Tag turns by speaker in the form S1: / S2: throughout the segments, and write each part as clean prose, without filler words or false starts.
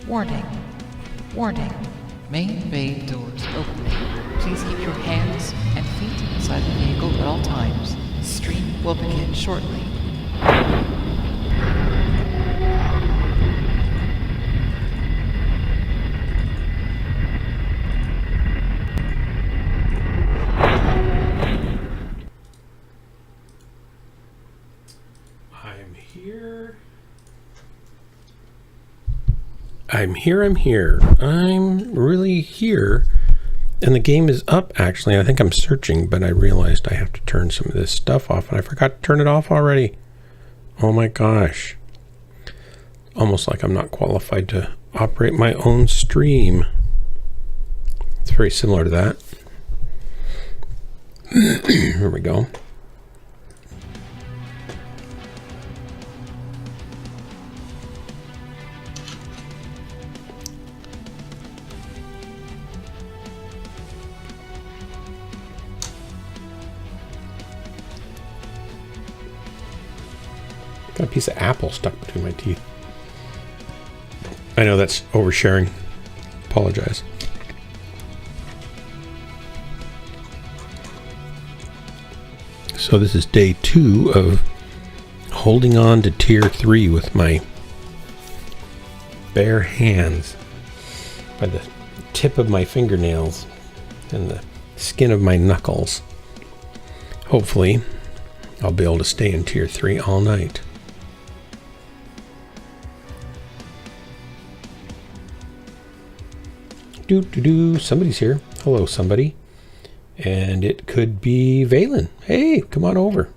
S1: Warning. Warning. Main bay doors opening. Please keep your hands and feet inside the vehicle at all times. Stream will begin shortly.
S2: I'm here. I'm really here. And the game is up, actually. I think I'm searching, but I realized I have to turn some of this stuff off, and I forgot to turn it off already. Oh my gosh. Almost like I'm not qualified to operate my own stream. It's very similar to that. Here we go. Got a piece of apple stuck between my teeth. I know that's oversharing. Apologize. So this is day 2 of holding on to tier 3 with my bare hands by the tip of my fingernails and the skin of my knuckles. Hopefully, I'll be able to stay in tier 3 all night. Somebody's here. Hello, somebody. And it could be Valen. Hey, come on over.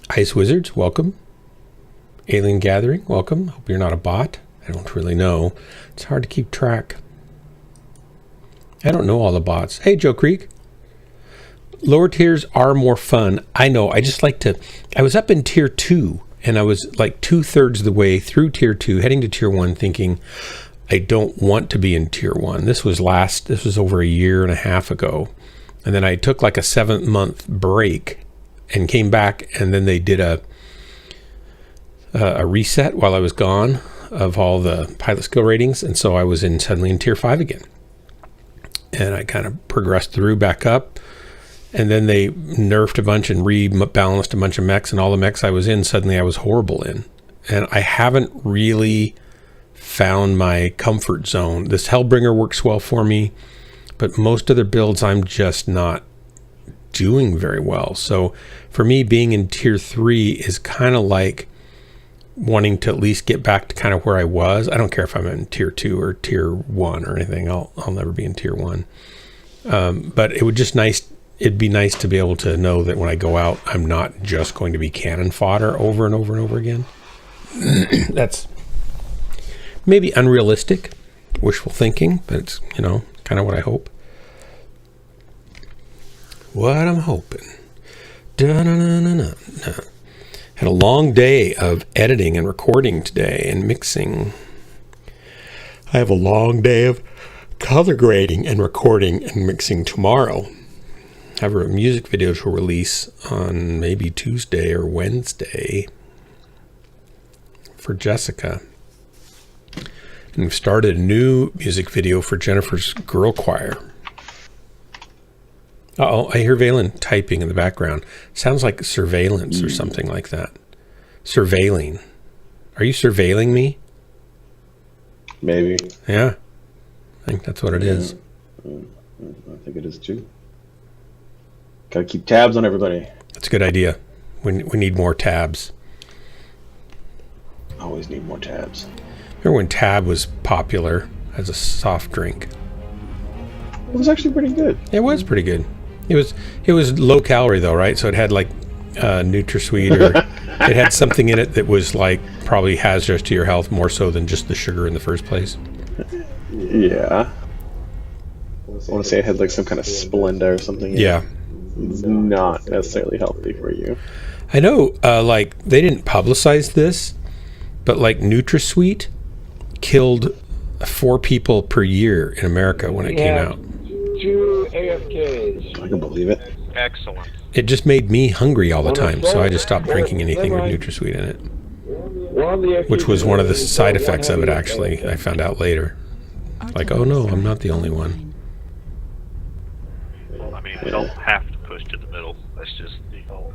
S2: Ice Wizards, welcome. Alien Gathering, welcome. Hope you're not a bot. I don't really know. It's hard to keep track. I don't know all the bots. Hey, Joe Creek. Lower tiers are more fun. I know. I just like to... I was up in tier 2, and I was like 2/3 of the way through tier 2, heading to tier 1, thinking... I don't want to be in tier 1. This was over a year and a half ago. And then I took like a 7-month break and came back, and then they did a reset while I was gone of all the pilot skill ratings. And so I was suddenly in tier 5 again. And I kind of progressed through back up. And then they nerfed a bunch and rebalanced a bunch of mechs, and all the mechs I was in, suddenly I was horrible in. And I haven't really found my comfort zone. This Hellbringer works well for me, but most other builds I'm just not doing very well. So for me, being in tier 3 is kind of like wanting to at least get back to kind of where I was. I don't care if I'm in tier 2 or tier 1 or anything. I'll never be in tier 1. But it'd be nice to be able to know that when I go out, I'm not just going to be cannon fodder over and over and over again. That's maybe unrealistic, wishful thinking, but it's, kind of what I hope. What I'm hoping. Da-na-na-na-na. Had a long day of editing and recording today and mixing. I have a long day of color grading and recording and mixing tomorrow. I have a music video to release on maybe Tuesday or Wednesday for Jessica. And we've started a new music video for Jennifer's girl choir. Uh-oh, I hear Valen typing in the background. Sounds like surveillance or something like that. Surveilling. Are you surveilling me?
S3: Maybe.
S2: Yeah. I think that's what it is.
S3: I think it is too. Gotta keep tabs on everybody.
S2: That's a good idea. We need more tabs.
S3: Always need more tabs.
S2: Remember when Tab was popular as a soft drink?
S3: It was actually pretty good.
S2: It was pretty good. It was low calorie though, right? So it had like NutraSweet, or it had something in it that was like probably hazardous to your health more so than just the sugar in the first place.
S3: Yeah. I want to say it had like some kind of Splenda or something.
S2: Yeah.
S3: It's not necessarily healthy for you.
S2: I know, like they didn't publicize this, but like NutraSweet killed 4 people per year in America when it came out.
S4: 2 AFKs.
S3: I can believe it.
S4: Excellent.
S2: It just made me hungry all the time, so I just stopped drinking anything with NutraSweet in it. which was one of the side effects of it, actually. I found out later. Like, oh no, I'm not the only one.
S5: I mean, we don't have to push to the middle. That's just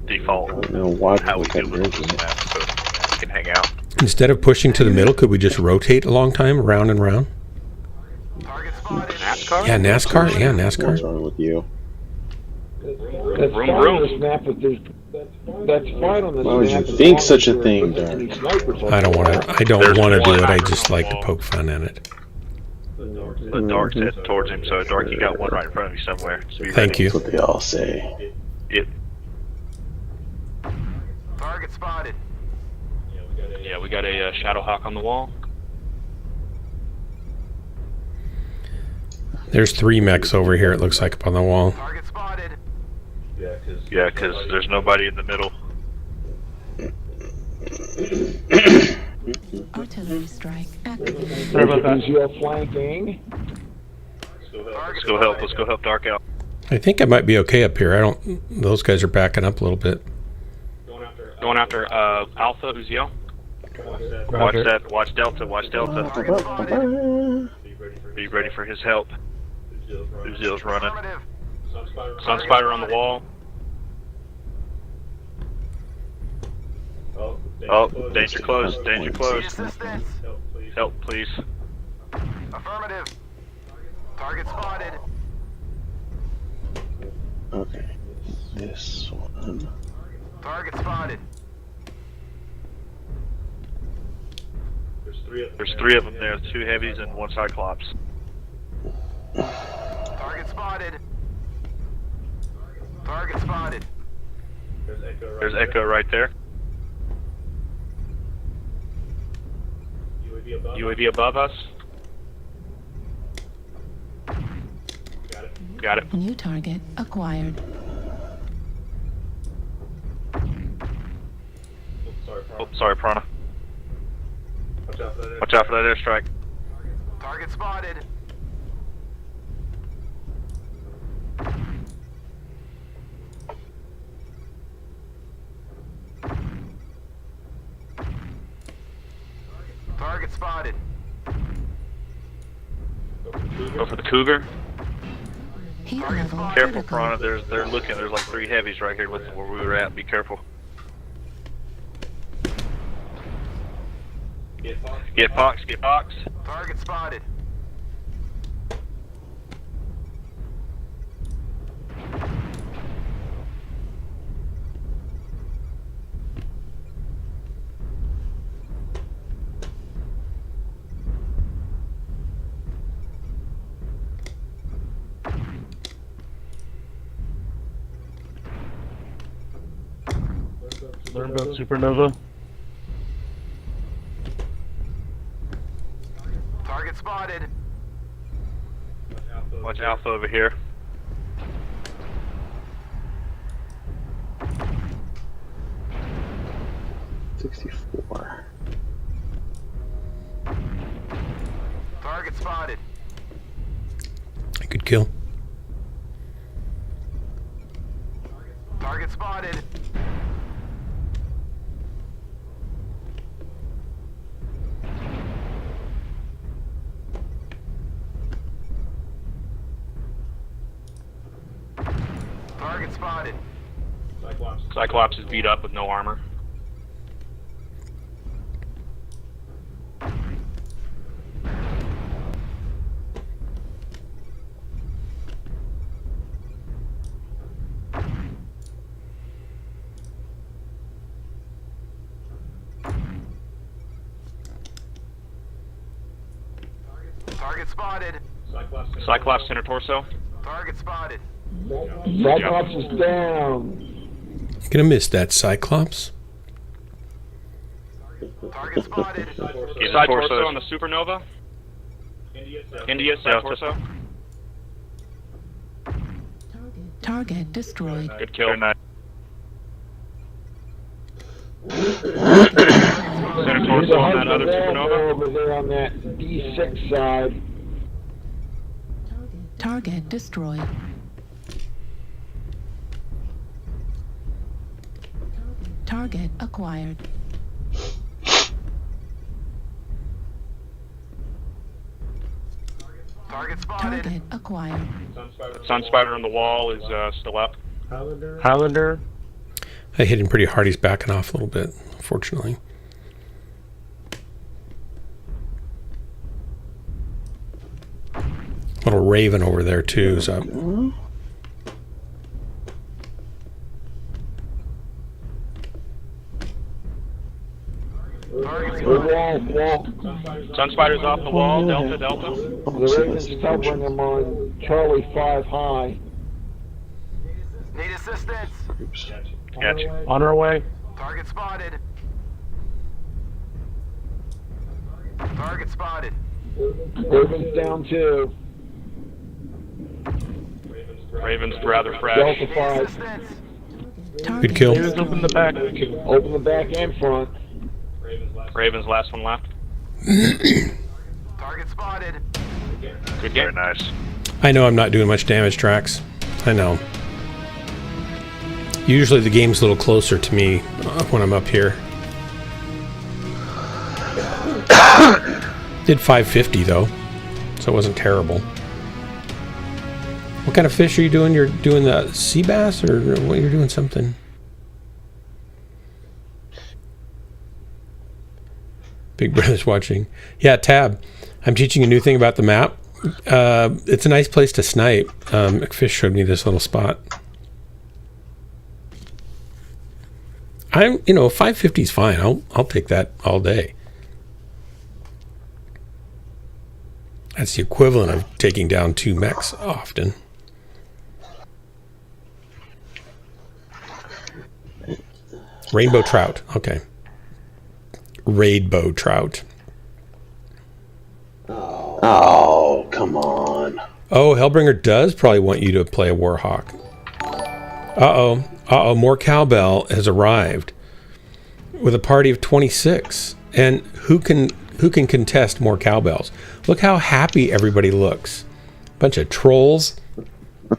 S5: default.
S3: I don't know why
S5: How we
S3: people
S5: do
S3: can't
S5: with
S3: use
S5: this
S3: it.
S5: map, so we can hang out.
S2: Instead of pushing to the middle, could we just rotate a long time, round and round?
S5: NASCAR?
S2: Yeah, NASCAR. Yeah,
S3: What's
S2: NASCAR.
S3: wrong with you?
S4: That's
S5: Vroom,
S4: fine
S5: vroom.
S4: on this map, but that's fine on this
S3: Why would
S4: map.
S3: you
S4: as
S3: think
S4: long
S3: such
S4: as
S3: a
S4: there
S3: thing,
S4: isn't any
S3: Dark?
S4: snipers on
S2: I don't
S4: the
S2: want
S4: wall.
S2: to. I don't
S5: There's
S2: want to do
S5: one
S2: it. I
S5: on
S2: just
S5: the
S2: like to
S5: wall.
S2: poke fun at it.
S5: The Dark's heading towards him, so Dark, you got one right in front of you somewhere. So be
S2: Thank
S5: ready.
S2: you.
S3: That's what they all say.
S5: Yep.
S6: Target spotted.
S5: Yeah, we got a Shadow Hawk on the wall.
S2: There's 3 mechs over here, it looks like, up on the wall.
S6: Target spotted.
S5: Yeah, because there's nobody in the middle.
S7: Artillery strike activated.
S4: Sorry about that. Is flanking?
S5: Let's go help. Let's go help Dark out.
S2: I think I might be okay up here. I don't. Those guys are backing up a little bit.
S5: Going after Alpha Uziel. Watch that. Watch Delta. Watch Delta. Be ready for his help. Uziel's running.
S6: Affirmative.
S5: Sun Spider on the wall. Oh, danger close. Danger
S6: Need
S5: close.
S6: assistance.
S5: Help, please.
S6: Affirmative. Target spotted.
S3: Okay. This one.
S6: Target spotted.
S5: There's 3 of them there. 2 heavies and 1 Cyclops.
S6: Target spotted. Target spotted.
S5: There's Echo right there. UAV above us. Got it.
S7: New target acquired.
S5: Oh, sorry, Prana. Watch out for that airstrike.
S6: Target spotted. Target spotted.
S5: Go for the Cougar.
S7: Heat level
S5: Careful,
S7: critical.
S5: Prana. They're looking. There's like 3 heavies right here with where we were at. Be careful. Get Fox. Get Fox.
S6: Target spotted.
S5: Learn about Supernova.
S6: Target spotted.
S5: Watch Alpha over here.
S3: $64.
S6: Target spotted.
S2: I could kill.
S6: Target spotted. Target spotted.
S5: Cyclops is beat up with no armor.
S6: Target spotted.
S5: Cyclops center torso.
S6: Target spotted.
S4: Cyclops is down.
S2: Gonna miss that Cyclops.
S6: Target spotted.
S5: Side torso on the Supernova. India side torso.
S7: Target destroyed.
S5: Good kill. Center torso on that other Supernova.
S4: Over there on that D6 side.
S7: Target destroyed. Target acquired.
S6: Target spotted.
S7: Target acquired.
S5: Sun Spider on the wall is still up.
S8: Highlander.
S2: I hit him pretty hard. He's backing off a little bit, unfortunately. Little Raven over there too is up.
S6: Target
S4: The
S6: spotted.
S4: wall.
S5: Sun Spider's off the wall. Delta.
S4: The Raven's covering him on Charlie 5 high.
S6: Need assistance.
S5: Gotcha.
S8: On our way.
S6: Target spotted. Target spotted.
S4: Raven's down 2.
S5: Raven's rather fresh.
S4: Delta
S6: Need
S4: 5.
S6: assistance.
S2: Good kill.
S8: Davis, open the back.
S4: Open the back and front.
S5: Raven's last one left.
S6: Target spotted.
S5: Good game. Very nice.
S2: I know I'm not doing much damage, Trax. I know. Usually the game's a little closer to me when I'm up here. Did 550 though, so it wasn't terrible. What kind of fish are you doing? You're doing the sea bass, or what? You're doing something? Big Brother's watching. Yeah, Tab. I'm teaching a new thing about the map. It's a nice place to snipe. McFish showed me this little spot. 550 is fine. I'll take that all day. That's the equivalent of taking down 2 mechs often. Rainbow trout. Okay. Rainbow trout.
S3: Oh, come on.
S2: Oh, Hellbringer does probably want you to play a Warhawk. Uh-oh. More cowbell has arrived with a party of 26. And who can contest more cowbells? Look how happy everybody looks. Bunch of trolls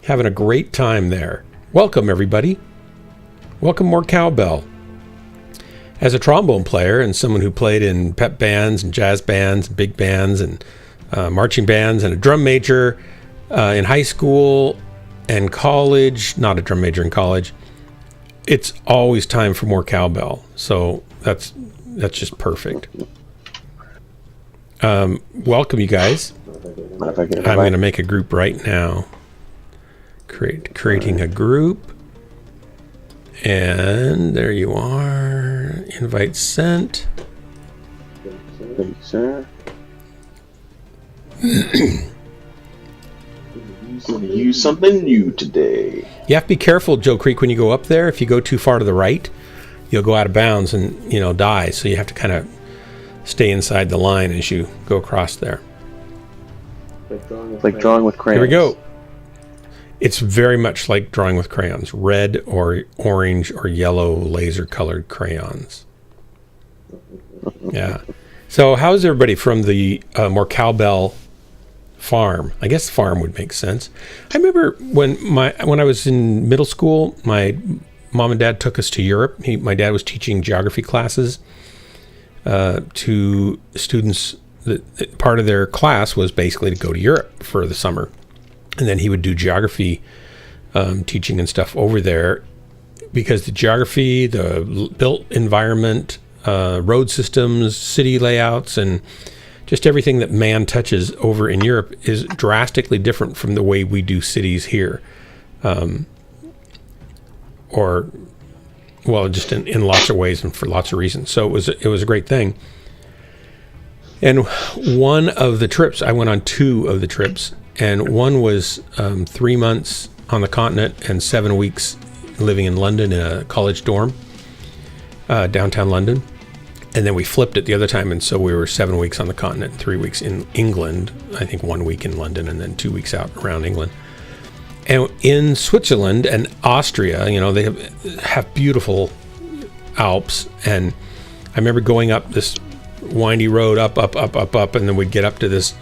S2: having a great time there. Welcome, everybody. Welcome, more cowbell. As a trombone player and someone who played in pep bands and jazz bands, and big bands and marching bands, and a drum major in high school and college, not a drum major in college, it's always time for more cowbell. So that's just perfect. Welcome, you guys. I'm going to make a group right now. Creating a group. And there you are. Invite sent.
S3: Thank you, sir. Use something new today.
S2: You have to be careful, Joe Creek, when you go up there. If you go too far to the right, you'll go out of bounds and, die. So you have to kind of stay inside the line as you go across there.
S3: It's like drawing with crayons.
S2: Here we go. It's very much like drawing with crayons. Red or orange or yellow laser colored crayons. Yeah. So how's everybody from the more cowbell farm? I guess farm would make sense. I remember when I was in middle school, my mom and dad took us to Europe. My dad was teaching geography classes to students. Part of their class was basically to go to Europe for the summer. And then he would do geography teaching and stuff over there, because the geography, the built environment, road systems, city layouts, and just everything that man touches over in Europe is drastically different from the way we do cities here. Just in lots of ways and for lots of reasons. So it was a great thing. And one of the trips, I went on 2 of the trips, and one was 3 months on the continent and 7 weeks living in London in a college dorm, downtown London. And then we flipped it the other time, and so we were 7 weeks on the continent and 3 weeks in England. I think 1 week in London and then 2 weeks out around England. And in Switzerland and Austria, they have beautiful Alps. And I remember going up this windy road up, and then we'd get up to this,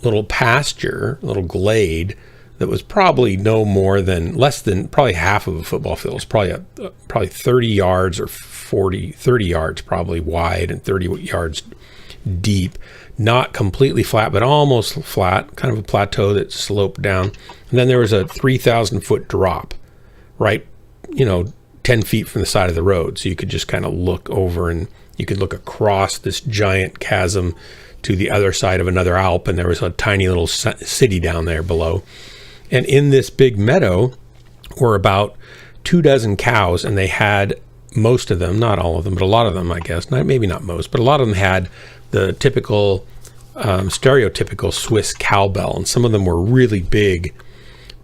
S2: little pasture, little glade that was probably less than probably half of a football field. It was probably 30 yards or 30 yards probably wide and 30 yards deep, not completely flat, but almost flat, kind of a plateau that sloped down. And then there was a 3,000-foot drop, right, 10 feet from the side of the road. So you could just kind of look over, and you could look across this giant chasm to the other side of another Alp, and there was a tiny little city down there below. And in this big meadow were about 24 cows, and they had, most of them, not all of them, but a lot of them, I guess, maybe not most, but a lot of them had the typical, stereotypical Swiss cowbell, and some of them were really big,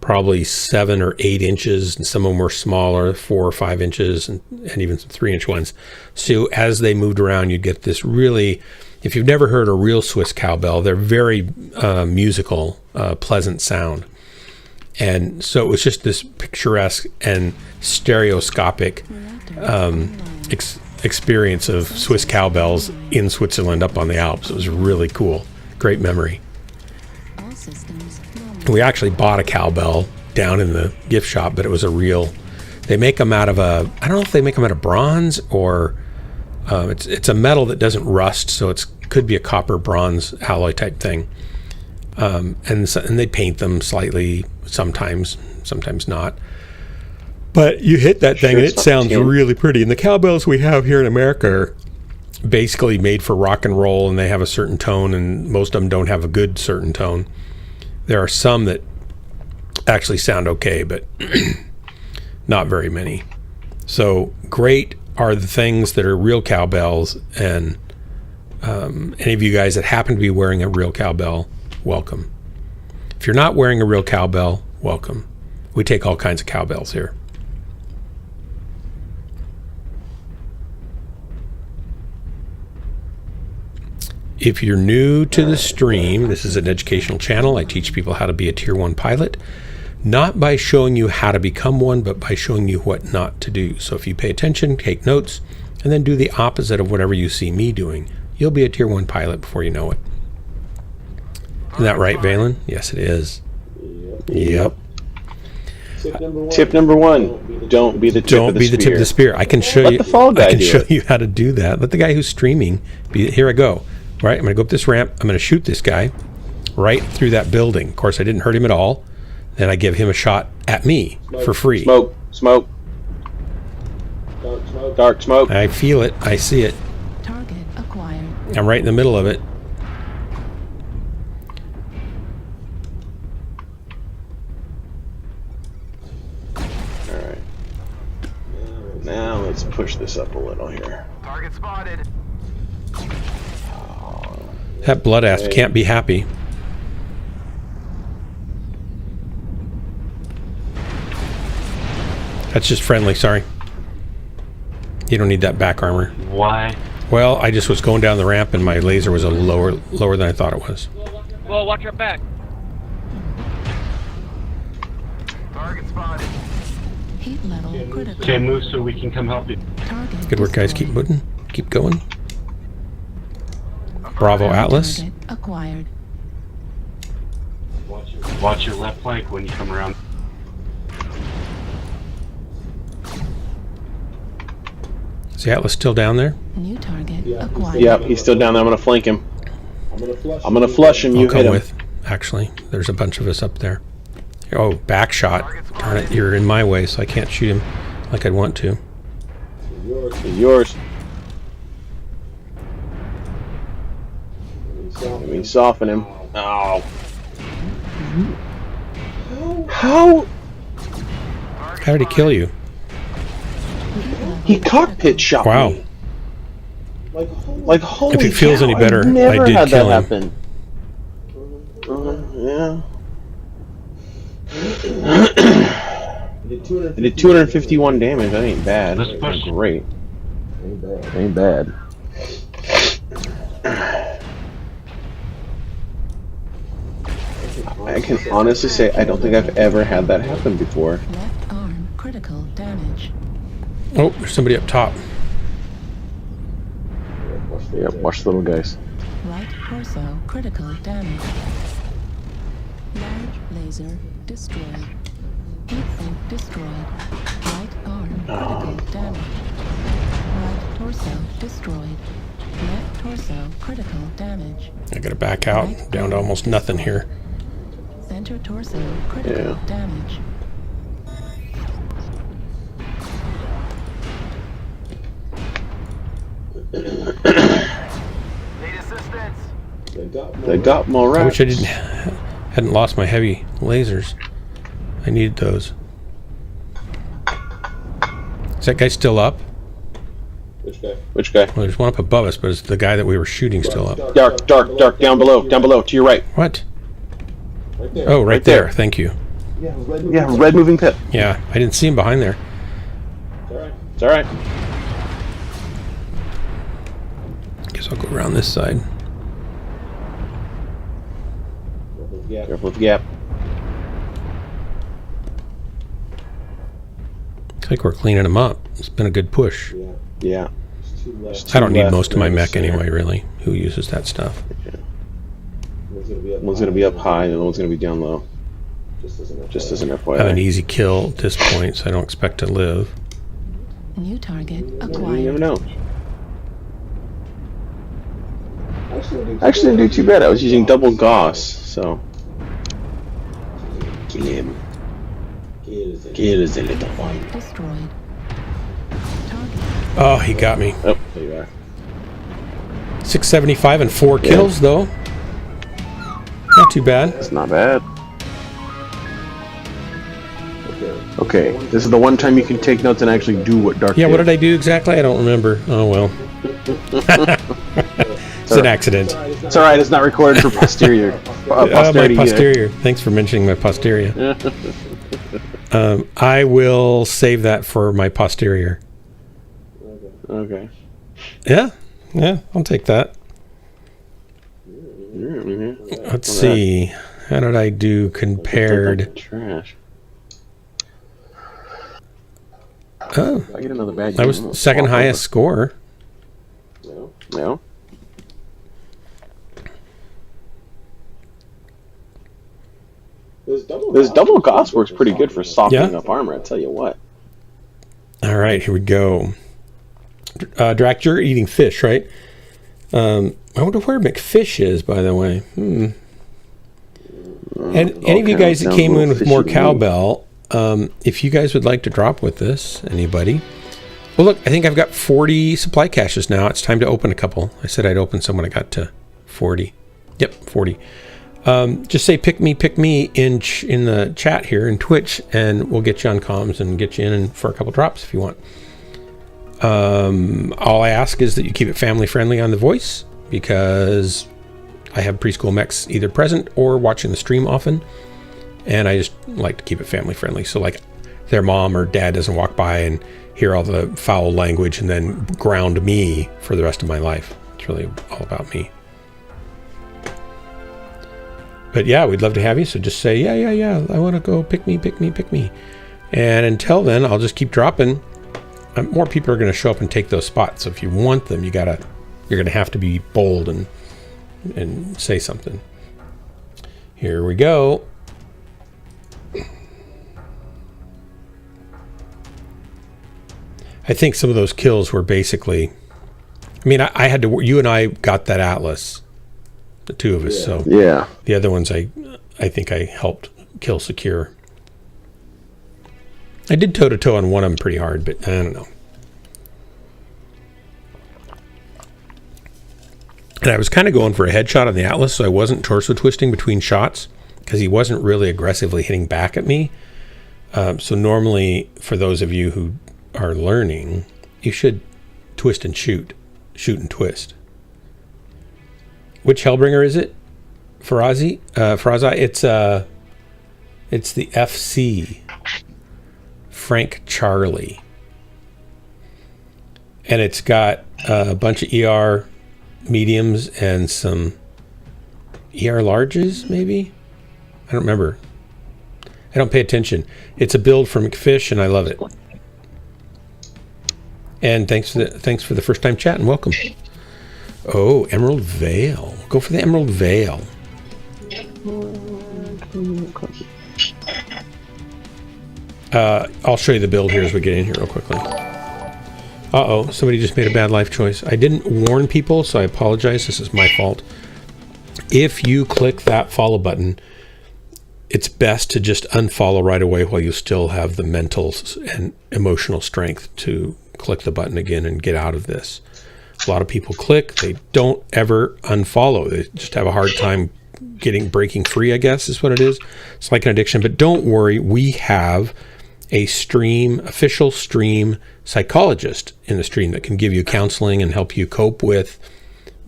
S2: probably 7 or 8 inches, and some of them were smaller, 4 or 5 inches, and even some 3-inch ones. So as they moved around, you'd get this really, if you've never heard a real Swiss cowbell, they're very musical, pleasant sound. And so it was just this picturesque and stereoscopic experience of Swiss cowbells in Switzerland up on the Alps. It was really cool. Great memory. We actually bought a cowbell down in the gift shop, but it was a real, they make them out of I don't know if they make them out of bronze or it's a metal that doesn't rust, so it could be a copper bronze alloy type thing. And they paint them slightly sometimes not. But you hit that thing and it sounds really pretty. And the cowbells we have here in America are basically made for rock and roll, and they have a certain tone, and most of them don't have a good certain tone. There are some that actually sound okay, but not very many. So great are the things that are real cowbells, and any of you guys that happen to be wearing a real cowbell, welcome. If you're not wearing a real cowbell, welcome. We take all kinds of cowbells here. If you're new to the stream, this is an educational channel. I teach people how to be a Tier 1 pilot, not by showing you how to become one, but by showing you what not to do. So if you pay attention, take notes, and then do the opposite of whatever you see me doing, you'll be a Tier 1 pilot before you know it. Isn't that right, Valen? Yes, it is. Yep.
S3: Tip number 1: don't be the tip of the spear.
S2: Tip of the spear. I can show
S3: Let
S2: you.
S3: the fall guy
S2: I can
S3: do
S2: show
S3: it.
S2: you how to do that. Let the guy who's streaming be. Here I go. Right, I'm going to go up this ramp. I'm going to shoot this guy right through that building. Of course, I didn't hurt him at all. Then I give him a shot at me for free.
S3: Smoke. Dark smoke.
S2: I feel it. I see it.
S7: Target acquired.
S2: I'm right in the middle of it.
S3: Alright. Now let's push this up a little here.
S6: Target spotted.
S2: That blood asp can't be happy. That's just friendly, sorry. You don't need that back armor.
S8: Why?
S2: Well, I just was going down the ramp and my laser was a little lower than I thought it was.
S5: Well, watch your back.
S6: Target spotted.
S7: Heat level critical.
S8: Okay, move so we can come help you.
S7: Target
S2: Good work, guys. Keep
S7: destroyed.
S2: moving. Keep going. Bravo Atlas.
S7: Target acquired.
S8: Watch your left flank when you come around.
S2: Is the Atlas still down there?
S7: New target acquired.
S3: Yep, he's still down there. I'm going to flank him. I'm going to flush him. You
S2: I'll
S3: hit
S2: come
S3: him.
S2: with. Actually, there's a bunch of us up there. Oh, back shot. Darn it, you're in my way, so I can't shoot him like I'd want to.
S3: Yours. Let me soften him. Oh. How?
S2: How did he kill you?
S3: He cockpit shot
S2: Wow.
S3: me. Like holy
S2: If it feels
S3: cow,
S2: any better,
S3: I've never
S2: I did
S3: had
S2: kill
S3: that
S2: him.
S3: happen. Yeah. I did 251 damage. That ain't bad.
S8: Let's push.
S3: That's great. Ain't bad. I can honestly say I don't think I've ever had that happen before.
S7: Left arm critical damage.
S2: Oh, there's somebody up top.
S3: Yep, watch the little guys.
S7: Right torso critical damage. Large laser destroyed. Heat sink destroyed. Right arm critical damage. Right torso destroyed. Left Torso critical damage.
S2: I gotta back out. Down to almost nothing here.
S7: Center torso critical damage.
S6: Need assistance.
S3: They got more
S2: I
S3: rats.
S2: wish I hadn't lost my heavy lasers. I needed those. Is that guy still up?
S3: Which guy?
S2: Well, there's one up above us, but is the guy that we were shooting still up?
S3: Dark, down below, to your right.
S2: What? Oh, right there. Thank you.
S3: Yeah, red moving pit.
S2: Yeah, I didn't see him behind there.
S3: It's alright.
S2: Guess I'll go around this side.
S3: Careful with the gap.
S2: Looks like we're cleaning them up. It's been a good push.
S3: Yeah.
S2: I don't need most of my mech anyway, really. Who uses that stuff?
S3: One's gonna be up high, and the one's gonna be down low. Just as an FYI.
S2: I have an easy kill at this point, so I don't expect to live.
S7: New target
S3: You never
S7: acquired.
S3: know. I actually didn't do too bad. I was using double Gauss, so. Kill him. Kill is a little one.
S7: Destroyed. Target.
S2: Oh, he got me.
S3: Oh, there you are.
S2: 675 and 4 kills, though. Not too bad.
S3: It's not bad. Okay, this is the one time you can take notes and actually do what Dark
S2: Yeah,
S3: did.
S2: what did I do exactly? I don't remember. Oh, well. It's an accident.
S3: It's alright, it's not recorded for posterior.
S2: My
S3: Posterity either.
S2: posterior. Thanks for mentioning my posterior. I will save that for my posterior.
S3: Okay.
S2: Yeah, I'll take that. Let's see. How did I do compared?
S3: Trash.
S2: Oh,
S3: I get another bad
S2: I was
S3: game,
S2: second
S3: walk
S2: highest score.
S3: over. No. This double Gauss works pretty good for softening up armor, I tell you what.
S2: All right, here we go. Drac, you're eating fish, right? I wonder where McFish is, by the way. And any of you guys that came in with more cowbell, if you guys would like to drop with us, anybody. Well, look, I think I've got 40 supply caches now. It's time to open a couple. I said I'd open some when I got to 40. Yep, 40. Just say pick me in the chat here in Twitch, and we'll get you on comms and get you in for a couple drops if you want. All I ask is that you keep it family friendly on the voice, because I have preschool mechs either present or watching the stream often, and I just like to keep it family friendly. So like their mom or dad doesn't walk by and hear all the foul language and then ground me for the rest of my life. It's really all about me. But yeah, we'd love to have you. So just say, yeah. I want to go pick me. And until then, I'll just keep dropping. More people are going to show up and take those spots. So if you want them, you're going to have to be bold and say something. Here we go. I think some of those kills were basically, I mean, I had to, you and I got that Atlas, the two of us. So
S3: Yeah.
S2: the other ones, I think I helped kill secure. I did toe-to-toe on one of them pretty hard, but I don't know. And I was kind of going for a headshot on the Atlas, so I wasn't torso twisting between shots, because he wasn't really aggressively hitting back at me. So normally, for those of you who are learning, you should twist and shoot and twist. Which Hellbringer is it? Farazi? It's the FC. Frank Charlie. And it's got a bunch of ER mediums and some ER larges, maybe? I don't remember. I don't pay attention. It's a build for McFish, and I love it. And thanks for the first time chat, and welcome. Oh, Emerald Veil. Go for the Emerald Veil. I'll show you the build here as we get in here real quickly. Uh-oh, somebody just made a bad life choice. I didn't warn people, so I apologize. This is my fault. If you click that follow button, it's best to just unfollow right away while you still have the mental and emotional strength to click the button again and get out of this. A lot of people click, they don't ever unfollow. They just have a hard time breaking free, I guess is what it is. It's like an addiction, but don't worry. We have a official stream psychologist in the stream that can give you counseling and help you cope with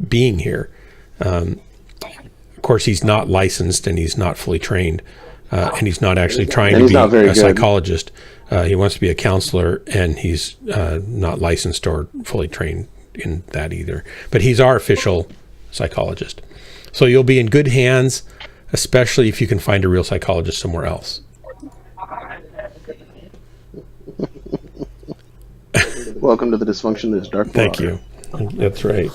S2: being here. Of course, he's not licensed and he's not fully trained, and he's not actually trying to be a psychologist. He wants to be a counselor, and he's not licensed or fully trained in that either. But he's our official psychologist. So you'll be in good hands, especially if you can find a real psychologist somewhere else.
S3: Welcome to the dysfunction of this dark
S2: Thank you. That's right.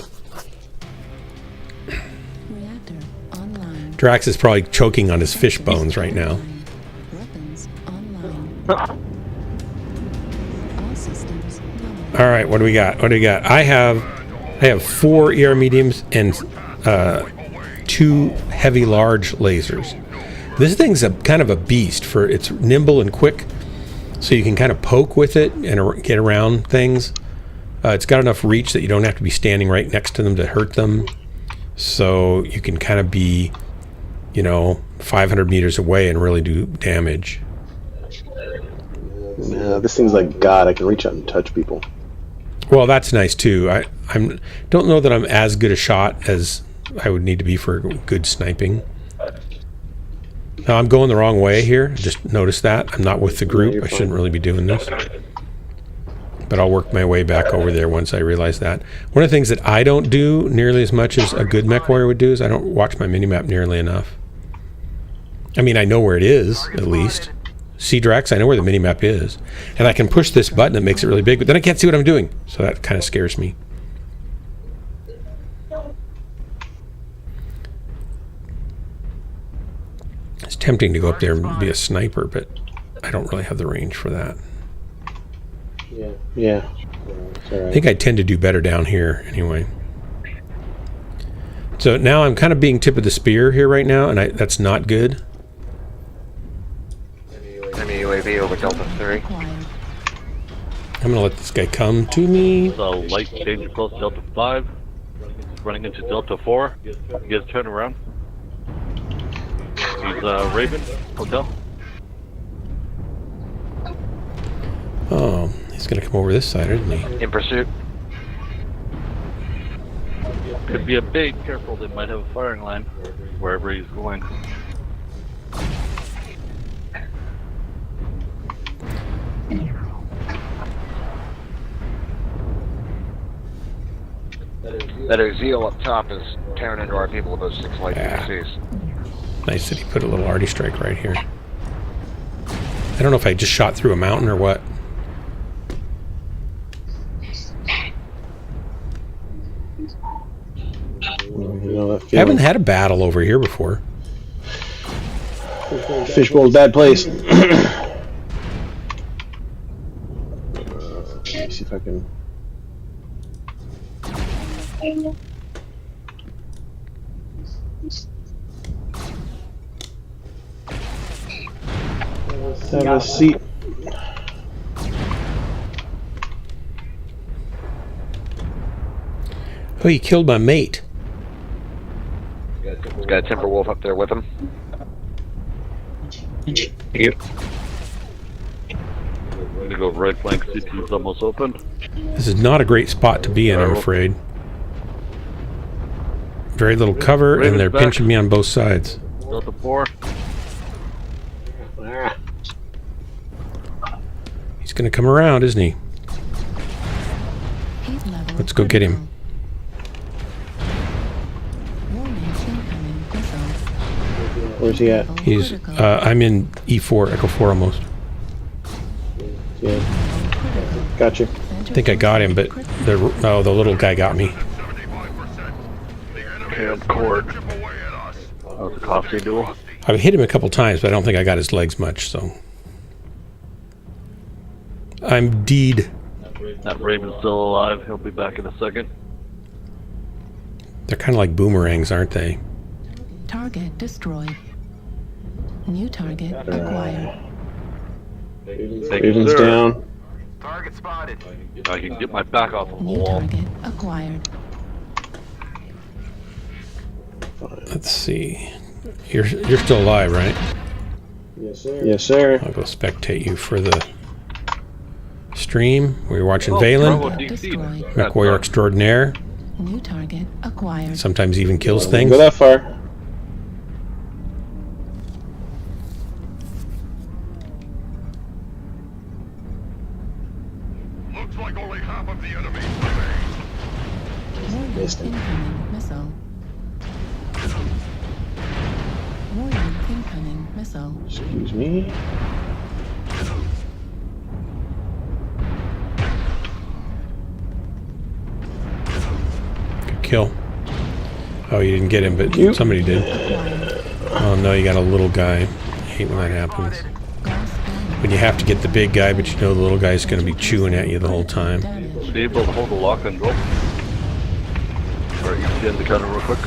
S7: Reactor online.
S2: Drax is probably choking on his fish bones right now.
S7: Weapons online. All systems nominal.
S2: All right, what do we got? I have 4 ER mediums and 2 heavy large lasers. This thing's kind of a beast. It's nimble and quick, so you can kind of poke with it and get around things. It's got enough reach that you don't have to be standing right next to them to hurt them. So you can kind of be, 500 meters away and really do damage.
S3: Yeah, this thing's like God. I can reach out and touch people.
S2: Well, that's nice too. I don't know that I'm as good a shot as I would need to be for good sniping. Now, I'm going the wrong way here. Just noticed that. I'm not with the group. I shouldn't really be doing this. But I'll work my way back over there once I realize that. One of the things that I don't do nearly as much as a good Mechwarrior would do is I don't watch my minimap nearly enough. I mean, I know where it is, at least. See, Drax, I know where the minimap is. And I can push this button that makes it really big, but then I can't see what I'm doing. So that kind of scares me. It's tempting to go up there and be a sniper, but I don't really have the range for that.
S3: Yeah.
S2: I think I tend to do better down here anyway. So now I'm kind of being tip of the spear here right now, and that's not good.
S5: Enemy UAV over Delta 3.
S7: Acquired.
S2: I'm going to let this guy come to me.
S9: So light danger close Delta 5, running into Delta 4. You guys turn around. He's Raven, hotel.
S2: Oh, he's going to come over this side, isn't he?
S5: In pursuit.
S9: Could be a bait, careful, they might have a firing line wherever he's going.
S5: That Zeal up top is tearing into our people with those 6 light PCs.
S2: Nice that he put a little arty strike right here. I don't know if I just shot through a mountain or what. I haven't had a battle over here before.
S3: Fishbowl's bad place. Let me see if I can. Have a seat.
S2: Oh, he killed my mate.
S5: He's got a Timberwolf up there with him.
S9: Yep. I'm gonna go right flank, CT's almost open.
S2: This is not a great spot to be in, I'm afraid. Very little cover, and they're pinching me on both sides.
S9: Delta 4.
S2: He's going to come around, isn't he?
S7: Heat level
S2: Let's go get him.
S7: Warning, incoming missiles.
S3: Where's he at?
S2: He's. I'm in E4, Echo 4 almost.
S3: Yeah. Gotcha.
S2: I think I got him, but the little guy got me.
S9: Camp cord. That was a costly duel.
S2: I've hit him a couple times, but I don't think I got his legs much, so. I'm deed.
S9: That Raven's still alive. He'll be back in a second.
S2: They're kind of like boomerangs, aren't they?
S7: Target destroyed. New target acquired.
S3: Raven's down.
S6: Target spotted.
S9: I can get my back off of the
S7: New
S9: wall.
S7: target acquired.
S2: Let's see. You're still alive, right?
S3: Yes, sir.
S2: I'll go spectate you for the stream. We're watching
S9: Oh,
S2: Valen,
S9: Bravo
S7: Target
S9: DC.
S7: destroyed.
S2: Mechwarrior extraordinaire.
S7: New target acquired.
S2: Sometimes even kills
S3: Don't
S2: things.
S3: go that far.
S6: Looks like only half of the enemy
S7: Warrior
S3: Missed him.
S7: incoming missile. Warrior incoming missile.
S3: Excuse me.
S2: Good kill. Oh, you didn't get him, but somebody did. Oh no, you got a little guy. I hate when that happens. When you have to get the big guy, but you know the little guy's going to be chewing at you the whole time.
S9: Be able to hold the lock and go. Alright, you can get in the counter real quick.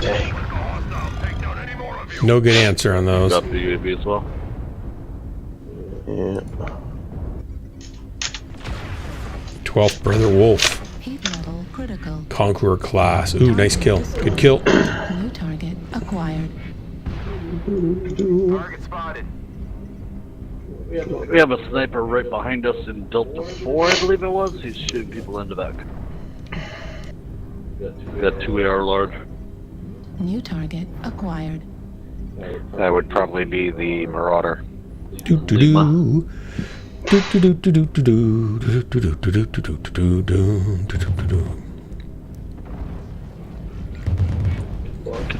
S3: Dang.
S2: No good answer on those.
S9: Got the UAV as well.
S3: Yeah.
S2: 12th Brother Wolf.
S7: Heat level critical.
S2: Conqueror class. Ooh, nice kill. Good kill.
S7: New target acquired.
S6: Target spotted.
S9: We have a sniper right behind us in Delta 4, I believe it was. He's shooting people in the back. We got 2 AR large.
S7: New target acquired.
S5: That would probably be the Marauder.
S2: Do do do. Do do do do do do do do do do do do do do do.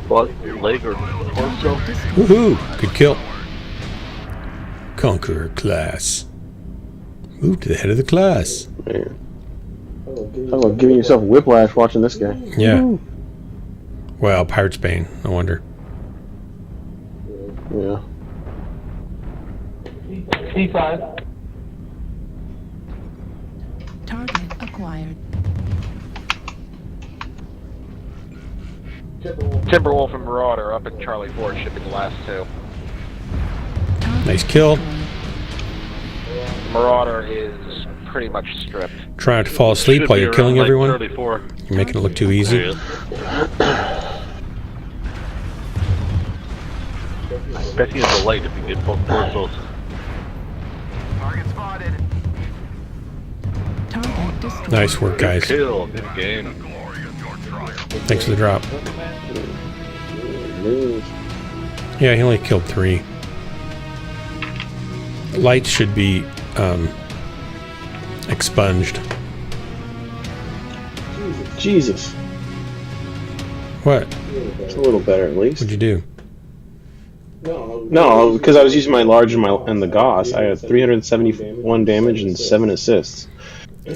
S9: Bought your leg or torso.
S2: Woohoo! Good kill. Conqueror class. Move to the head of the class.
S3: Man. Talk about giving yourself whiplash watching this guy.
S2: Yeah. Well, Pirate's Bane. No wonder.
S3: Yeah.
S4: T5.
S7: Target acquired.
S5: Timberwolf and Marauder up at Charlie 4 should be the last two.
S7: Target
S2: Nice kill.
S7: destroyed.
S5: Marauder is pretty much stripped.
S2: Trying to fall asleep
S9: Should
S2: while
S9: be
S2: you're
S9: around,
S2: killing
S9: like,
S2: everyone.
S9: 34.
S2: You're making it look too
S9: There he
S2: easy.
S9: is. I bet he has a light if you get both torsos.
S6: Target spotted.
S7: Target destroyed.
S2: Nice work, guys.
S9: Kill, good game.
S2: Thanks for the drop.
S3: Move.
S2: Yeah, he only killed 3. Lights should be expunged.
S3: Jesus.
S2: What?
S3: It's a little better at least.
S2: What'd you do?
S3: No, because I was using my large and the Gauss. I had 371 damage and 7 assists.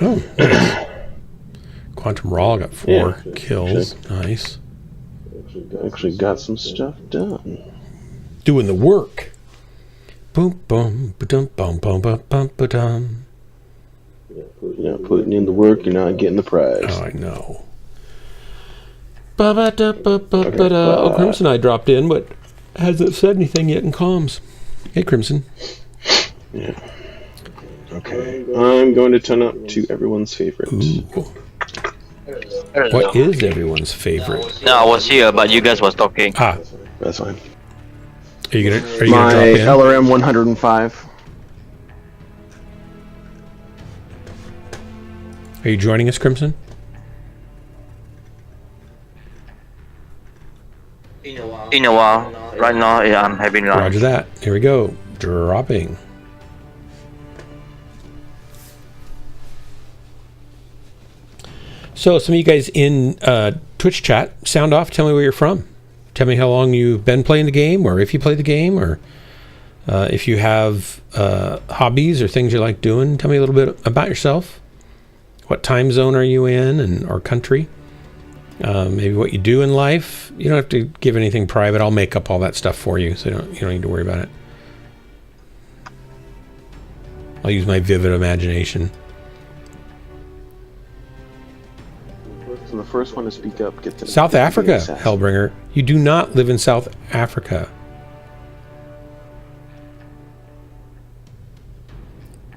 S2: Oh, nice. Quantum Raw got 4
S3: Yeah.
S2: kills. Nice.
S3: Actually got some stuff done.
S2: Doing the work. Boom, boom, ba-dum, bum, bum, ba, bum, ba-dum.
S3: You're not putting in the work, you're not getting the prize.
S2: Oh, I know. Ba-ba-da-ba-ba-ba-da. Oh, Crimson Eye dropped in, but hasn't said anything yet in comms. Hey, Crimson.
S3: Yeah. Okay. I'm going to turn up to everyone's favorite.
S2: Ooh. What is everyone's favorite?
S10: No, I was here, but you guys was talking.
S2: Ah,
S3: That's fine.
S2: are you gonna
S3: My
S2: drop in?
S3: LRM 105.
S2: Are you joining us, Crimson?
S10: In a while. Right now, yeah, I'm having lunch.
S2: Roger that. Here we go. Dropping. So, some of you guys in Twitch chat, sound off. Tell me where you're from. Tell me how long you've been playing the game, or if you play the game, or if you have hobbies or things you like doing. Tell me a little bit about yourself. What time zone are you in, and or country? Maybe what you do in life. You don't have to give anything private. I'll make up all that stuff for you, so you don't need to worry about it. I'll use my vivid imagination.
S3: So the first one to speak up gets an
S2: South Africa,
S3: assassin.
S2: Hellbringer. You do not live in South Africa.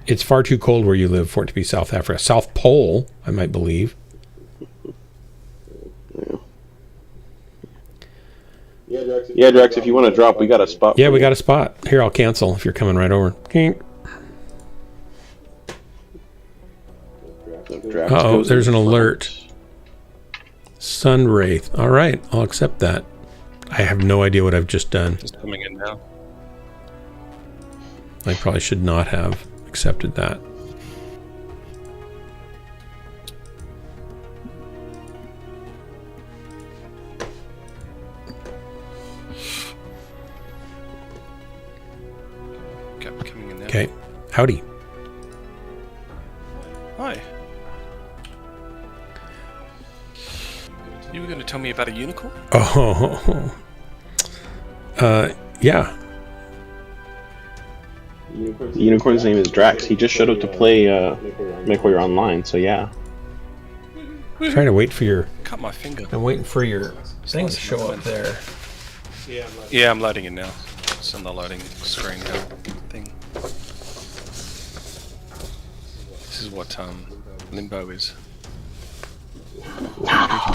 S2: It's far too cold where you live for it to be South Africa. South Pole, I might believe.
S3: Yeah, Drex, if you want to drop, we got a spot.
S2: Yeah,
S3: for
S2: we
S3: you.
S2: got a spot. Here, I'll cancel if you're coming right over.
S3: Drax
S2: Uh-oh,
S3: goes
S2: there's
S3: in
S2: an
S3: front.
S2: alert. Sun Wraith. All right, I'll accept that. I have no idea what I've just done.
S8: Just coming in now.
S2: I probably should not have accepted that.
S8: Okay, coming in now.
S2: Okay, howdy.
S8: Hi. You were going to tell me about a unicorn?
S2: Oh, yeah.
S3: The unicorn's name is Drax. He just showed up to play Mechwarrior Online, so yeah.
S2: I'm trying to wait for your.
S8: Cut my finger.
S2: I'm waiting for your thing to show up there.
S8: Yeah, I'm loading it now. It's on the loading screen now thing. This is what Limbo is.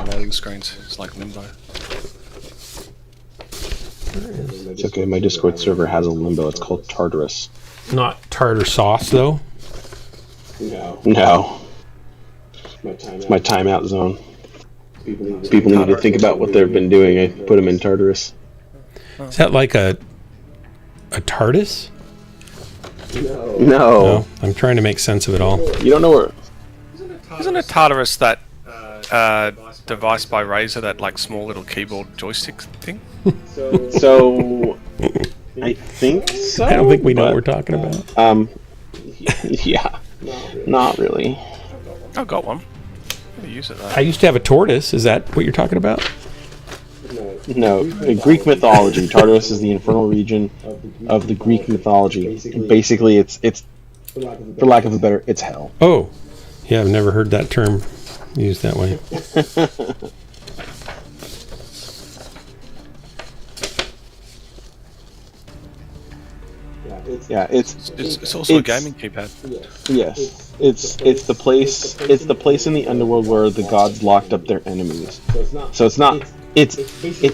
S8: Loading screens. It's like Limbo.
S3: It's okay, my Discord server has a limbo. It's called Tartarus.
S2: Not tartar sauce though.
S3: No. It's my timeout zone. People need to think about what they've been doing. I put them in Tartarus.
S2: Is that like a TARDIS?
S3: No.
S2: No, I'm trying to make sense of it all.
S3: You don't know where...
S8: Isn't a Tartarus that device by Razer, that like small little keyboard joystick thing?
S3: So... I think so.
S2: I don't think we know what we're talking about.
S3: Yeah. Not really.
S8: I've got one. I'm gonna use it though.
S2: I used to have a tortoise. Is that what you're talking about?
S3: No, in Greek mythology, Tartarus is the infernal region of the Greek mythology. Basically, it's for lack of a better, it's hell.
S2: Oh, yeah, I've never heard that term used that way.
S3: Yeah,
S8: It's also a gaming keypad.
S3: Yes, it's the place. It's the place in the underworld where the gods locked up their enemies. So it's not. It's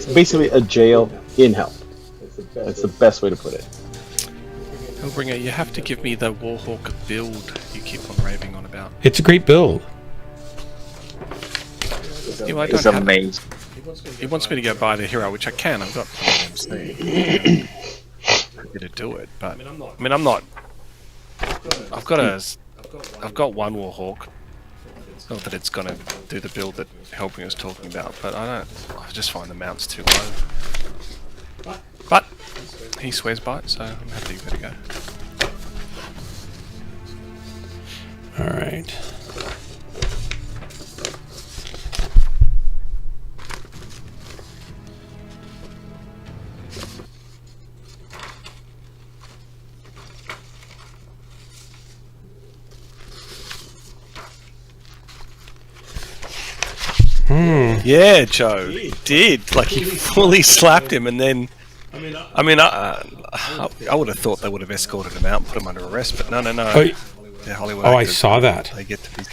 S3: basically a jail in hell. That's the best way to put it.
S8: Hellbringer, you have to give me the Warhawk build you keep on raving on about.
S2: It's a great build.
S8: Yeah, well, I
S10: It's
S8: don't have it.
S10: amazing.
S8: He wants me to go buy the hero, which I can. I've got MC to do it, but I mean, I'm not. I've got one Warhawk. Not that it's gonna do the build that Hellbringer was talking about, but I just find the mounts too low. But he swears by it, so I'm happy to give it a go.
S2: All right.
S8: Yeah, Joe, he did. Like, he fully slapped him, and then... I would have thought they would have escorted him out and put him under arrest, but no. They're Hollywood
S2: Oh, I
S8: actors.
S2: saw that.
S8: They get to be...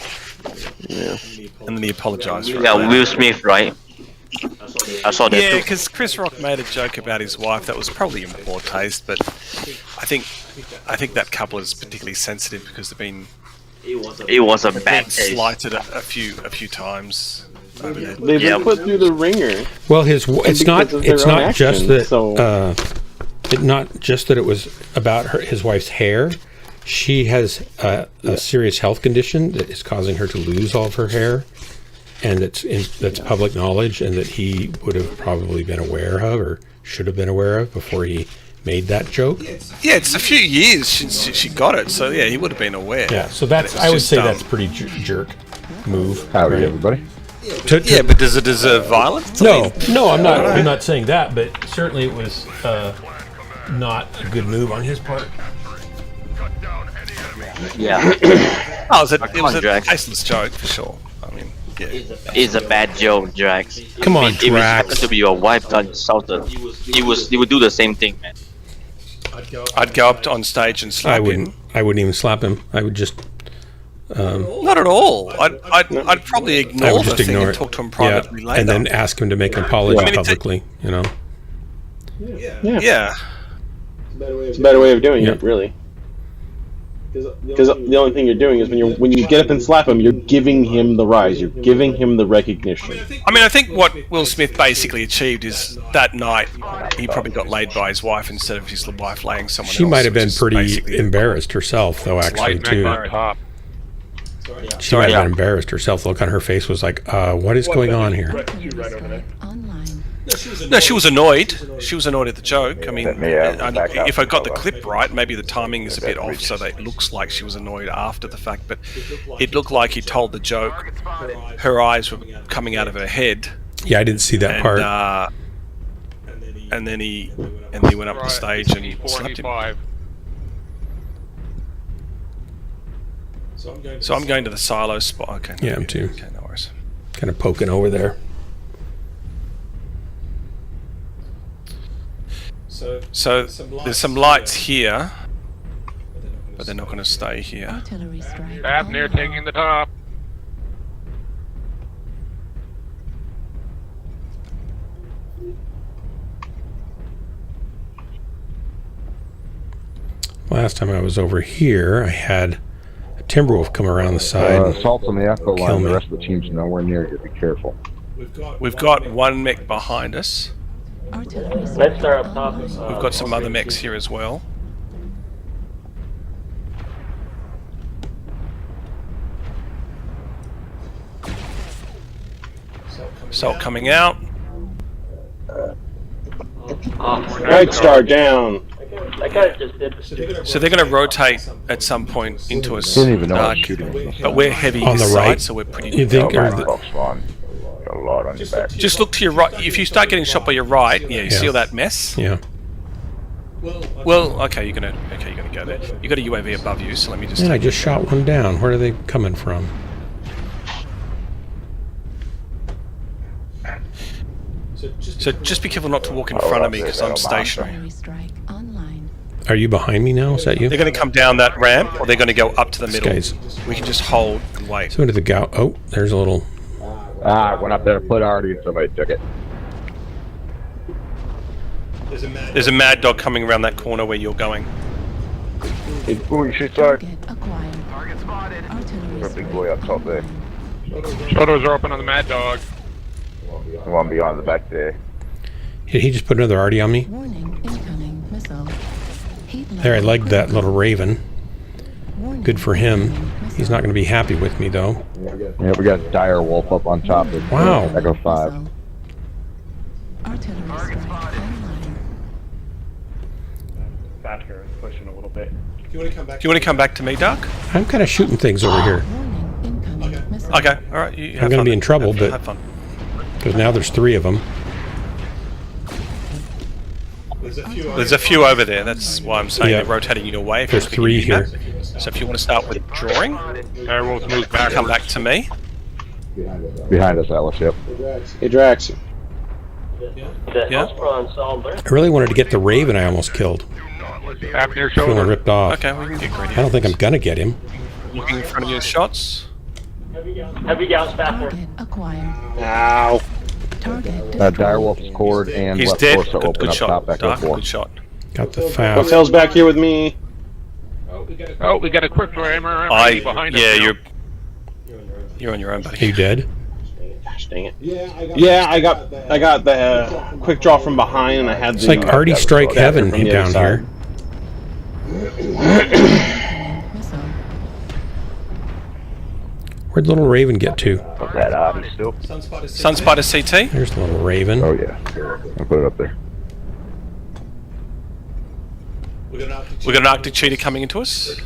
S8: Yeah. And then he apologised for it.
S10: Yeah, Will Smith, right? I saw that
S8: Yeah,
S10: too.
S8: because Chris Rock made a joke about his wife that was probably in poor taste, but I think that couple is particularly sensitive because they've been...
S10: It was a bad taste.
S8: Slighted a few times. Over there.
S3: They've been put through the ringer.
S2: Well, it's not just that
S3: so.
S2: not just that it was about his wife's hair. She has a serious health condition that is causing her to lose all of her hair, and that's public knowledge, and that he would have probably been aware of or should have been aware of before he made that joke.
S8: Yeah, it's a few years since she got it, so yeah, he would have been aware.
S2: Yeah, so that's I would say that's pretty jerk move.
S11: Howdy,
S2: right?
S11: everybody.
S8: Yeah, but does it deserve violence?
S2: No, I'm not saying that, but certainly it was not a good move on his part.
S10: Yeah.
S8: Oh, it was a tasteless joke for sure. I mean,
S10: It's a bad joke, Drax.
S2: Come on,
S10: If it happened
S2: Drax.
S10: to be your wife got insulted, you would do the same thing, man.
S8: I'd go up on stage and slap him.
S2: I wouldn't even slap him. I would just.
S8: Not at all. I'd probably
S2: I
S8: ignore
S2: would
S8: the
S2: just
S8: thing
S2: ignore
S8: and
S2: it.
S8: talk to him privately later.
S2: And then ask him to make an apology publicly. You know.
S8: Yeah.
S3: It's a better way of doing it, really. Because the only thing you're doing is when you get up and slap him, you're giving him the rise. You're giving him the recognition.
S8: I mean, I think what Will Smith basically achieved is that night he probably got laid by his wife instead of his wife laying someone else.
S2: She might have been
S8: which is
S2: pretty
S8: basically-
S2: embarrassed herself, though. Actually, too. She might have been embarrassed herself. The look on her face was like, "What is going on here?"
S7: Online.
S8: No, she was annoyed. She was annoyed at the joke. I mean, if I got the clip right, maybe the timing is a bit off, so that it looks like she was annoyed after the fact. But it looked like he told the joke. Her eyes were coming out of her head.
S2: Yeah, I didn't see that part.
S8: And then he went up on stage and slapped him. So I'm going to the silo spot. Okay.
S2: Yeah, I'm too.
S8: Okay, no worries.
S2: Kind of poking over there.
S8: So there's some lights here, but they're not going to stay here.
S7: Artillery strike.
S6: Abner taking the top.
S2: Last time I was over here, I had a Timberwolf come around the side. and
S11: Assaults on the Echo
S2: kill
S11: line. The
S2: me.
S11: rest of the team's nowhere near you. Be careful.
S8: We've got one mech behind us.
S7: Artillery strike.
S5: Let's start up top.
S8: We've got some other mechs here as well. Assault coming out.
S3: Night Star down.
S5: That guy just did.
S8: So they're going to rotate at some point into us.
S11: Didn't even know I
S8: dark,
S11: was shooting.
S8: but we're heavy
S2: On the
S8: side,
S2: right?
S8: so we're pretty.
S2: You think? Or
S11: Got a lot on your back.
S8: Just look to your right. If you start getting shot by your right, yeah, you see all that mess.
S2: yeah.
S8: Well, okay, you're gonna go there. You got a UAV above you, so let me just.
S2: Man, I just shot one down. Where are they coming from?
S8: So just be careful not to walk in front of me because I'm stationary.
S7: Artillery strike online.
S2: Are you behind me now? Is that you?
S8: They're going to come down that ramp, or they're going to go up to the middle.
S2: Guys.
S8: We can just hold and wait.
S2: So into the gal. Oh, there's a little.
S11: I went up there, put Artie, and somebody took it.
S8: There's a mad dog coming around that corner where you're going.
S11: Ooh, you should start.
S7: Target acquired.
S6: Target spotted.
S7: Artillery
S11: Big
S7: strike.
S11: boy up top there.
S7: online.
S6: Photos are open on the Mad Dog.
S11: The one beyond the back there.
S2: Did he just put another arty on me?
S7: Warning, incoming missile. Heat
S2: There, I
S7: level
S2: liked that
S7: critical.
S2: little raven.
S7: Warning,
S2: Good for him.
S7: incoming
S2: He's
S7: missile.
S2: not going to be happy with me, though.
S11: Yeah, we got Dire Wolf up on top of
S2: Wow.
S11: Echo 5.
S7: Missile. Artillery strike online.
S5: Badger is pushing a little bit.
S8: Do you want to come back to me, Duck?
S2: I'm kind of shooting things over here.
S7: Warning, incoming missile.
S8: Okay, all right. You have
S2: I'm going to
S8: fun
S2: be
S8: then.
S2: in trouble,
S8: Have
S2: but
S8: fun.
S2: because now there's 3 of them.
S8: There's a few over there. That's why I'm saying
S2: Yeah.
S8: they're rotating your way. If
S2: There's
S8: you're
S2: 3
S8: picking
S2: here.
S8: that. So if you want to start withdrawing,
S6: Airwolf moves back.
S8: come back to me.
S11: Behind us, Alice, yep.
S3: Hey, Drax.
S8: Yeah.
S2: I really wanted to get the raven I almost killed.
S6: Abner
S2: Feeling
S6: shoulder.
S2: ripped off.
S8: Okay, we can get greedy.
S2: I don't think I'm going to get him.
S8: Looking in front of your shots.
S5: Heavy gals back there.
S7: Target acquired.
S3: Ow.
S7: Target
S11: Dire
S7: destroyed.
S11: Wolf's cord and
S8: He's
S11: left
S8: dead.
S11: torso
S8: Good,
S11: open
S8: good
S11: up
S8: shot.
S11: top, Echo
S8: Dark,
S11: 4.
S8: good shot.
S2: Got the
S3: What
S2: fast.
S3: hell's back here with me?
S6: Oh, we got a quick rammer behind us.
S8: Yeah,
S6: now.
S8: you're on your own, buddy.
S2: Are you dead?
S3: Gosh dang it. Yeah, I got the quick draw from behind, and I had
S2: It's
S3: the.
S2: like Artie Strike Heaven
S3: from the
S2: down
S3: other
S2: here.
S3: side.
S7: Missile.
S2: Where'd little raven get to?
S11: What's that, Artie, still?
S8: Sunspider CT.
S2: There's the little raven.
S11: Oh, yeah. I'll put it up there.
S8: We've got an Arctic cheetah coming into us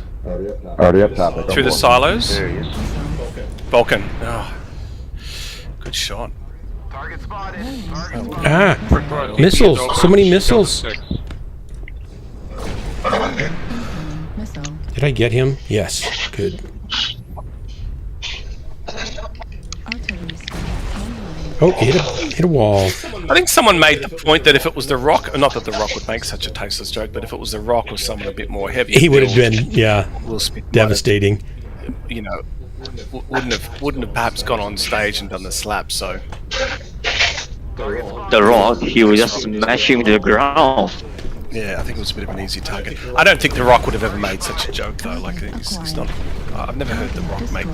S11: Artie up top. Echo
S8: through the
S11: 4.
S8: silos.
S11: There he is.
S8: Vulcan. Oh, good shot.
S6: Target spotted.
S2: Ah! Missiles! So many missiles!
S7: Incoming missile.
S2: Did I get him? Yes. Good.
S7: Artillery
S2: Oh, hit a wall.
S8: I think someone made the point that if it was the Rock, not that the Rock would make such a tasteless joke, but if it was the Rock or someone a bit more heavy,
S2: He would have been, devastating.
S8: You know, wouldn't have perhaps gone on stage and done the slap. So
S10: The Rock, he would just smash him to the ground.
S8: yeah, I think it was a bit of an easy target. I don't think the Rock would have ever made such a joke though. Like he's not. I've never heard the Rock make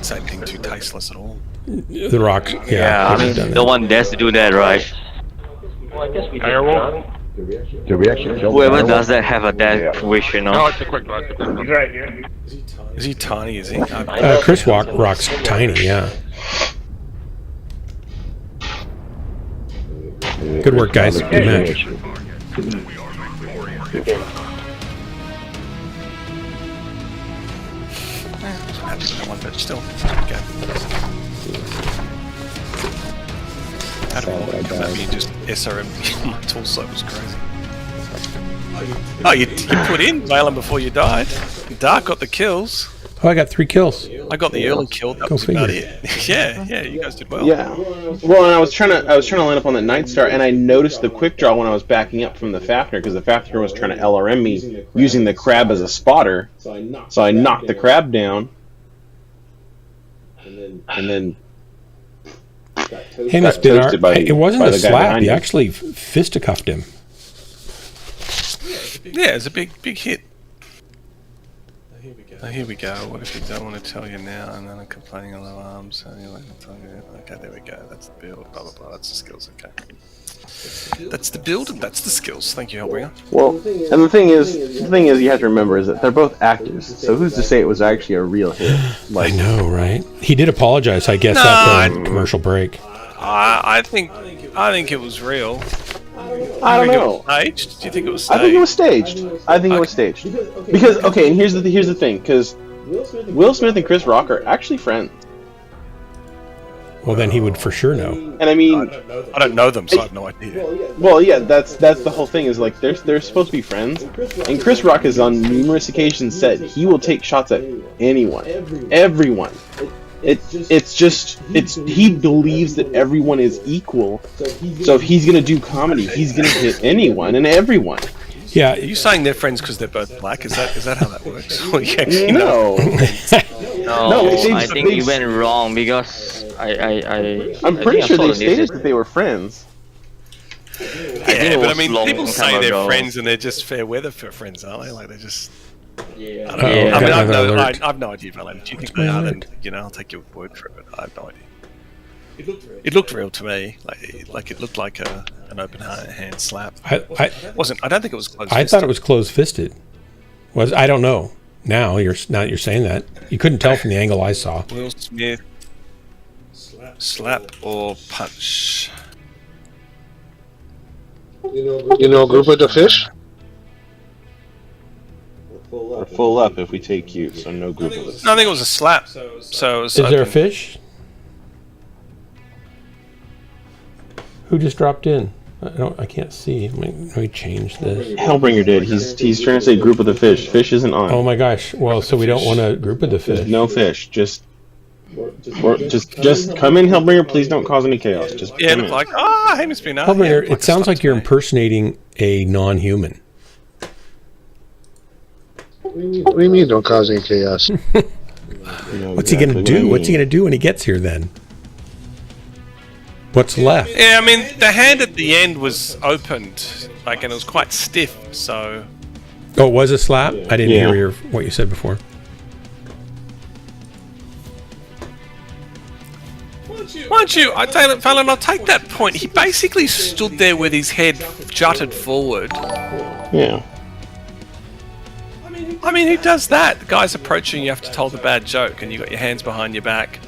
S8: say anything too tasteless at all.
S2: The Rock,
S10: Yeah, I mean, no one dares to do that, right?
S9: Well, I guess we
S6: Direwolf?
S11: Did we actually kill
S10: Whoever
S11: the
S10: does that have a death wish, you
S6: No,
S10: know.
S6: it's a quick one. He's right here.
S8: Is he tiny? Is he?
S2: Chris Rock's tiny, yeah. Good work, guys. Good match.
S8: Happy with that one, but still, it's a good game. How do I come at me and just SRM my torso was crazy. Oh, you put in Valen before you died. Dark got the kills.
S2: Oh, I got 3 kills.
S8: I got the early kill. That
S2: Go
S8: was about
S2: figure.
S8: it. yeah, you guys did well.
S3: Yeah. Well, and I was trying to line up on that Night Star, and I noticed the quick draw when I was backing up from the Fafnir, because the Fafnir was trying to LRM me using the crab as a spotter. So I knocked the crab down, and then
S2: Hey, Miss
S3: toasted by-
S2: it wasn't
S3: by
S2: a
S3: the guy
S2: slap.
S3: behind
S2: You
S3: you.
S2: actually fisticuffed him.
S8: Yeah, it's a big hit. Oh, here we go. What if you don't want to tell you now, and then I'm complaining on low arms? Okay, there we go. That's the build. Blah blah blah. That's the skills. Okay. That's the build and that's the skills. Thank you, Hellbringer.
S3: well, and the thing is, you have to remember is that they're both actors. So who's to say it was actually a real hit?
S2: I know, right? He did apologize, I guess, after the commercial break.
S8: I think it was real.
S3: I don't know.
S8: Staged? Do you think it was staged?
S3: I think it was staged. It was staged. Because okay, and here's the thing, because Will Smith and Chris Rock are actually friends.
S2: Well, then he would for sure know.
S3: And I mean,
S8: I don't know them, so I have no idea.
S3: well, yeah, that's the whole thing. Is like they're supposed to be friends, and Chris Rock has on numerous occasions said he will take shots at anyone, everyone. It's just he believes that everyone is equal. So if he's gonna do comedy, he's gonna hit anyone and everyone.
S2: Yeah.
S8: Are you saying they're friends because they're both black? Is that how that works?
S3: No.
S10: No,
S3: they
S10: I think you went wrong because
S3: I'm pretty sure they stated that they were friends.
S8: Yeah, but I mean, people say
S10: time
S8: they're
S10: ago.
S8: friends and they're just fair weather friends, aren't they? Like they're just.
S10: Yeah.
S8: I don't know. I mean,
S2: another alert.
S8: I've no idea, Valen. Do you think they are? Then I'll take your word for it. But I have no idea. It looked real to me. Like it looked like an open hand slap.
S2: I
S8: Wasn't. I don't think it was close.
S2: I thought it was closed-fisted. I don't know. Now you're saying that. You couldn't tell from the angle I saw.
S8: Will Smith slap or punch.
S4: You know, group of the fish?
S3: We're full up if we take you, so no group of us.
S8: No, I think it was a slap. So it was
S2: Is there a
S8: open.
S2: fish? Who just dropped in? I can't see. Let me change this.
S3: Hellbringer did. He's trying to say group of the fish. Fish isn't on.
S2: Oh my gosh. Well, so we don't want to group of the fish.
S3: No fish. Just come in, Hellbringer. Please don't cause any chaos. Just
S8: Yeah, it
S3: come
S8: looked
S3: in.
S8: like hey, Miss Bina.
S2: Hellbringer, it sounds like you're impersonating a non-human.
S4: What do you mean don't cause any chaos?
S2: What's he gonna do? What's he gonna do when he gets here then? What's left?
S8: Yeah, I mean, the hand at the end was opened, and it was quite stiff, so...
S2: Oh, it was a slap? I didn't
S3: Yeah.
S2: hear what you said before.
S8: Why don't you... Fallon, I'll take that point. He basically stood there with his head jutted forward.
S3: Yeah.
S8: I mean, who does that? The guy's approaching, you have to tell the bad joke, and you got your hands behind your back,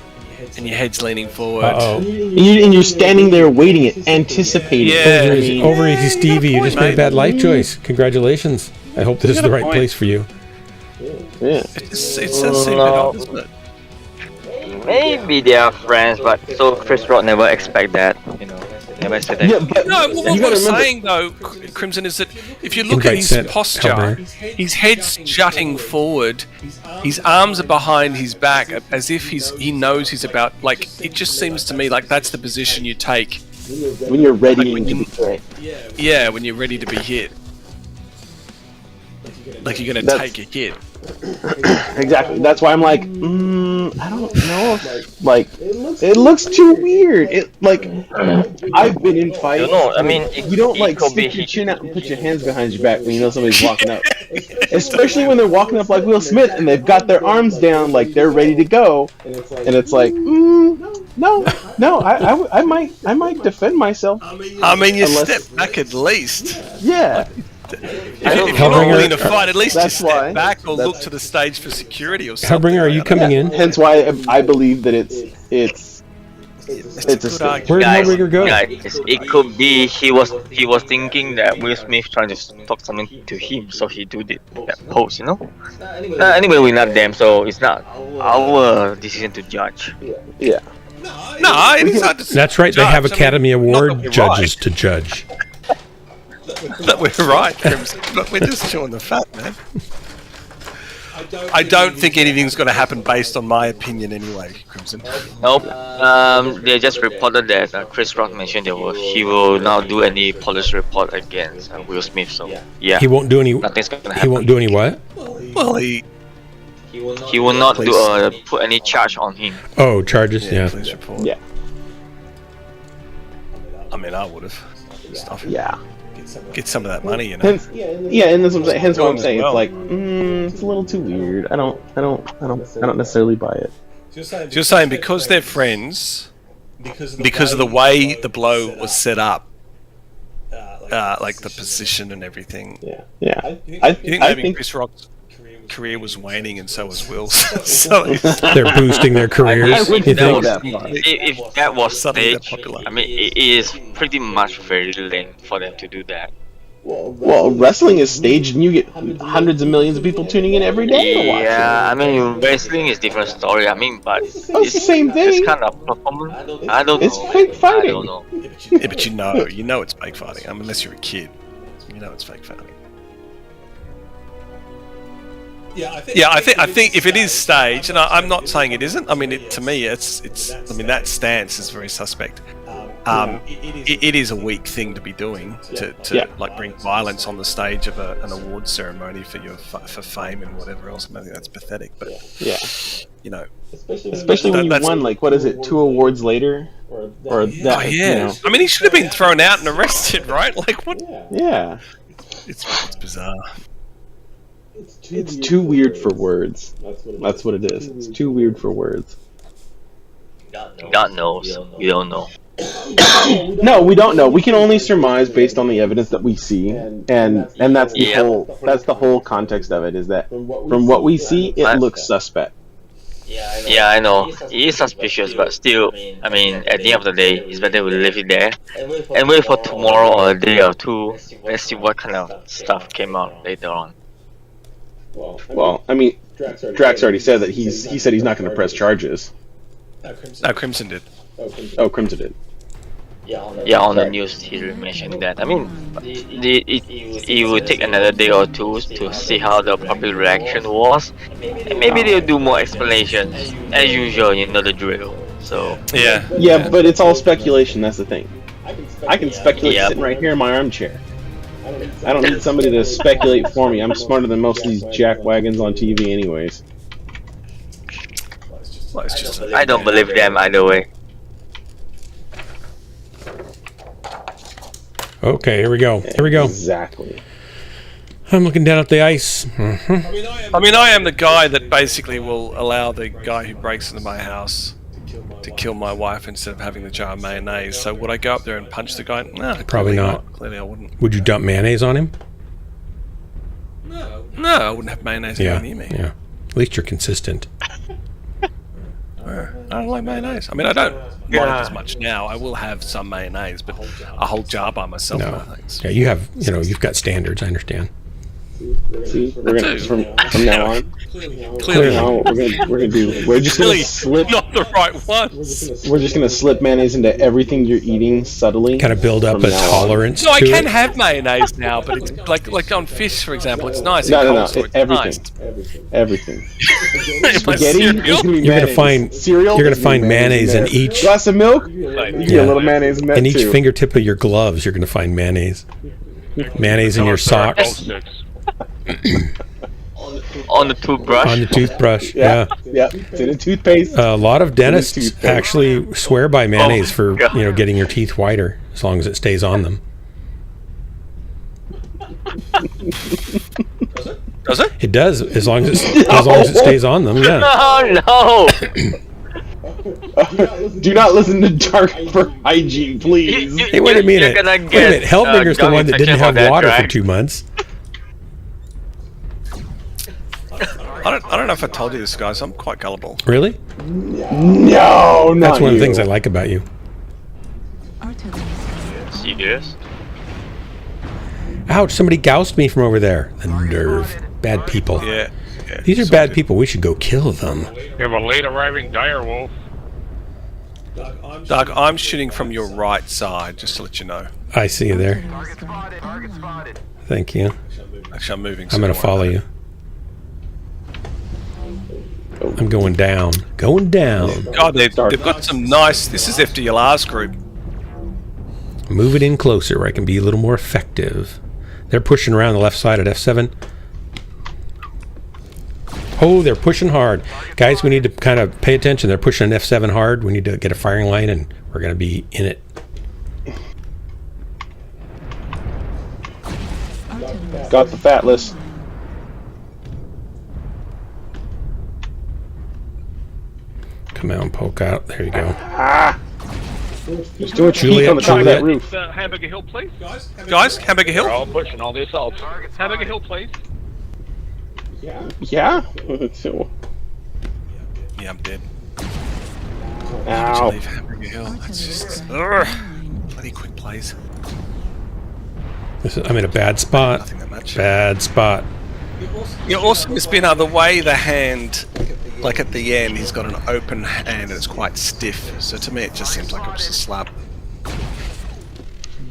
S8: and your head's leaning forward.
S2: Uh-oh.
S3: And you're standing there waiting it, anticipating.
S8: Yeah.
S2: Over easy, Stevie. You just made a
S8: mate.
S2: bad life choice. Congratulations. I hope this is the right place for you.
S3: Yeah.
S8: It does seem a bit odd, doesn't it?
S10: Maybe they are friends, but so Chris Rock never expect that. You know, never said that.
S3: Yeah, but
S8: No, what
S3: you
S8: we're
S3: gotta remember.
S8: saying though, Crimson, is that if you look at
S2: Invite
S8: his
S2: sent,
S8: posture,
S2: Hellbringer.
S8: his head's jutting forward, His arms are behind his back, as if he knows he's about. Like, it just seems to me like that's the position you take
S3: when you're ready to be hit.
S8: Yeah, when you're ready to be hit. Like you're gonna take a hit.
S3: Exactly. That's why I'm like, I don't know. Like, it looks too weird. I've been in fights.
S10: No, I mean,
S3: you don't like stick your chin out and put your hands behind your back when you know somebody's walking up. Especially when they're walking up like Will Smith and they've got their arms down like they're ready to go, and it's like, no, I might defend myself.
S8: I mean, you step back at least.
S3: Yeah.
S8: If you're not willing to fight, at least just step back or look to the stage for security or something.
S2: Hellbringer, are you coming in?
S3: Hence why I believe that it's a
S8: good argument.
S2: Where did Hellbringer go?
S10: Guys, it could be he was thinking that Will Smith trying to talk something to him, so he do that pose, you know. Anyway, we're not them, so it's not our decision to judge.
S3: Yeah.
S8: No, it's not.
S2: That's right. They have Academy Award judges to judge.
S8: That we're right, Crimson, but we're just chewing the fat, man. I don't think anything's going to happen based on my opinion anyway, Crimson.
S10: Nope. They just reported that Chris Rock mentioned he will now do any police report against Will Smith. So yeah,
S2: he won't do any.
S10: Nothing's gonna happen.
S2: He won't do any what?
S10: Well, he will not put any charge on him.
S2: Oh, charges. Yeah.
S8: Police report.
S3: Yeah.
S8: I mean, I would have.
S3: Yeah.
S8: Get some of that money, you know.
S3: Hence what I'm saying. It's like, it's a little too weird. I don't necessarily buy it.
S8: Just saying, because they're friends, because of the way the blow was set up, like the position and everything.
S3: Yeah.
S8: I think Chris Rock's career was waning, and so was Will's. So
S2: they're boosting their careers.
S10: If that was staged, I mean, it is pretty much very lame for them to do that.
S3: Well, wrestling is staged, and you get hundreds of millions of people tuning in every day to watch it.
S10: Yeah, I mean, wrestling is different story. I mean, but
S3: it's the same thing.
S10: It's kind of performance. I don't know.
S3: It's fake fighting.
S10: I don't know.
S8: Yeah, but you know it's fake fighting. I mean, unless you're a kid, you know it's fake fighting. I think if it is staged, and I'm not saying it isn't. I mean, to me, it's. I mean, that stance is very suspect. It is a weak thing to be doing to like bring violence on the stage of an award ceremony for fame and whatever else. I think that's pathetic. But you know,
S3: especially when you won, like, what is it, 2 awards later, or that?
S8: Oh, yeah.
S3: You know.
S8: I mean, he should have been thrown out and arrested, right? Like, what?
S3: Yeah.
S8: It's bizarre.
S3: It's too weird for words. That's what it is. It's too weird for words.
S10: God knows. We don't know.
S3: No, we don't know. We can only surmise based on the evidence that we see, and that's the whole context of it. Is that from what we see, it looks suspect.
S10: Yeah, I know. It is suspicious, but still, I mean, at the end of the day, it's better we leave it there and wait for tomorrow or a day or two. Let's see what kind of stuff came out later on.
S3: Well, I mean, Drax already said that he said he's not going to press charges.
S8: No, Crimson did.
S3: Oh, Crimson did.
S10: Yeah, on the news he mentioned that. I mean, it will take another day or two to see how the public reaction was, and maybe they'll do more explanations. As usual, you know the drill. So
S3: yeah, but it's all speculation. That's the thing. I can speculate sitting right here in my armchair. I don't need somebody to speculate for me. I'm smarter than most of these jackwagons on TV, anyways.
S10: I don't believe them either way.
S2: Okay, here we go.
S3: Exactly.
S2: I'm looking down at the ice.
S8: I mean, I am the guy that basically will allow the guy who breaks into my house to kill my wife instead of having the jar of mayonnaise. So would I go up there and punch the guy? No,
S2: probably not.
S8: Clearly I wouldn't.
S2: Would you dump mayonnaise on him?
S8: No, I wouldn't have mayonnaise near me.
S2: Yeah. At least you're consistent.
S8: I don't like mayonnaise. I mean, I don't mind it as much now. I will have some mayonnaise, but a whole jar by myself.
S2: No. Yeah, you've got standards. I understand.
S3: See, we're gonna from now on.
S8: Clearly
S3: Now what we're gonna do. We're just gonna slip.
S8: not the right ones.
S3: We're just gonna slip mayonnaise into everything you're eating subtly.
S2: Kind of build up
S3: from
S2: a
S3: now on.
S2: tolerance
S8: No, I
S2: to
S8: can
S2: it.
S8: have mayonnaise now, but it's like on fish, for example. It's nice.
S3: No,
S8: in
S3: no,
S8: coleslaw,
S3: no.
S8: it's
S3: Everything. Everything.
S8: My
S3: Spaghetti is
S8: cereal?
S3: gonna be
S2: You're gonna
S3: mayonnaise.
S2: find
S3: Cereal.
S2: you're
S3: is
S2: gonna find mayonnaise in
S3: there.
S2: each
S3: glass of milk. You get a little mayonnaise in that
S2: in each
S3: too.
S2: fingertip of your gloves. You're gonna find mayonnaise. Mayonnaise in your socks,
S10: On the toothbrush.
S2: on the toothbrush. Yeah.
S3: Yeah. It's in a toothpaste.
S2: A lot of dentists
S3: toothpaste.
S2: actually swear by mayonnaise for
S10: God.
S2: getting your teeth whiter as long as it stays on them.
S8: Does it?
S2: It does as long as it stays on them. Yeah.
S10: Oh no!
S3: Do not listen to Dark for hygiene, please.
S2: Hey, wait a minute.
S10: You're gonna
S2: Wait a minute.
S10: get,
S2: Hellbinger's the
S10: gum
S2: one that didn't
S10: infection
S2: have
S10: from that,
S2: water for
S10: right?
S2: 2 months.
S8: I don't know if I told you this, guys. I'm quite gullible.
S2: Really?
S3: No, not
S2: That's one of
S3: you.
S2: the things I like about you.
S7: Artillery.
S10: Serious?
S2: Ouch! Somebody gouged me from over there. The nerve. Bad people.
S8: Yeah.
S2: These are bad people. We should go kill them.
S6: You have a late arriving direwolf.
S8: Doug, I'm shooting from your right side, just to let you know.
S2: I see you there.
S7: Target spotted.
S2: Thank you.
S8: Actually, I'm moving.
S2: I'm going to follow you. I'm going down. Going down.
S8: God, they've got some nice. This is after your last group.
S2: Move it in closer where I can be a little more effective. They're pushing around the left side at F7. Oh, they're pushing hard. Guys, we need to kind of pay attention. They're pushing an F7 hard. We need to get a firing line, and we're going to be in it.
S3: Got the fat list.
S2: Come on, poke out. There you go.
S3: There's too much heat
S2: Juliet,
S3: on the top of that
S2: Juliet.
S3: roof.
S6: Hamburger Hill, please.
S8: Guys, Hamburger Hill.
S6: We're all pushing all the assaults. Hamburger Hill, please.
S3: Yeah?
S8: Yeah, I'm dead.
S3: Ow.
S8: Leave Hamburger Hill. That's just bloody quick plays.
S2: I'm in a bad spot.
S8: Nothing that much.
S2: Bad spot.
S8: You also Spinner, the way the hand, like at the end, he's got an open hand and it's quite stiff. So to me, it just seems like it was a slap.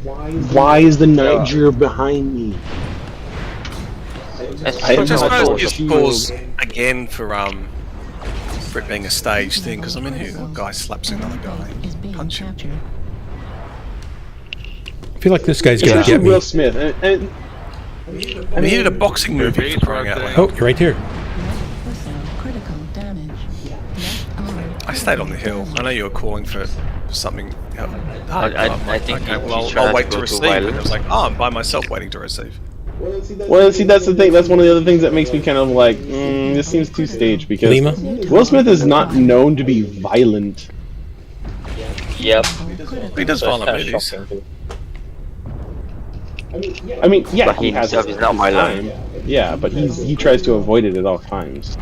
S3: Why is the Niger behind me?
S10: That's
S3: I
S8: Which I
S3: have no
S8: suppose
S3: idea.
S8: just pause again for it being a stage thing. Because I mean, here, a guy slaps another guy,
S7: Is being
S8: punch him.
S7: captured.
S2: I feel like this guy's going to
S3: Especially
S2: get me.
S3: Will Smith. And
S8: I mean, he did a boxing movie for crying out loud.
S2: Oh, you're right here.
S7: Left whistle. Critical damage. Left arm.
S8: I stayed on the hill. I know you were calling for something.
S10: I think
S8: okay,
S10: he
S8: well,
S10: tried
S8: I'll
S10: to
S8: wait
S10: go
S8: to
S10: to
S8: receive.
S10: violence.
S8: And it was like, oh, I'm by myself waiting to receive.
S3: well, see, that's the thing. That's one of the other things that makes me kind of like, this seems too staged because
S2: Lima?
S3: Will Smith is not known to be violent.
S10: Yep.
S8: He does
S10: So it's
S8: violent
S10: kinda
S8: movies.
S10: shocking.
S3: I mean, yeah,
S10: But he
S3: has
S10: himself
S3: his
S10: is not violent.
S3: time. Yeah, but he tries to avoid it at all times.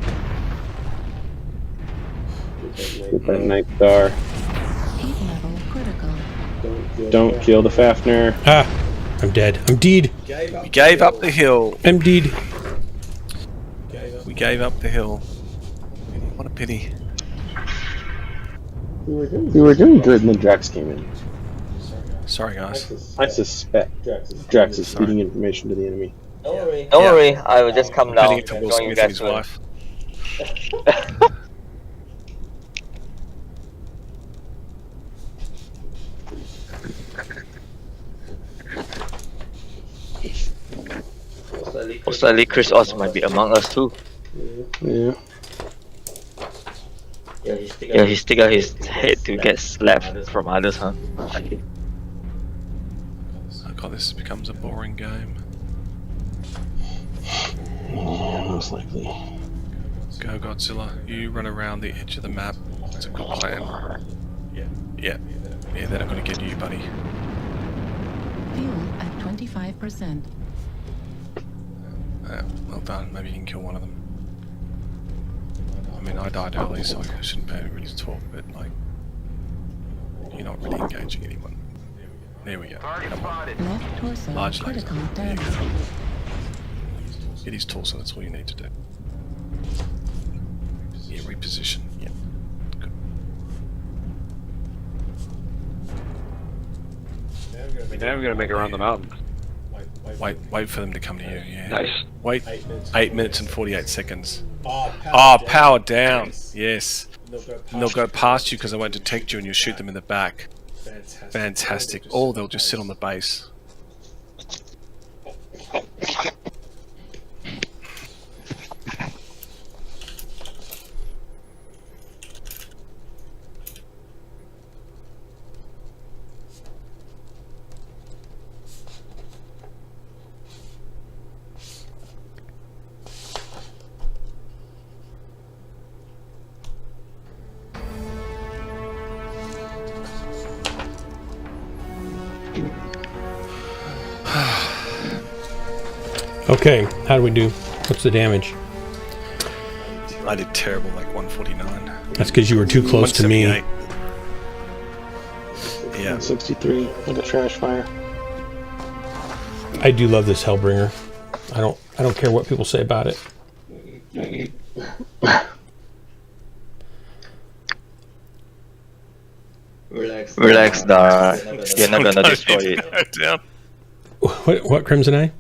S3: Get that Night Star.
S7: Heat level critical.
S3: Don't kill the Fafnir.
S2: Ah, I'm dead. I'm deed.
S8: We gave up the hill.
S2: I'm deed.
S8: We gave up the hill. What a pity.
S3: We were doing good, and then Drax came in.
S8: Sorry, guys.
S3: I suspect Drax is feeding information to the enemy.
S10: Don't worry, I will just come down
S8: Feeding it to
S10: and
S8: Will
S10: join you
S8: Smith and
S10: guys
S8: his
S10: soon.
S8: wife.
S10: Most likely Chris also might be among us too.
S3: Yeah.
S10: Yeah, he stick out his head to get slapped from others, huh?
S8: Oh god, this becomes a boring game.
S3: Yeah, most likely.
S8: Go Godzilla, you run around the edge of the map. That's a good plan. Yeah, they're not gonna get you, buddy.
S7: Fuel at 25%.
S8: Well done, maybe you can kill one of them. I mean, I died early, so I shouldn't be able to really talk, but like, you're not really engaging anyone. There we go. Come on.
S7: Left torso
S8: Large laser.
S7: critical damage.
S8: Get his torso, that's all you need to do. Yeah, reposition. Yeah. Good.
S5: Now we're gonna make it around the mountain.
S8: Wait for them to come to you, yeah.
S5: Nice.
S8: Wait 8 minutes and 48 seconds. Oh, power down. Yes. And they'll go past you because they won't detect you and you'll shoot them in the back. Fantastic. Or they'll just sit on the base.
S2: Okay, how do we do? What's the damage?
S8: I did terrible, like 149.
S2: That's because you were too close to me.
S8: 178. Yeah.
S3: 63, like a trash fire.
S2: I do love this Hellbringer. I don't care what people say about it.
S10: Relax, Dara. You're not gonna destroy it.
S8: Down.
S2: What Crimson Eye?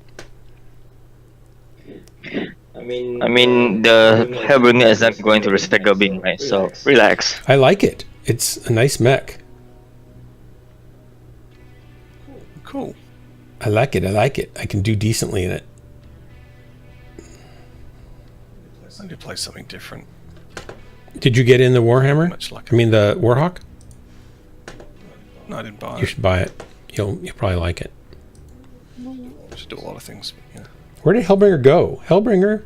S10: I mean, the Hellbringer is not going to respect your being, right? So, relax.
S2: I like it. It's a nice mech.
S8: Cool.
S2: I like it. I can do decently in it.
S8: I need to play something different.
S2: Did you get in the Warhammer?
S8: Much like
S2: I mean the Warhawk?
S8: No, I didn't buy
S2: You
S8: it.
S2: should buy it. You'll probably like it.
S8: I should do a lot of things. Yeah.
S2: Where did Hellbringer go? Hellbringer?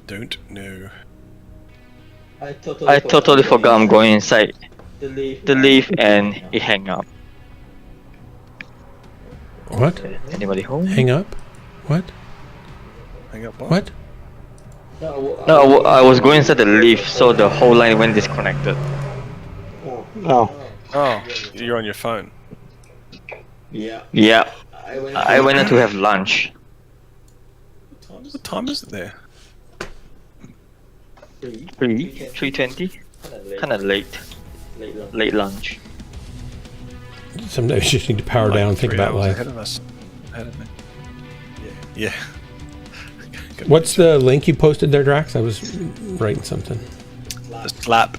S8: Don't know.
S10: I totally forgot I'm going inside the leave and it hang up.
S2: What?
S10: Anybody home?
S2: Hang up? What?
S8: Hang up what?
S2: What?
S10: No, I was going inside the leaf, so the whole line went disconnected.
S3: Oh.
S8: Oh, you're on your phone.
S10: Yeah. I went in to have lunch.
S8: What time is it there?
S10: 3:20? Kinda late. Late lunch.
S2: Sometimes you just need to power down and think
S8: 3
S2: about
S8: hours
S2: life.
S8: Ahead of us. Ahead of me. Yeah.
S2: What's the link you posted there, Drax? I was writing something.
S8: The slap.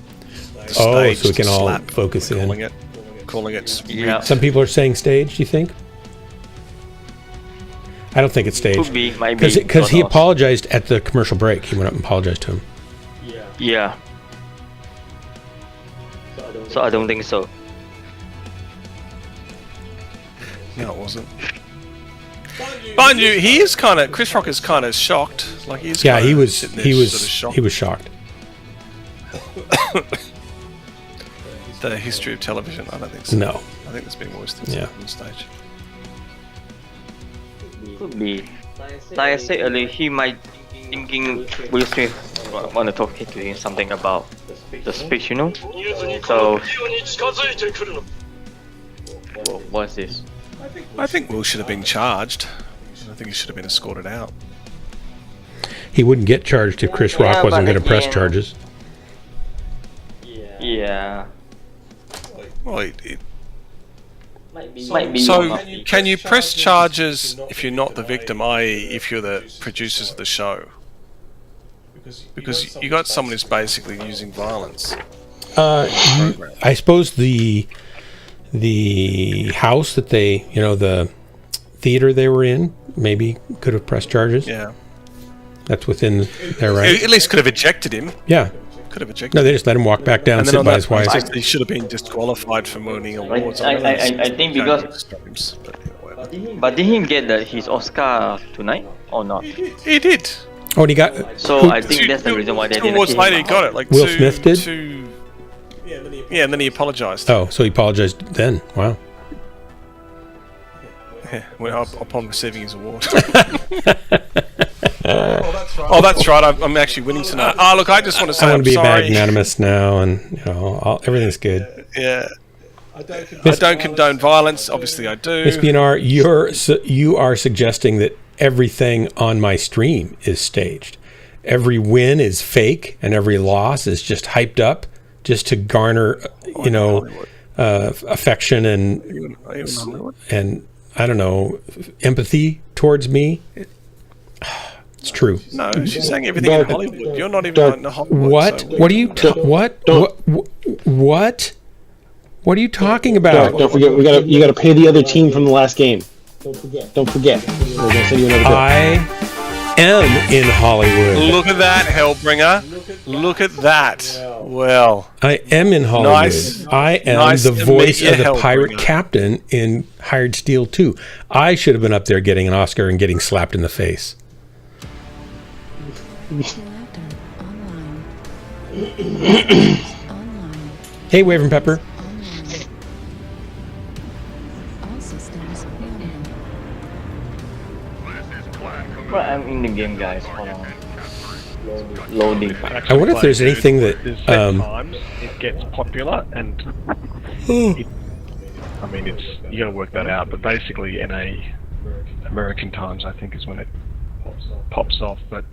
S8: The
S2: Oh,
S8: staged
S2: so we can all
S8: slap,
S2: focus in.
S8: Calling it.
S10: Yeah.
S2: Some people are saying staged, do you think? I don't think it's staged.
S10: Could be, might be.
S2: Because he
S10: who knows?
S2: apologized at the commercial break. He went up and apologized to him.
S10: Yeah. So I don't think so.
S8: No, it wasn't. Mind you, he is kind of. Chris Rock is kind of shocked. Like he's.
S2: Yeah, he
S8: kinda
S2: was.
S8: sitting there
S2: He was.
S8: sort of shocked.
S2: He was shocked.
S8: The history of television, I don't think so.
S2: No.
S8: I think there's been worse things
S2: Yeah.
S8: on stage.
S10: Could be. Like I said earlier, he might thinking Will Smith want to talk to him something about the speech, you know? So, what's this?
S8: I think Will should have been charged. I think he should have been escorted out.
S2: He wouldn't get charged if Chris Rock
S10: Yeah,
S2: wasn't
S10: but
S2: going to press
S10: again-
S2: charges.
S10: Yeah.
S8: Well,
S10: Might be.
S8: so, can you press charges if you're not the victim, i.e., if you're the producers of the show? Because you got someone who's basically using violence.
S2: I suppose the house that they, the theater they were in, maybe could have pressed charges.
S8: Yeah.
S2: That's within their right.
S8: At least could have ejected him.
S2: Yeah.
S8: Could have ejected.
S2: No, they just let him walk back down and
S8: then
S2: sit
S8: on
S2: by
S8: that
S2: his wife.
S8: basis, he should have been disqualified from winning awards.
S10: I think because. But did he get his Oscar tonight or not?
S8: He did.
S2: Oh, and he got.
S10: So I think that's the reason why they
S8: 2
S10: didn't
S8: awards
S10: give
S8: later,
S10: him
S8: he got it. Like
S2: Will Smith did?
S8: Yeah, and then he apologised.
S2: Oh, so he apologized then. Wow.
S8: Yeah, upon receiving his award. Oh, that's right. I'm actually winning tonight. Oh, look, I just want to say
S2: I want
S8: I'm
S2: to be
S8: sorry.
S2: magnanimous now, and everything's good.
S8: Yeah. I don't condone violence. Obviously, I do.
S2: Miss BNR, you are suggesting that everything on my stream is staged. Every win is fake, and every loss is just hyped up, just to garner, affection and I don't know, empathy towards me. It's true.
S8: No, she's saying everything in Hollywood. You're not even in Hollywood.
S2: What?
S8: So
S2: what are you? What? What are you talking about?
S3: Don't forget, you gotta pay the other team from the last game. Don't forget. We're gonna send you another bill.
S2: I am in Hollywood.
S8: Look at that, Hellbringer. Look at that. Well,
S2: I am in Hollywood.
S8: Nice.
S2: I am the voice of the pirate captain in Hired Steel 2. I should have been up there getting an Oscar and getting slapped in the face. Hey, Wave and Pepper.
S10: Well, I'm in the game, guys. Hold on. Loading.
S2: I wonder if there's anything that
S6: times it gets popular, and you gotta work that out. But basically, in American times, I think is when it pops off. But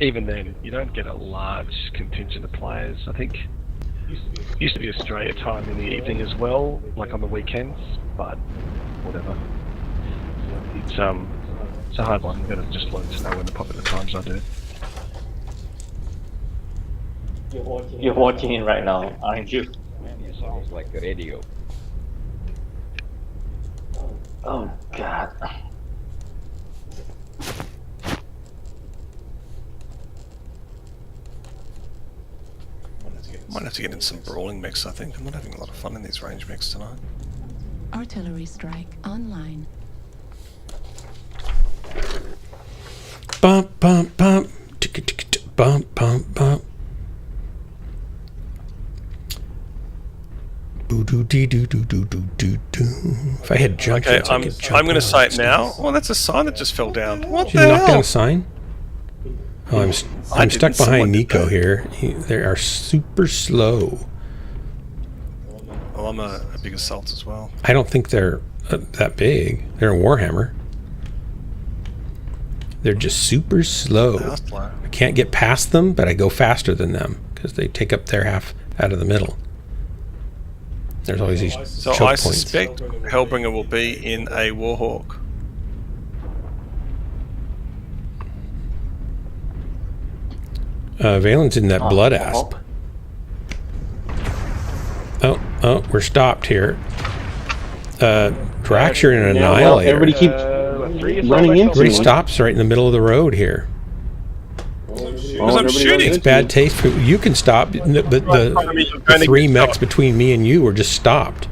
S6: even then, you don't get a large contingent of players. I think it used to be Australia time in the evening as well, like on the weekends. But whatever. It's a hard one. You gotta just learn to know when the popular times are, dude.
S10: You're watching it right now, aren't you?
S11: Man, it sounds like a radio.
S10: Oh God.
S8: Might have to get in some brawling mechs, I think. I'm not having a lot of fun in these range mechs tonight.
S7: Artillery strike online.
S2: Bump, bump, bump. Bump, bump, bump. If I had jump
S8: Okay,
S2: jets, I could jump
S8: I'm going to say it
S2: around.
S8: now. Oh, that's a sign that just fell down. What
S2: Did you
S8: the
S2: knock down
S8: hell?
S2: a sign? Oh, I'm stuck
S8: didn't.
S2: behind Nico here. They are super slow.
S8: Well, I'm a big assault as well.
S2: I don't think they're that big. They're a Warhammer. They're just super slow. I can't get past them, but I go faster than them because they take up their half out of the middle. There's always these
S8: So
S2: choke
S8: I
S2: points.
S8: suspect Hellbringer will be in a Warhawk.
S2: Valen's in that blood asp. Oh, we're stopped here. Drax, you're in an annihilator.
S3: Everybody keeps running into
S2: Everybody
S3: me.
S2: stops right in the middle of the road here.
S8: Because I'm shooting.
S2: It's bad taste. For, you can stop, but the three mechs between me and you were just stopped.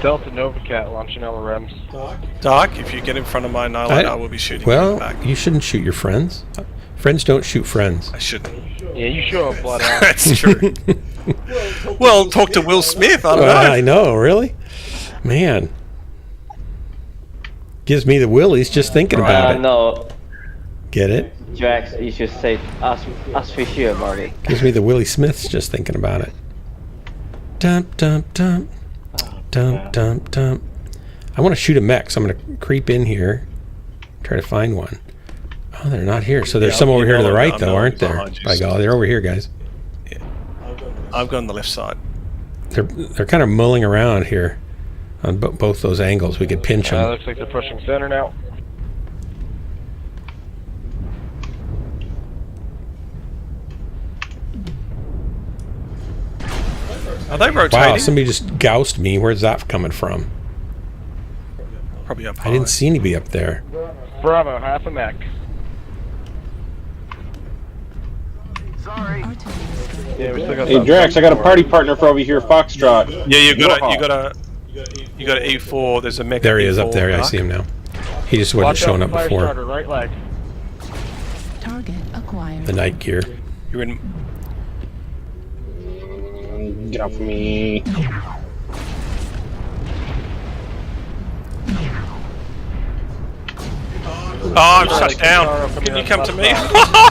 S6: Delta Novacat launching LRMs.
S8: Doc, if you get in front of my Annihilator, I will be shooting you back.
S2: You shouldn't shoot your friends. Friends don't shoot friends.
S8: I shouldn't.
S6: Yeah, you sure have blood out.
S8: That's true. Well, talk to Will Smith. I don't know.
S2: I know, really? Man. Gives me the willies just thinking about it.
S10: No.
S2: Get it?
S10: Drax, you should say, ask Fishy about it.
S2: Gives me the Willie Smiths just thinking about it. Dump, dump, dump. Dump, dump, dump. I want to shoot a mech, so I'm going to creep in here. Try to find one. Oh, they're not here. So there's some over here to the right, though, aren't there? By golly, they're over here, guys.
S8: Yeah. I've gone the left side.
S2: They're kind of mulling around here on both those angles. We could pinch them.
S6: Looks like they're pushing center now.
S8: Are they rotating?
S2: Wow, somebody just goused me. Where's that coming from?
S8: Probably up high.
S2: I didn't see anybody up there.
S6: Bravo, half a mech.
S7: Sorry.
S6: Yeah, we still got
S3: Hey Drax, I got a party partner for over here, Foxtrot.
S8: Yeah, you got a E4. There's a mech.
S2: There he is up
S8: E4,
S2: there. I
S8: Doc.
S2: see him now. He just wasn't showing up before.
S6: Starter, right leg.
S7: Target acquired.
S2: The night gear.
S8: You're in.
S3: Get off me.
S8: Oh, I'm shut down. Can you come to me?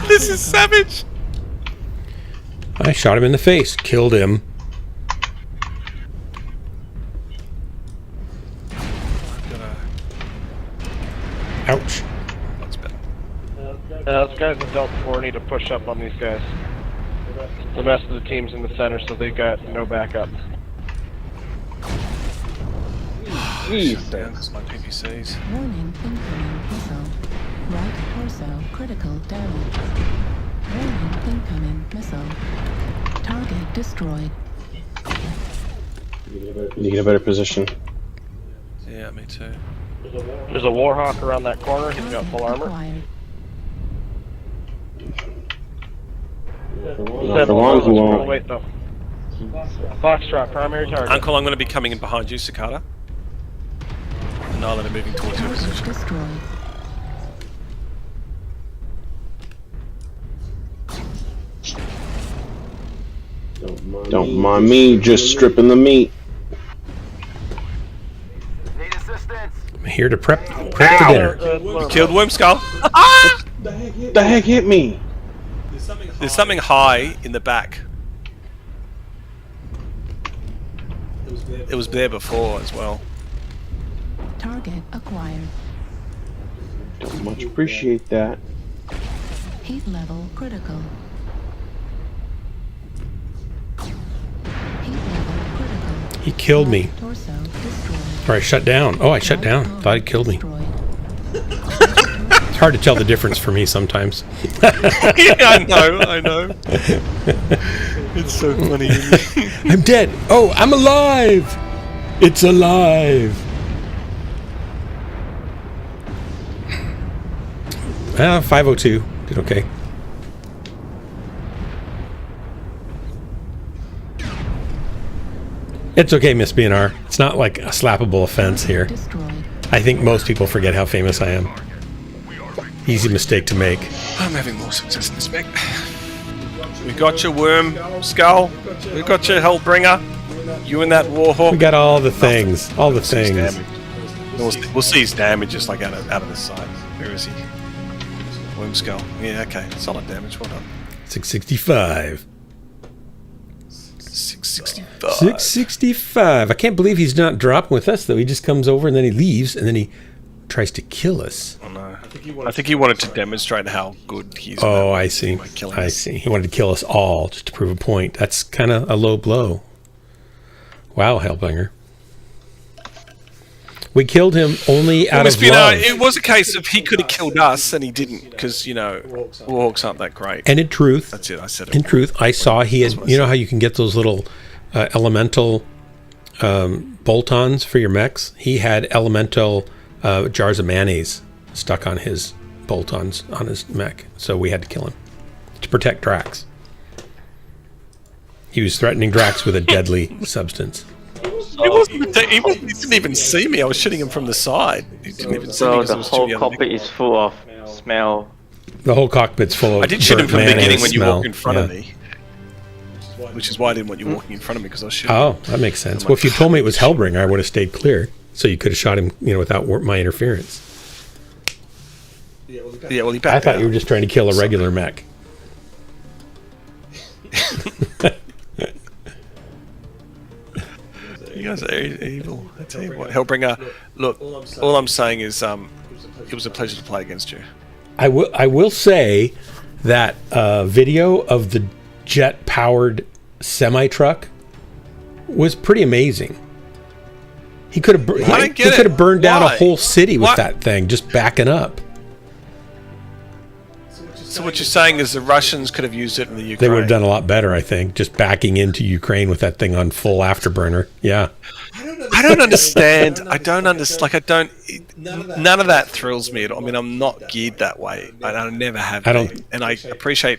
S8: This is savage.
S2: I shot him in the face. Killed him. Ouch.
S8: That's better.
S6: Those guys in Delta 4 need to push up on these guys. The rest of the team's in the center, so they've got no backup.
S8: Shut down because my PPCs.
S7: Warning, incoming missile. Right torso, critical damage. Warning, incoming missile. Target destroyed.
S3: Need to get a better position.
S8: Yeah, me too.
S6: There's a Warhawk around that corner. He's got full armor.
S7: Acquired.
S3: Not for long, he won't.
S6: Wait though. Foxtrot, primary target.
S8: Uncle, I'm going to be coming in behind you, Cicada. And I'll be moving towards your
S7: Target
S8: position.
S7: destroyed.
S3: Don't mind me just stripping the meat.
S2: I'm here to prep the dinner.
S8: You killed Worm Skull.
S3: The heck hit me?
S8: There's something high in the back. It was there before as well.
S7: Target acquired.
S3: Don't much appreciate that.
S7: Heat level critical. Heat level critical.
S2: He killed me.
S7: Right torso destroyed.
S2: Or I shut down. Oh, I shut down. Thought he killed me.
S7: Destroyed.
S2: It's hard to tell the difference for me sometimes.
S8: Yeah, I know. It's so funny.
S2: I'm dead. Oh, I'm alive. It's alive. 502. Did okay. It's okay, Miss BNR. It's not like a slappable offense here.
S7: Destroyed.
S2: I think most people forget how famous I am. Easy mistake to make.
S8: I'm having more success in this mech. We got your Worm Skull. We got your Hellbringer. You and that Warhawk.
S2: We got all the things. All the things.
S8: We'll see his damage just like out of the sight. Where is he? Worm Skull. Yeah, okay. Solid damage. Well done.
S2: 665.
S8: 665.
S2: 665. I can't believe he's not dropping with us, though. He just comes over and then he leaves and then he tries to kill us.
S8: Oh, no. I think he wanted to demonstrate how good he is.
S2: Oh, I see. I see. He wanted to kill us all just to prove a point. That's kind of a low blow. Wow, Hellbringer. We killed him only out of love.
S8: It was a case of he could have killed us and he didn't because, you know, Warhawks aren't that great.
S2: And in truth,
S8: that's it. I said it.
S2: In truth, I saw he had, you know how you can get those little elemental bolt-ons for your mechs? He had elemental jars of mayonnaise stuck on his bolt-ons on his mech. So we had to kill him to protect Drax. He was threatening Drax with a deadly substance.
S8: He didn't even see me. I was shooting him from the side. He didn't even see me.
S10: So the whole cockpit is full of smell.
S2: The whole cockpit's full of
S8: I did shoot him from the beginning when you
S2: smell.
S8: walked in front of me. Which is why I didn't want you walking in front of me because I was shooting.
S2: Oh, that makes sense. Well, if you told me it was Hellbringer, I would have stayed clear. So you could have shot him, you know, without my interference.
S8: Yeah, well, he backed
S2: I thought
S8: out.
S2: you were just trying to kill a regular mech.
S8: You guys are evil. I tell you what, Hellbringer. Look, all I'm saying is, it was a pleasure to play against you.
S2: I will say that video of the jet-powered semi-truck was pretty amazing. He could have burned down a whole city with that thing just backing up.
S8: So what you're saying is the Russians could have used it in the Ukraine.
S2: They would have done a lot better, I think, just backing into Ukraine with that thing on full afterburner. Yeah.
S8: I don't understand. None of that thrills me at all. I mean, I'm not geared that way. I never have been. And I appreciate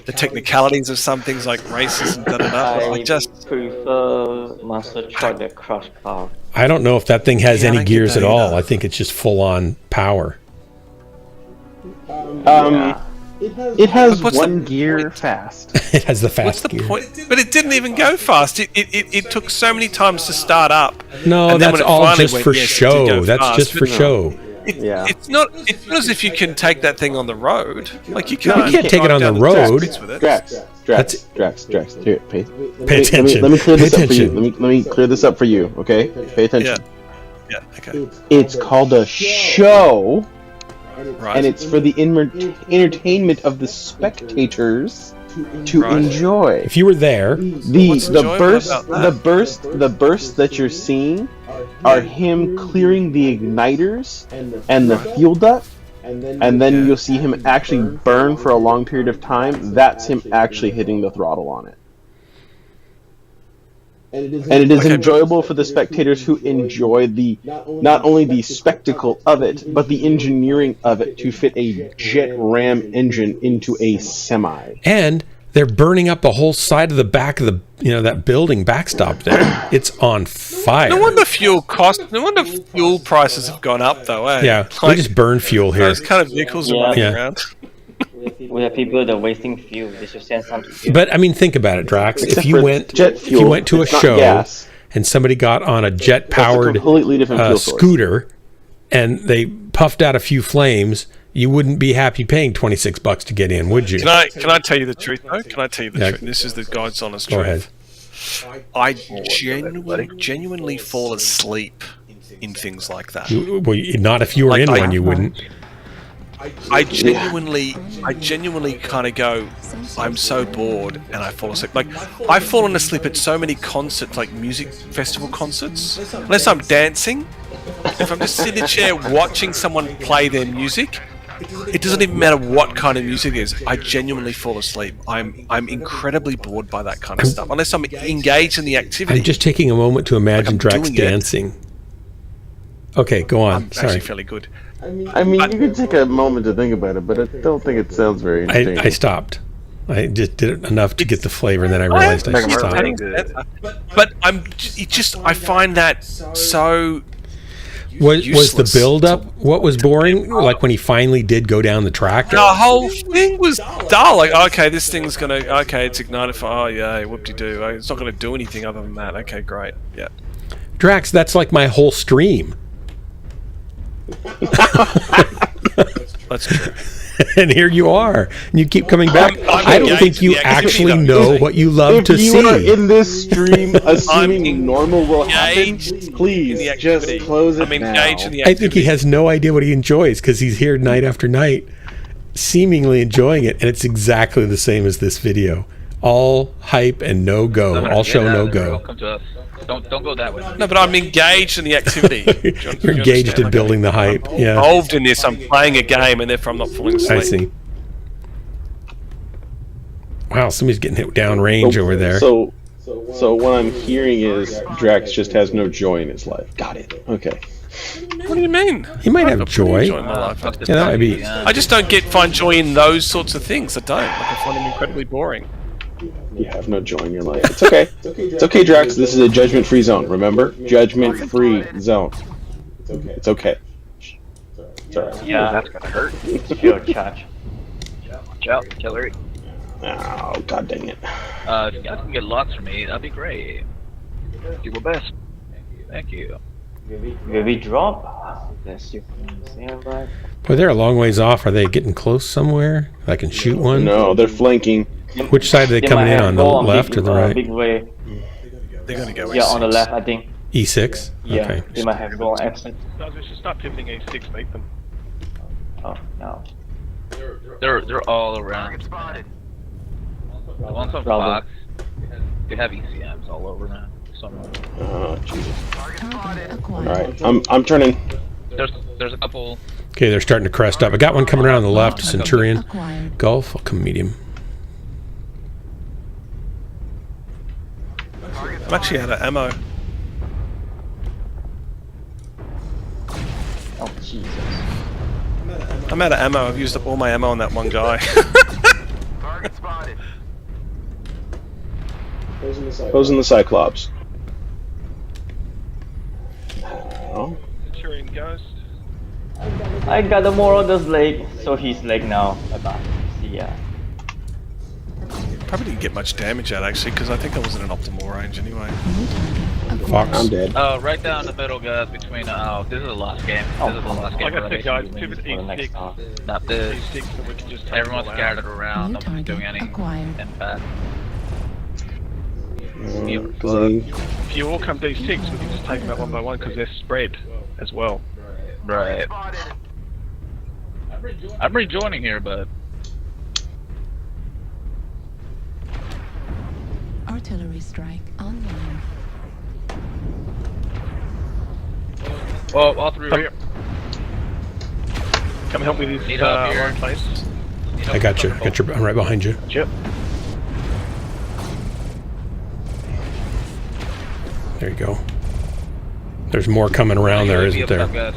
S8: the technicalities of some things like races and da-da-da.
S10: I just prefer Master Truck that crush power.
S2: I don't know if that thing has any gears at all. I think it's just full-on power.
S3: It has one gear fast.
S2: It has the fast
S8: What's the
S2: gear.
S8: point? But it didn't even go fast. It took so many times to start up.
S2: No,
S8: and then
S2: that's
S8: when it
S2: all
S8: finally
S2: just
S8: went,
S2: for
S8: yes, it did
S2: show.
S8: go
S2: That's
S8: fast,
S2: just for
S8: but
S2: show.
S8: It's not as if you can take that thing on the road. Like you can't.
S2: You can't take it on the road.
S3: Drax, Drax. Here, pay
S2: attention.
S3: Let me clear this
S2: Pay
S3: up for you.
S2: attention.
S3: Let me clear this up for you. Okay, pay attention.
S8: Yeah. Okay.
S3: It's called a show,
S8: Right.
S3: and it's for the entertainment of the spectators to enjoy.
S2: If you were there,
S3: The burst that you're seeing are him clearing the igniters and the fuel duct, and then you'll see him actually burn for a long period of time. That's him actually hitting the throttle on it. And it is enjoyable for the spectators who enjoy not only the spectacle of it, but the engineering of it to fit a jet ram engine into a semi.
S2: and they're burning up the whole side of the back of the that building backstop there. It's on fire.
S8: No wonder fuel prices have gone up, though. Eh?
S2: Yeah, we just burn fuel here.
S8: Those kind of vehicles are running around.
S10: We have people that are wasting fuel. They should send some fuel.
S2: But I mean, think about it, Drax.
S3: Except
S2: If you
S3: for
S2: went
S3: jet fuel,
S2: if you went to a
S3: it's not
S2: show
S3: gas.
S2: and somebody got on a jet-powered
S3: completely different fuel source.
S2: scooter and they puffed out a few flames, you wouldn't be happy paying $26 to get in, would you?
S8: Can I tell you the truth, though? Can I tell you the truth? This is the God's honest
S2: Go
S8: truth.
S2: ahead.
S8: I genuinely fall asleep in things like that.
S2: Well, not if you were in one, you wouldn't.
S8: I genuinely kind of go, I'm so bored, and I fall asleep. Like, I've fallen asleep at so many concerts, like music festival concerts. Unless I'm dancing, if I'm just sitting in a chair watching someone play their music, it doesn't even matter what kind of music it is. I genuinely fall asleep. I'm incredibly bored by that kind of stuff. Unless I'm engaged in the activity.
S2: I'm just taking a moment to imagine
S8: I'm
S2: Drax
S8: doing it.
S2: dancing. Okay, go on.
S8: I'm
S2: Sorry.
S8: actually fairly good.
S3: I mean, you can take a moment to think about it, but I don't think it sounds very entertaining.
S2: I stopped. I just did it enough to get the flavor, and then I realized I should stop.
S8: But I find that so.
S2: Was the
S8: useless.
S2: build-up what was boring? Like when he finally did go down the track?
S8: The whole thing was dull. Like, okay, this thing's gonna. Okay, it's ignited for. Oh yeah, whoop-de-doo. It's not gonna do anything other than that. Okay, great. Yeah.
S2: Drax, that's like my whole stream.
S8: That's true.
S2: And here you are. And you keep coming back. I don't think you actually know what you love to
S3: If you are
S2: see.
S3: in this stream, assuming normal will happen, please just close it
S8: I'm
S3: now.
S8: engaged in the
S2: I think he has no idea what he enjoys because he's here night after night, seemingly enjoying it, and it's exactly the same as this video. All hype and no go. All show no go.
S12: Come to us. Don't go that way.
S8: No, but I'm engaged in the activity.
S2: You're engaged in building the hype.
S8: I'm
S2: Yeah,
S8: involved in this. I'm playing a game, and therefore I'm not falling asleep.
S2: I see. Wow, somebody's getting hit down range over there.
S3: So what I'm hearing is Drax just has no joy in his life. Got it. Okay.
S8: What do you mean?
S2: He might have joy.
S8: In my life.
S2: Yeah, that might be.
S8: I just don't find joy in those sorts of things. I don't. Like, I find them incredibly boring.
S3: You have no joy in your life. It's okay. It's okay, Drax. This is a judgment-free zone. Remember? Judgment-free zone. It's okay. It's alright.
S10: Yeah,
S12: That's gonna hurt.
S10: fuel charge.
S12: Watch out, artillery.
S3: Oh, god dang it.
S12: If you guys can get lots for me, that'd be great. Do your best. Thank you.
S10: Will we drop? Bless you. Stand by.
S2: Boy, they're a long ways off. Are they getting close somewhere? I can shoot one?
S3: No, they're flanking.
S2: Which side are they coming in on? The left or the right?
S10: Big way.
S8: They're going to go
S10: Yeah, on the left, I think.
S2: E6?
S10: Yeah,
S2: Okay.
S10: they might have go on exit.
S8: Guys, we should start pivoting A6, make them.
S10: Oh, no.
S12: They're all around. The ones on Fox, they have ECMs all over now. Somewhere.
S3: Oh, Jesus.
S7: Target acquired.
S3: Alright, I'm turning.
S12: There's a couple.
S2: Okay, they're starting to crest up. I got one coming around on the left, Centurion.
S7: Acquired.
S2: Golf, I'll come medium.
S8: I'm actually out of ammo.
S10: Oh, Jesus.
S8: I'm out of ammo. I've used up all my ammo on that one guy.
S3: Closing the Cyclops. Oh.
S8: Centurion Ghost.
S10: I got the Marauder's leg, so he's leg now. Bye-bye. See ya.
S8: probably didn't get much damage out actually, because I think I was in an optimal range anyway.
S2: Fox.
S3: I'm dead.
S12: Right down the middle, guys. Between this is the last game. This is the last game.
S5: Like I said, guys,
S12: for
S5: pivot E6.
S12: Not this.
S5: E6, and we can just take
S12: Everyone's
S5: them all
S12: scattered
S5: out.
S12: around.
S7: New
S12: Nobody's
S7: target
S12: doing any
S7: acquired.
S12: impact.
S5: If you all come D6, we can just take them out one by one because they're spread as well.
S12: Right. I'm rejoining here, but
S7: Artillery strike online.
S12: well, all three are here.
S5: Come help me with this
S12: Need help here.
S5: line, please.
S2: I got you. I'm right behind you.
S5: Yep.
S2: There you go. There's more coming around there, isn't there?
S12: Guys.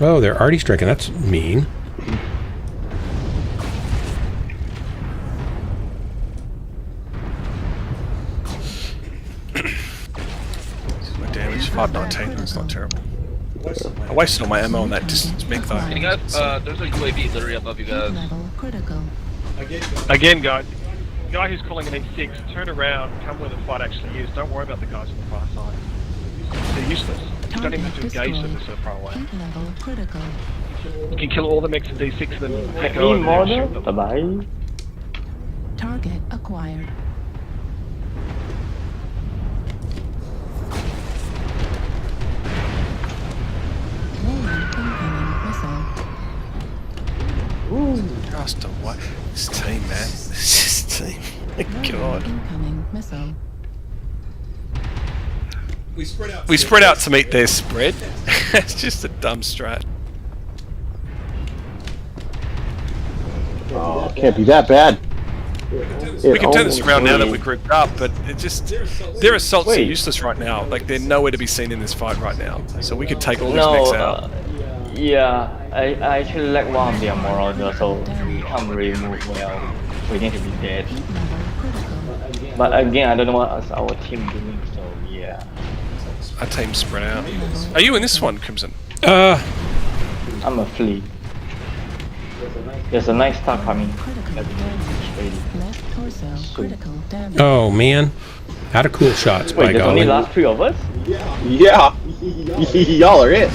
S2: Oh, they're already striking. That's mean.
S8: My damage 519. That's not terrible. I wasted all my ammo on that distance mech though.
S12: Can you guys? There's a UAV literally above you guys.
S7: Level critical.
S5: Again, guys. The guy who's calling an E6, turn around, come where the fight actually is. Don't worry about the guys on the far side. They're useless. You don't even have to engage them, they're so far away.
S7: Heat level critical.
S5: You can kill all the mechs in D6 and then heck over there and shoot them.
S4: Bye-bye.
S7: Target acquired. Rolling incoming missile.
S8: Just a what? This team, man. This team. God.
S7: Incoming missile.
S8: We spread out to meet their spread. It's just a dumb strat.
S3: Oh, can't be that bad.
S8: We can turn this around now that we're grouped up, but it just their assaults are useless right now. Like they're nowhere to be seen in this fight right now. So we could take all these mechs out.
S13: Yeah, I actually like one of their Marauder, so we can't really move well. We need to be dead. But again, I don't know what our team doing, so yeah.
S8: Our team spread out. Are you in this one, Crimson?
S13: I'm a flea. There's a nice star coming.
S7: Left torso critical damage.
S2: Oh man, out of cool shots.
S13: Wait,
S2: by
S13: there's
S2: golly.
S13: only last 3 of us?
S3: Yeah. Y'all are it.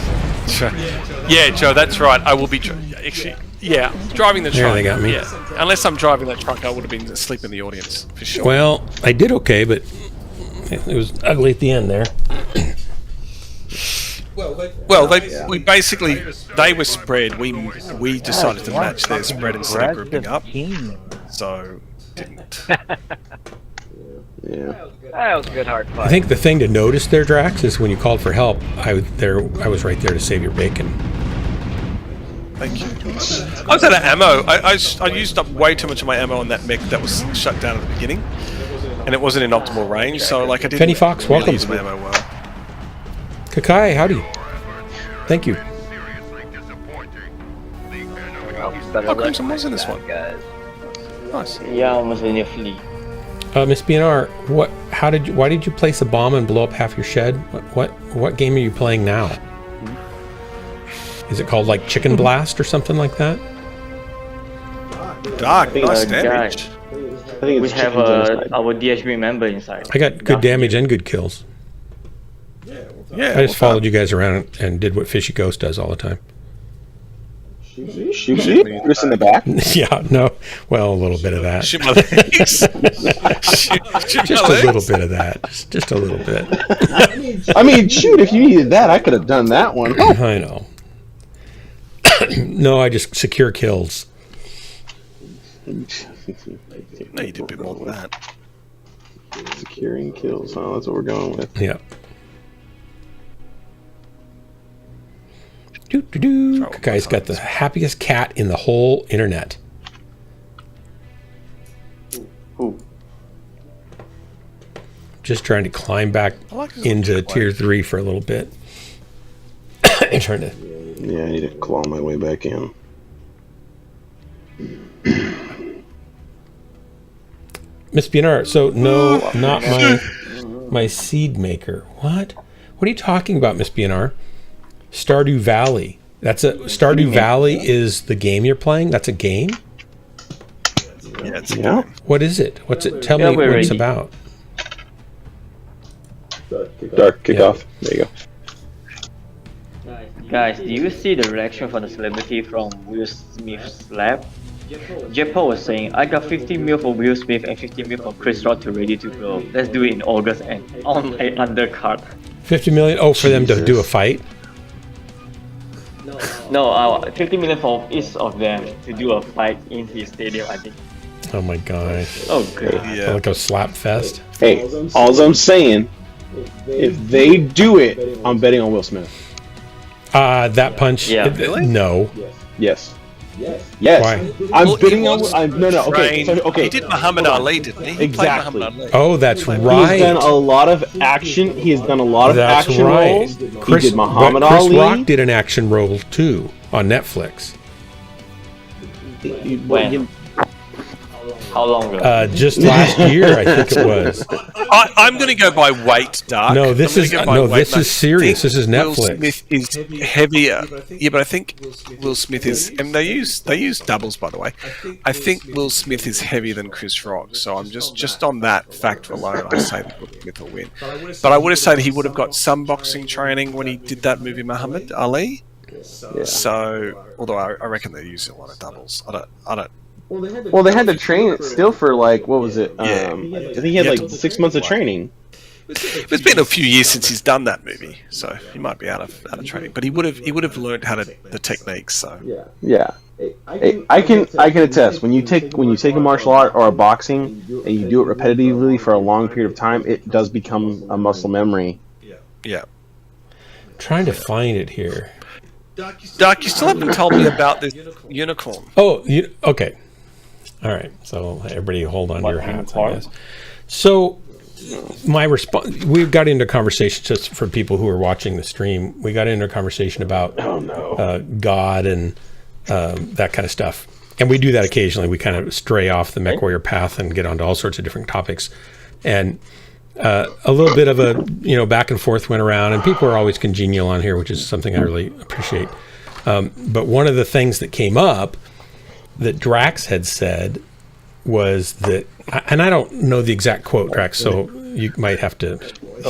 S8: Yeah, Joe, that's right. I will be actually. Yeah, driving the truck.
S2: There they got me.
S8: Yeah, unless I'm driving that truck, I would have been asleep in the audience for sure.
S2: Well, I did okay, but it was ugly at the end there.
S8: Well, we basically they were spread. We decided to match their spread instead of grouping up. So didn't.
S3: Yeah.
S12: That was a good hard fight.
S2: I think the thing to notice there, Drax, is when you called for help, I was right there to save your bacon.
S8: Thank you. I was out of ammo. I used up way too much of my ammo on that mech that was shut down at the beginning, and it wasn't in optimal range. So like I didn't.
S2: Fenny Fox,
S8: really
S2: welcome.
S8: use my ammo well.
S2: Kakai, howdy. Thank you.
S8: Oh, Crimson was in this one.
S12: Guys.
S8: Nice.
S13: Yeah, almost in a flea.
S2: Miss BNR, why did you place a bomb and blow up half your shed? What game are you playing now? Is it called like Chicken Blast or something like that?
S8: Dark, nice damage.
S3: I think
S13: We
S3: it's
S13: have our DHB member inside.
S2: I got good damage and good kills.
S8: Yeah,
S2: I just followed you guys around and did what Fishy Ghost does all the time.
S3: Shoot, Chris in the back.
S2: Yeah, no. Well, a little bit of that.
S8: Shoot my legs. shoot
S2: Just
S8: my
S2: a little
S8: legs.
S2: bit of that. Just a little bit.
S3: I mean, shoot, if you needed that, I could have done that one.
S2: I know. No, I just secure kills.
S8: No, you did a bit more than that.
S3: Securing kills, huh? That's what we're going with.
S2: Yeah. Doo-doo-doo. Guy's got the happiest cat in the whole internet.
S13: Who?
S2: Just trying to climb back into tier 3 for a little bit. Trying to.
S3: Yeah, I need to claw my way back in.
S2: Miss BNR, so no, not my seed maker. What? What are you talking about, Miss BNR? Stardew Valley. Stardew Valley is the game you're playing? That's a game?
S8: Yeah, it's
S3: Yeah.
S2: What is it? What's it? Tell
S13: Yeah,
S2: me what
S13: we're
S2: it's
S13: ready.
S2: about.
S3: Dark kickoff. There you go.
S13: Guys, do you see the reaction from the celebrity from Will Smith's lab? Jepo was saying, I got 50 mil for Will Smith and 50 mil for Chris Rock to Ready to Go. Let's do it in August and on my undercard.
S2: 50 million? Oh, for them to do a fight?
S13: No, 50 million for each of them to do a fight in his stadium, I think.
S2: Oh my gosh.
S13: Oh, good.
S8: Yeah.
S2: Like a slap fest?
S3: Hey, all I'm saying, if they do it, I'm betting on Will Smith.
S2: That punch?
S13: Yeah.
S8: Really?
S2: No.
S3: Yes. Yes.
S2: Why?
S3: I'm
S8: Well,
S3: bidding
S8: he
S3: on.
S8: was
S3: No. Okay. So, okay.
S8: He did Muhammad Ali, didn't he? He
S3: Exactly.
S8: played Muhammad Ali.
S2: Oh, that's
S3: He's
S2: right.
S3: done a lot of action. He has done a lot of
S2: That's
S3: action
S2: right.
S3: roles. He did Muhammad
S2: Chris
S3: Ali.
S2: Rock did an action role too on Netflix.
S13: When? How long ago?
S2: Just last year, I think it was.
S8: I'm going to go by weight, Dark.
S2: No, this
S8: I'm
S2: is
S8: gonna go by weight,
S2: this
S8: and
S2: is
S8: I
S2: serious.
S8: think
S2: This is
S8: Will
S2: Netflix.
S8: Smith is heavier. Yeah, but I think Will Smith is, and they use doubles, by the way. I think Will Smith is heavier than Chris Rock. So I'm just on that fact alone, I say that Will Smith will win. But I would have said he would have got some boxing training when he did that movie Muhammad Ali.
S3: Yeah.
S8: So, although I reckon they use a lot of doubles. I don't.
S3: Well, they had to train it still for like what was it?
S8: Yeah.
S3: I think he had like 6 months of training.
S8: It's been a few years since he's done that movie, so he might be out of training. But he would have learned how to the techniques. So
S3: Yeah. Hey, I can attest when you take a martial art or a boxing and you do it repetitively for a long period of time, it does become a muscle memory.
S8: yeah.
S2: Trying to find it here.
S8: Dark, you still haven't told me about this unicorn.
S2: Oh, okay. All right. So everybody, hold on to your hats, I guess. So my response, we got into a conversation, just for people who are watching the stream, we got into a conversation about God and that kind of stuff. And we do that occasionally. We kind of stray off the Mechwarrior path and get onto all sorts of different topics. And a little bit of a back and forth went around, and people are always congenial on here, which is something I really appreciate. But one of the things that came up that Drax had said was that, and I don't know the exact quote, Drax, so you might have to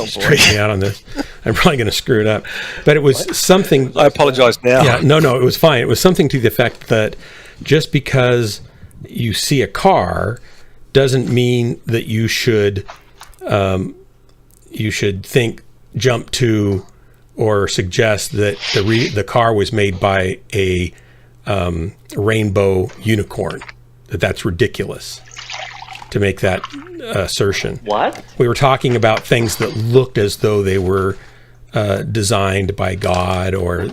S2: straighten me out on this. I'm probably going to screw it up, but it was something.
S8: I apologize now.
S2: Yeah, no, it was fine. It was something to the effect that just because you see a car doesn't mean that you should jump to or suggest that the car was made by a rainbow unicorn. That's ridiculous to make that assertion.
S13: What?
S2: We were talking about things that looked as though they were designed by God, or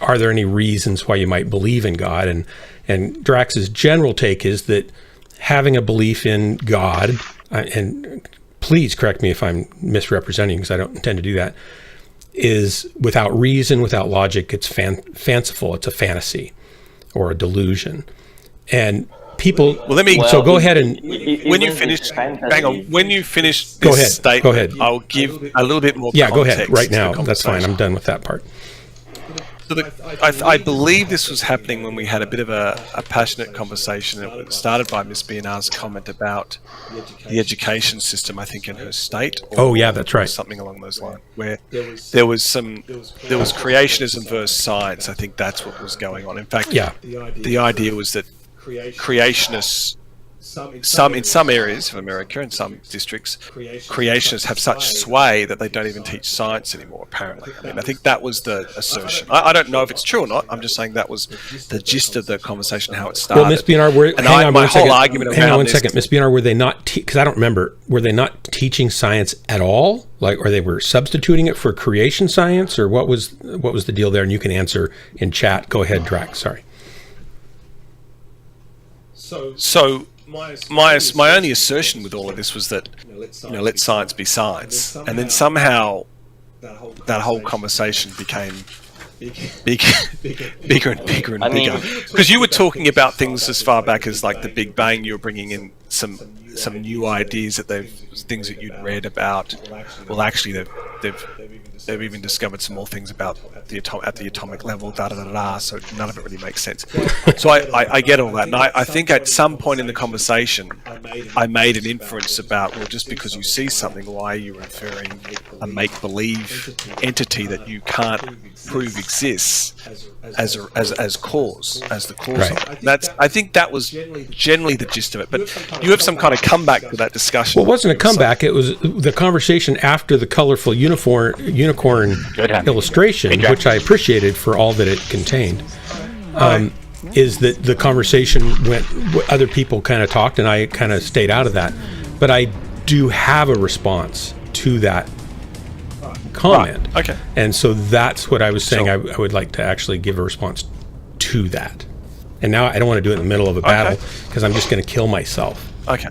S2: are there any reasons why you might believe in God? And Drax's general take is that having a belief in God, and please correct me if I'm misrepresenting, because I don't intend to do that, is without reason, without logic. It's fanciful. It's a fantasy or a delusion. And people.
S8: Well, let me.
S2: So go ahead and
S8: when you finish, hang on. When you finish
S2: Go
S8: this
S2: ahead.
S8: statement,
S2: Go ahead.
S8: I'll give a little bit more.
S2: Yeah, go
S8: context
S2: ahead. Right
S8: to the
S2: now, that's fine.
S8: conversation.
S2: I'm done with that part.
S8: So I believe this was happening when we had a bit of a passionate conversation. It started by Miss Bianar's comment about the education system, I think, in her state.
S2: Oh, yeah, that's right.
S8: Something along those lines, where there was creationism versus science. I think that's what was going on. In fact,
S2: Yeah.
S8: the idea was that creationists, in some areas of America, in some districts, creationists have such sway that they don't even teach science anymore, apparently. I mean, I think that was the assertion. I don't know if it's true or not. I'm just saying that was the gist of the conversation, how it started.
S2: Well, Miss Bianar,
S8: my whole argument
S2: hang on
S8: around
S2: one
S8: this-
S2: second. Miss Bianar, were they not, because I don't remember, were they not teaching science at all? Or they were substituting it for creation science, or what was the deal there? And you can answer in chat. Go ahead, Drax. Sorry.
S8: So my only assertion with all of this was that let science be science, and then somehow that whole conversation became bigger and bigger and bigger, because you were talking about things as far back as like the Big Bang. You were bringing in some new ideas that things that you'd read about. Well, actually, they've even discovered some more things about at the atomic level, so none of it really makes sense. So I get all that, and I think at some point in the conversation, I made an inference about, well, just because you see something, why are you referring a make-believe entity that you can't prove exists as the cause
S2: Right.
S8: of it? I think that was generally the gist of it. But you have some kind of comeback to that discussion.
S2: Well, it wasn't a comeback. It was the conversation after the colorful unicorn illustration, which I appreciated for all that it contained. Is that the conversation went? Other people kind of talked, and I kind of stayed out of that. But I do have a response to that comment.
S8: Right. Okay.
S2: And so that's what I was saying. I would like to actually give a response to that. And now I don't want to do it in the middle of a battle because I'm just going to kill myself.
S8: Okay.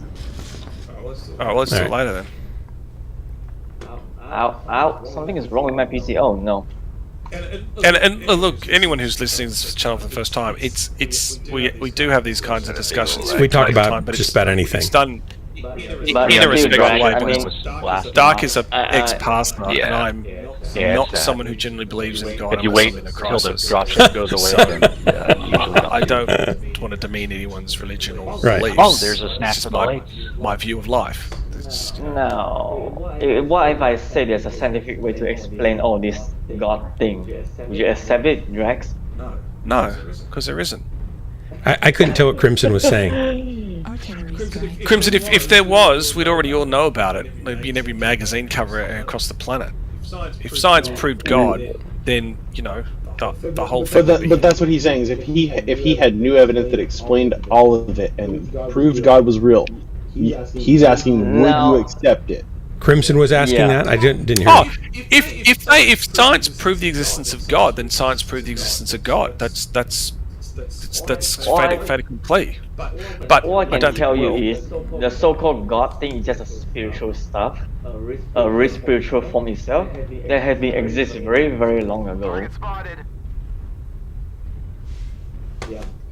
S8: All right, let's do it later then.
S13: Ow, something is wrong with my PC. Oh no.
S8: And look, anyone who's listening to this channel for the first time, we do have these kinds of discussions.
S2: We talk about just about anything.
S8: It's done in a respectful way. Dark is an ex-pastor, and I'm not someone who generally believes in God.
S9: If you wait until the dropship goes away, then
S8: I don't want to demean anyone's religion or
S2: Right.
S8: beliefs.
S12: Oh, there's a snack
S8: It's
S12: for the late.
S8: my view of life.
S13: No. What if I say there's a scientific way to explain all this God thing? Would you accept it, Drax?
S8: No, because there isn't.
S2: I couldn't tell what Crimson was saying.
S8: Crimson, if there was, we'd already all know about it. It'd be in every magazine cover across the planet. If science proved God, then, the whole thing.
S3: But that's what he's saying, is if he had new evidence that explained all of it and proved God was real, he's asking, would you accept it?
S2: Crimson was asking that? I didn't hear
S8: Oh,
S2: that.
S8: if science proved the existence of God, then science proved the existence of God. That's fait accompli. But
S13: all I
S8: I
S13: can
S8: don't
S13: tell
S8: think
S13: you
S8: we will.
S13: is the so-called God thing is just a spiritual stuff, a real spiritual form itself that had been existed very, very long ago.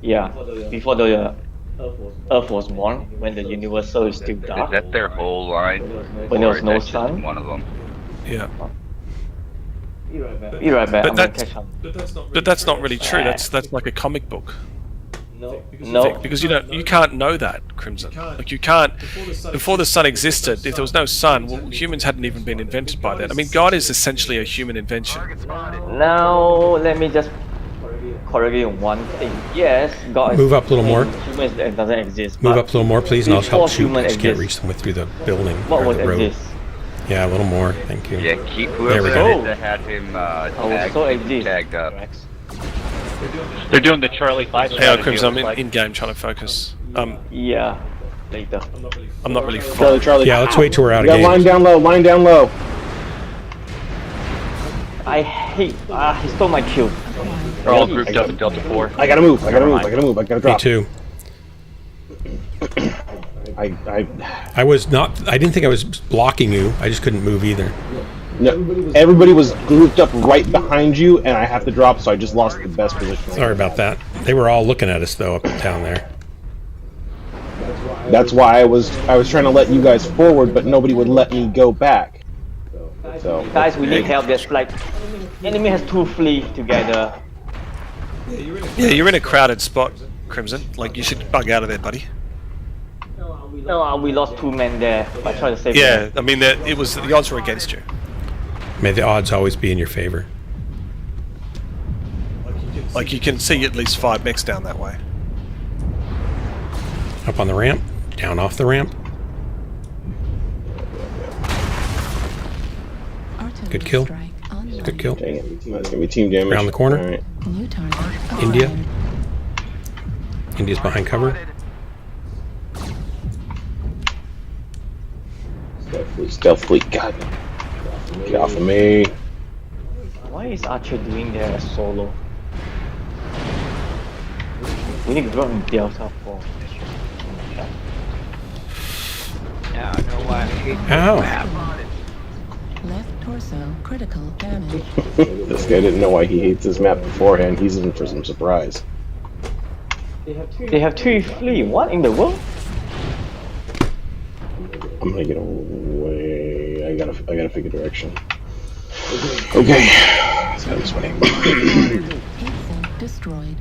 S13: Yeah, before the Earth was born, when the universe is still dark.
S12: Is that their whole line?
S13: When there was
S12: Or is
S13: no
S12: that just
S13: sun?
S12: one of them.
S8: Yeah.
S13: Be right back. I'm gonna catch up.
S8: But that's not really true. That's like a comic book.
S13: No.
S8: Because you can't know that, Crimson. Like you can't. Before the sun existed, if there was no sun, well, humans hadn't even been invented by then. I mean, God is essentially a human invention.
S13: Now let me just correct you on one thing. Yes, God.
S2: Move up a little more.
S13: Humans that doesn't exist.
S2: Move
S13: but
S2: up a little more, please, and I'll
S13: before
S2: help shoot. I
S13: human
S2: just can't
S13: exists,
S2: reach them with through the building
S13: what
S2: or
S13: was
S2: the road.
S13: exist?
S2: Yeah, a little more. Thank you.
S12: Yeah, keep
S2: There we
S12: whoever
S2: go.
S12: that had him tagged up. They're doing the Charlie 5
S8: Hey,
S12: strategy.
S8: Crimson,
S12: It's
S8: I'm
S12: like-
S8: in game trying to focus.
S13: Yeah, later.
S8: I'm not really.
S3: Charlie.
S2: Yeah, let's wait till we're out
S3: You
S2: of
S3: got line
S2: game.
S3: down low, line down low.
S13: I hate. He stole my kill.
S12: They're all grouped up in Delta 4.
S3: I gotta move, I gotta
S2: Me
S3: drop.
S2: too. I was not. I didn't think I was blocking you. I just couldn't move either.
S3: No, everybody was grouped up right behind you, and I have to drop, so I just lost the best position.
S2: Sorry about that. They were all looking at us though up and down there.
S3: That's why I was trying to let you guys forward, but nobody would let me go back. So
S13: Guys, we need help. There's like enemy has 2 flee together.
S8: Yeah, you're in a crowded spot, Crimson. Like you should bug out of there, buddy.
S13: No, we lost 2 men there. I tried to save
S8: Yeah,
S13: them.
S8: I mean the odds were against you.
S2: May the odds always be in your favor.
S8: Like you can see at least 5 mechs down that way.
S2: Up on the ramp, down off the ramp. Good kill. Good kill.
S3: dang it, that's gonna be team damage.
S2: Around the corner.
S3: All right.
S7: New target.
S2: India. India's behind cover.
S3: Stealth fleet, God. Get off of me.
S13: Why is Archer doing that as solo? We need to run in Delta 4.
S12: Yeah, I know why I hate
S2: Ow.
S7: Left torso, critical damage.
S3: This guy didn't know why he hates this map beforehand. He's in for some surprise.
S13: They have 2 flee. What in the world?
S3: I'm gonna get away. I gotta pick a direction. Okay. That was funny.
S7: Destroyed.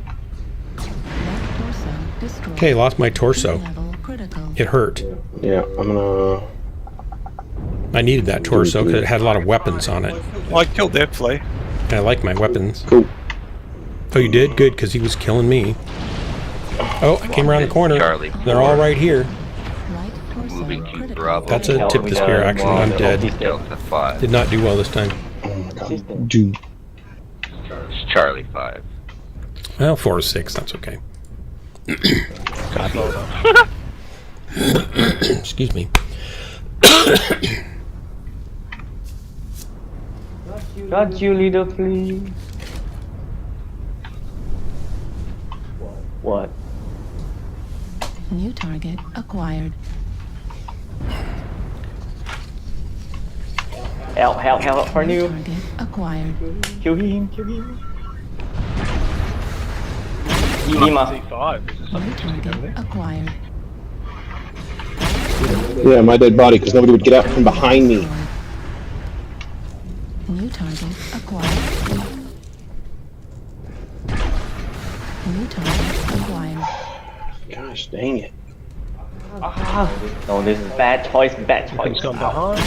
S7: Left torso destroyed.
S2: Okay, lost my torso.
S7: Level critical.
S2: It hurt.
S3: Yeah, I'm gonna.
S2: I needed that torso because it had a lot of weapons on it.
S8: I killed their flea.
S2: And I like my weapons.
S3: Cool.
S2: Oh, you did? Good, because he was killing me. Oh, I came around the corner.
S9: Charlie.
S2: They're all right here.
S7: Right torso
S9: Moving to
S7: critical.
S9: Bravo.
S2: That's a tip the spear action. I'm dead.
S9: Delta 5.
S2: Did not do well this time.
S3: Dude.
S9: It's Charlie 5.
S2: Well, 4 or 6, that's okay. Excuse me.
S13: Got you, little flea. What?
S7: New target acquired.
S13: Help for
S7: New
S13: you.
S7: target acquired.
S13: Kill him. Lima.
S7: New target acquired.
S3: Yeah, my dead body, because nobody would get out from behind me.
S7: New target acquired. New target acquired.
S3: Gosh, dang it.
S13: No, this is bad choice.
S6: He's gone behind.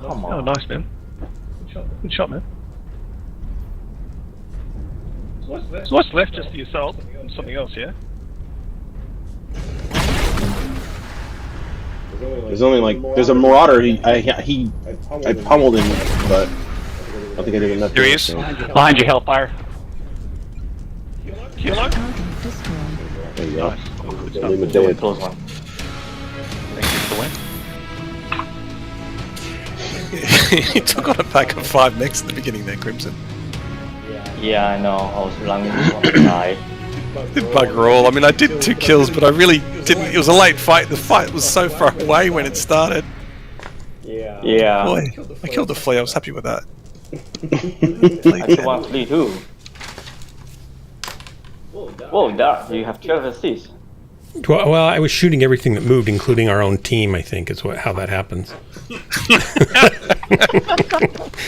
S13: Come
S6: Oh,
S13: on.
S6: nice, man. Good shot, man. So what's left? Just the assault and something else, yeah?
S3: There's only like there's a Marauder. I pummeled him, but I don't think I did enough.
S8: Here he is.
S12: Behind you, Hellfire.
S6: Kilo?
S7: Target destroyed.
S3: There you go.
S6: Good
S3: Leave him
S6: stuff.
S3: dead.
S13: Close one.
S8: He took on a pack of 5 mechs at the beginning there, Crimson.
S13: Yeah, I know. I was running on the side.
S8: Bugger all. I mean, I did 2 kills, but I really didn't. It was a late fight. The fight was so far away when it started.
S13: Yeah.
S8: Boy, I killed the flea. I was happy with that.
S13: I killed one flea too. Whoa, there. You have 12 assists.
S2: Well, I was shooting everything that moved, including our own team, I think, is how that happens.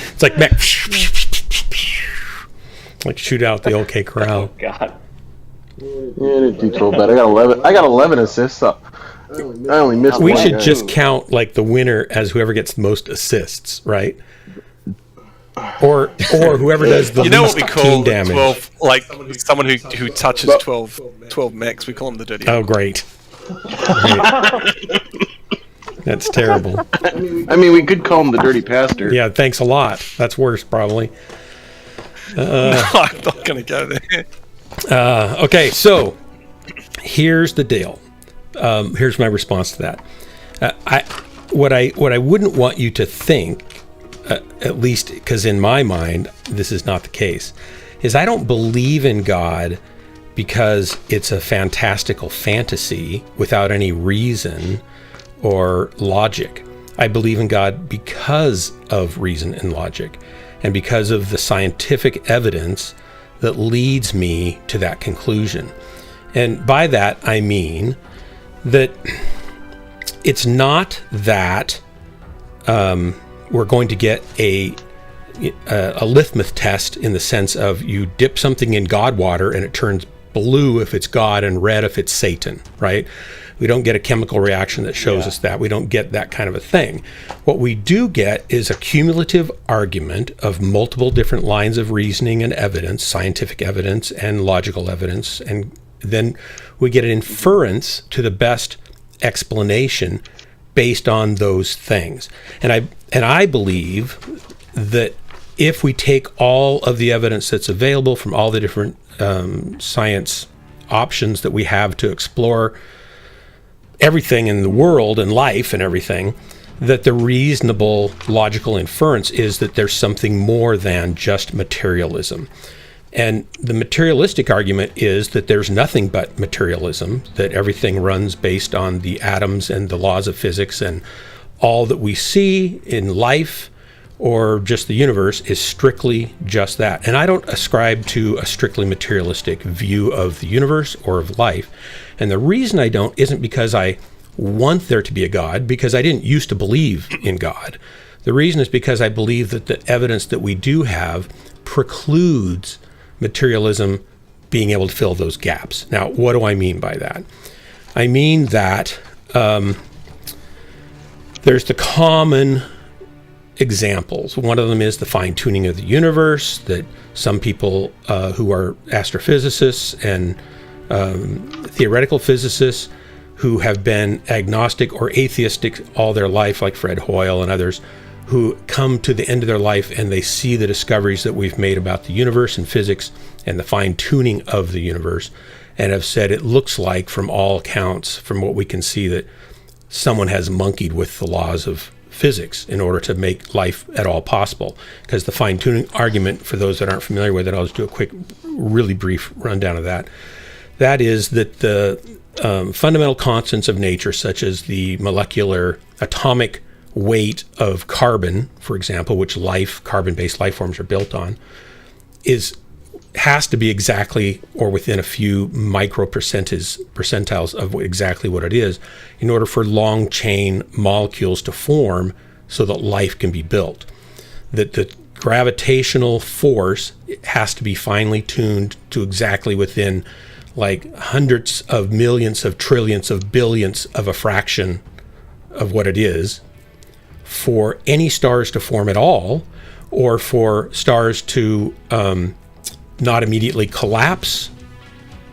S2: It's like mech. Like shoot out the OK Corral.
S13: Oh, God.
S3: Yeah, I didn't do so bad. I got 11 assists up. I only missed
S2: We
S3: one
S2: should
S3: guy.
S2: just count like the winner as whoever gets the most assists, right? Or whoever does the
S8: You know what
S2: least
S8: we call
S2: team damage.
S8: 12, like someone who touches 12 mechs, we call them the dirty.
S2: Oh, great. That's terrible.
S3: I mean, we could call him the dirty pastor.
S2: Yeah, thanks a lot. That's worse, probably.
S8: I'm not going to go there.
S2: Okay, so here's the deal. Here's my response to that. What I wouldn't want you to think, at least because in my mind this is not the case, is I don't believe in God because it's a fantastical fantasy without any reason or logic. I believe in God because of reason and logic, and because of the scientific evidence that leads me to that conclusion. And by that I mean that it's not that we're going to get a litmus test in the sense of you dip something in God water and it turns blue if it's God and red if it's Satan, right? We don't get a chemical reaction that shows us that. We don't get that kind of a thing. What we do get is a cumulative argument of multiple different lines of reasoning and evidence, scientific evidence and logical evidence, and then we get an inference to the best explanation based on those things. And I believe that if we take all of the evidence that's available from all the different science options that we have to explore everything in the world and life and everything, that the reasonable logical inference is that there's something more than just materialism. And the materialistic argument is that there's nothing but materialism, that everything runs based on the atoms and the laws of physics, and all that we see in life or just the universe is strictly just that. And I don't ascribe to a strictly materialistic view of the universe or of life. And the reason I don't isn't because I want there to be a God, because I didn't used to believe in God. The reason is because I believe that the evidence that we do have precludes materialism being able to fill those gaps. Now, what do I mean by that? I mean that there's the common examples. One of them is the fine-tuning of the universe, that some people who are astrophysicists and theoretical physicists who have been agnostic or atheistic all their life, like Fred Hoyle and others, who come to the end of their life and they see the discoveries that we've made about the universe and physics and the fine-tuning of the universe, and have said it looks like, from all accounts, from what we can see, that someone has monkeyed with the laws of physics in order to make life at all possible. Because the fine-tuning argument, for those that aren't familiar with it, I'll just do a quick, really brief rundown of that. That is that the fundamental constants of nature, such as the molecular atomic weight of carbon, for example, which carbon-based life forms are built on, has to be exactly or within a few micro percentiles of exactly what it is in order for long chain molecules to form so that life can be built. That the gravitational force has to be finely tuned to exactly within like hundreds of millions of trillions of billions of a fraction of what it is for any stars to form at all, or for stars to not immediately collapse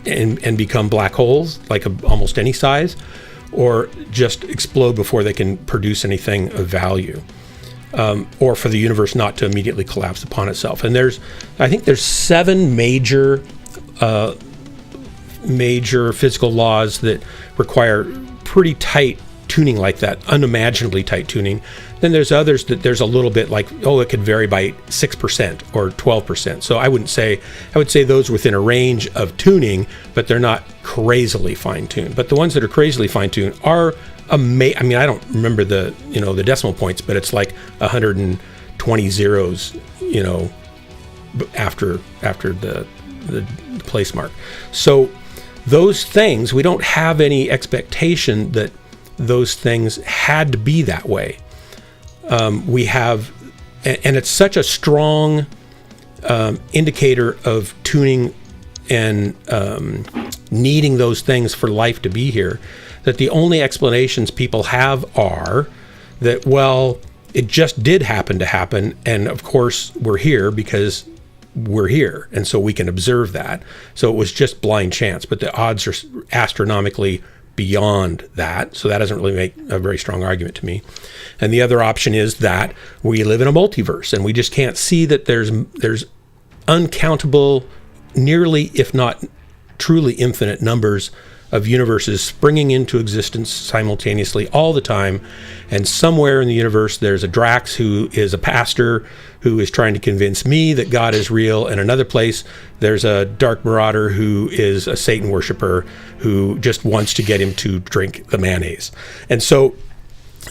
S2: and become black holes, like almost any size, or just explode before they can produce anything of value, or for the universe not to immediately collapse upon itself. And I think there's 7 major physical laws that require pretty tight tuning like that, unimaginably tight tuning. Then there's others that there's a little bit like, it could vary by 6% or 12%. So I would say those within a range of tuning, but they're not crazily fine-tuned. But the ones that are crazily fine-tuned are amazing. I mean, I don't remember the decimal points, but it's like 120 zeros, after the place mark. So those things, we don't have any expectation that those things had to be that way. We have, and it's such a strong indicator of tuning and needing those things for life to be here, that the only explanations people have are that, well, it just did happen to happen, and of course we're here because we're here, and so we can observe that. So it was just blind chance, but the odds are astronomically beyond that, so that doesn't really make a very strong argument to me. And the other option is that we live in a multiverse, and we just can't see that there's uncountable, nearly, if not truly infinite numbers of universes springing into existence simultaneously all the time. And somewhere in the universe there's a Drax who is a pastor who is trying to convince me that God is real, and another place there's a dark Marauder who is a Satan worshiper who just wants to get him to drink the mayonnaise. And so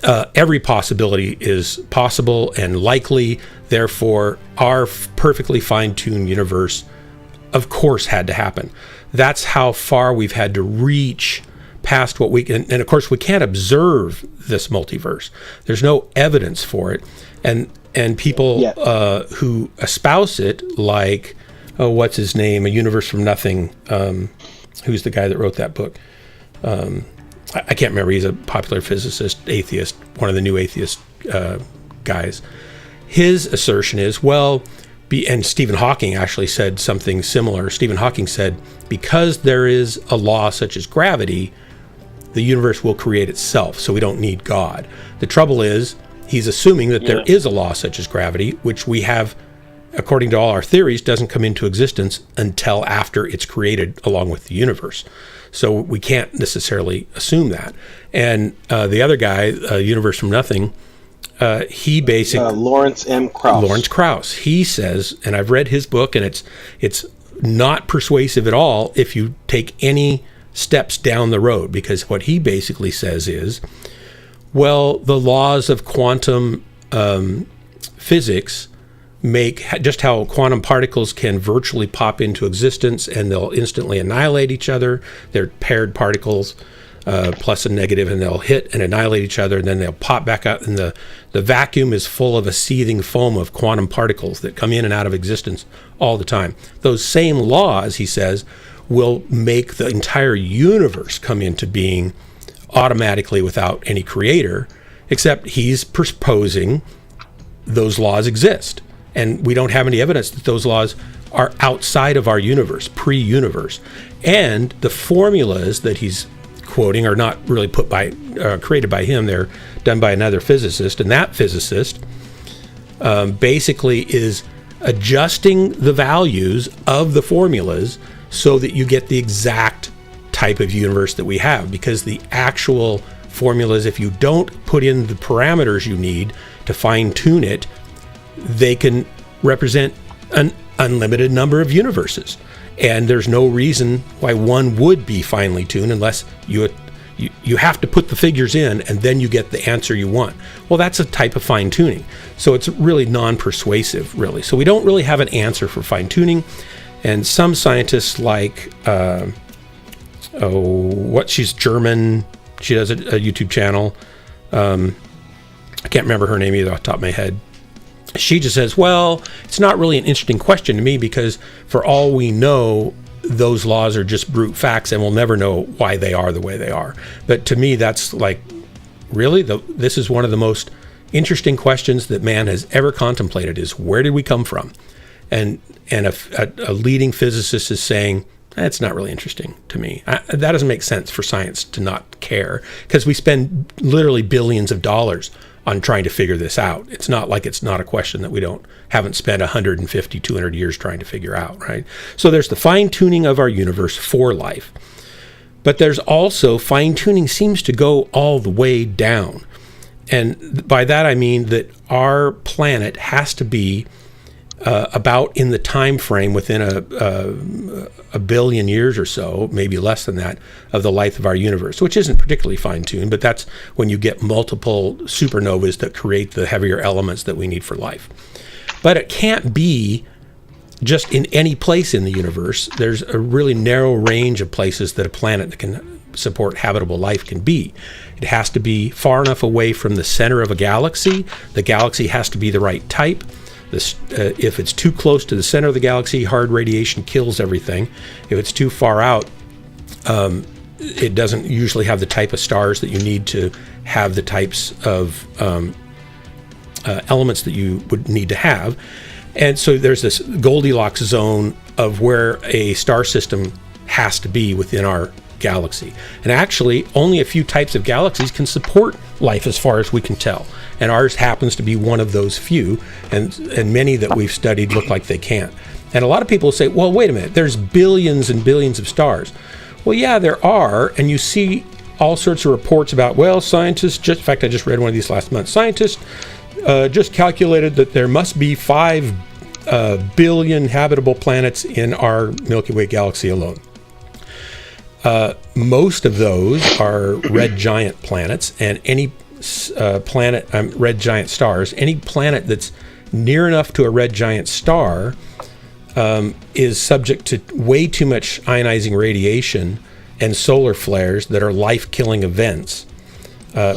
S2: every possibility is possible and likely. Therefore, our perfectly fine-tuned universe, of course, had to happen. That's how far we've had to reach past what we can. And of course, we can't observe this multiverse. There's no evidence for it. And people who espouse it, like, what's his name? A Universe from Nothing. Who's the guy that wrote that book? I can't remember. He's a popular physicist, atheist, one of the new atheist guys. His assertion is, and Stephen Hawking actually said something similar. Stephen Hawking said, because there is a law such as gravity, the universe will create itself, so we don't need God. The trouble is, he's assuming that there is a law such as gravity, which we have, according to all our theories, doesn't come into existence until after it's created along with the universe. So we can't necessarily assume that. And the other guy, Universe from Nothing, he basically
S3: Lawrence M. Krauss.
S2: Lawrence Krauss. He says, and I've read his book, and it's not persuasive at all if you take any steps down the road, because what he basically says is, the laws of quantum physics make just how quantum particles can virtually pop into existence and they'll instantly annihilate each other. They're paired particles, plus and negative, and they'll hit and annihilate each other, and then they'll pop back out, and the vacuum is full of a seething foam of quantum particles that come in and out of existence all the time. Those same laws, he says, will make the entire universe come into being automatically without any creator, except he's proposing those laws exist. And we don't have any evidence that those laws are outside of our universe, pre-universe. And the formulas that he's quoting are not really created by him. They're done by another physicist. And that physicist basically is adjusting the values of the formulas so that you get the exact type of universe that we have. Because the actual formulas, if you don't put in the parameters you need to fine-tune it, they can represent an unlimited number of universes. And there's no reason why one would be finely tuned unless you have to put the figures in and then you get the answer you want. Well, that's a type of fine-tuning. So it's really non-persuasive, really. So we don't really have an answer for fine-tuning. And some scientists like, she's German. She does a YouTube channel. I can't remember her name either off the top of my head. She just says, well, it's not really an interesting question to me because for all we know, those laws are just brute facts and we'll never know why they are the way they are. But to me, that's like, really? This is one of the most interesting questions that man has ever contemplated is where did we come from? And a leading physicist is saying, that's not really interesting to me. That doesn't make sense for science to not care because we spend literally billions of dollars on trying to figure this out. It's not like it's not a question that we haven't spent 150, 200 years trying to figure out, right? So there's the fine-tuning of our universe for life. But there's also fine-tuning seems to go all the way down. And by that I mean that our planet has to be about in the time frame within a billion years or so, maybe less than that, of the life of our universe, which isn't particularly fine-tuned, but that's when you get multiple supernovas that create the heavier elements that we need for life. But it can't be just in any place in the universe. There's a really narrow range of places that a planet that can support habitable life can be. It has to be far enough away from the center of a galaxy. The galaxy has to be the right type. If it's too close to the center of the galaxy, hard radiation kills everything. If it's too far out, it doesn't usually have the type of stars that you need to have the types of elements that you would need to have. And so there's this Goldilocks zone of where a star system has to be within our galaxy. And actually, only a few types of galaxies can support life as far as we can tell. And ours happens to be one of those few, and many that we've studied look like they can't. And a lot of people say, well, wait a minute, there's billions and billions of stars. Well, yeah, there are, and you see all sorts of reports about, well, scientists, in fact, I just read one of these last month, scientists just calculated that there must be 5 billion habitable planets in our Milky Way galaxy alone. Most of those are red giant planets, and any red giant stars, any planet that's near enough to a red giant star is subject to way too much ionizing radiation and solar flares that are life-killing events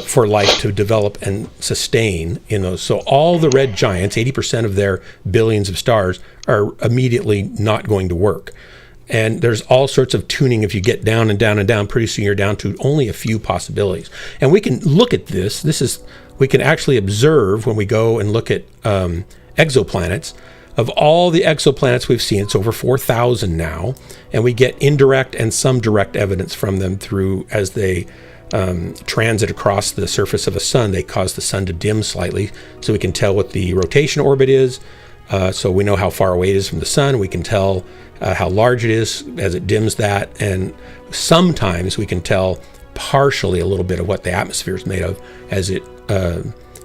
S2: for life to develop and sustain in those. So all the red giants, 80% of their billions of stars, are immediately not going to work. And there's all sorts of tuning. If you get down and down and down, pretty soon you're down to only a few possibilities. And we can look at this. We can actually observe when we go and look at exoplanets. Of all the exoplanets we've seen, it's over 4,000 now, and we get indirect and some direct evidence from them through as they transit across the surface of a sun. They cause the sun to dim slightly, so we can tell what the rotation orbit is. So we know how far away it is from the sun. We can tell how large it is as it dims that, and sometimes we can tell partially a little bit of what the atmosphere is made of as it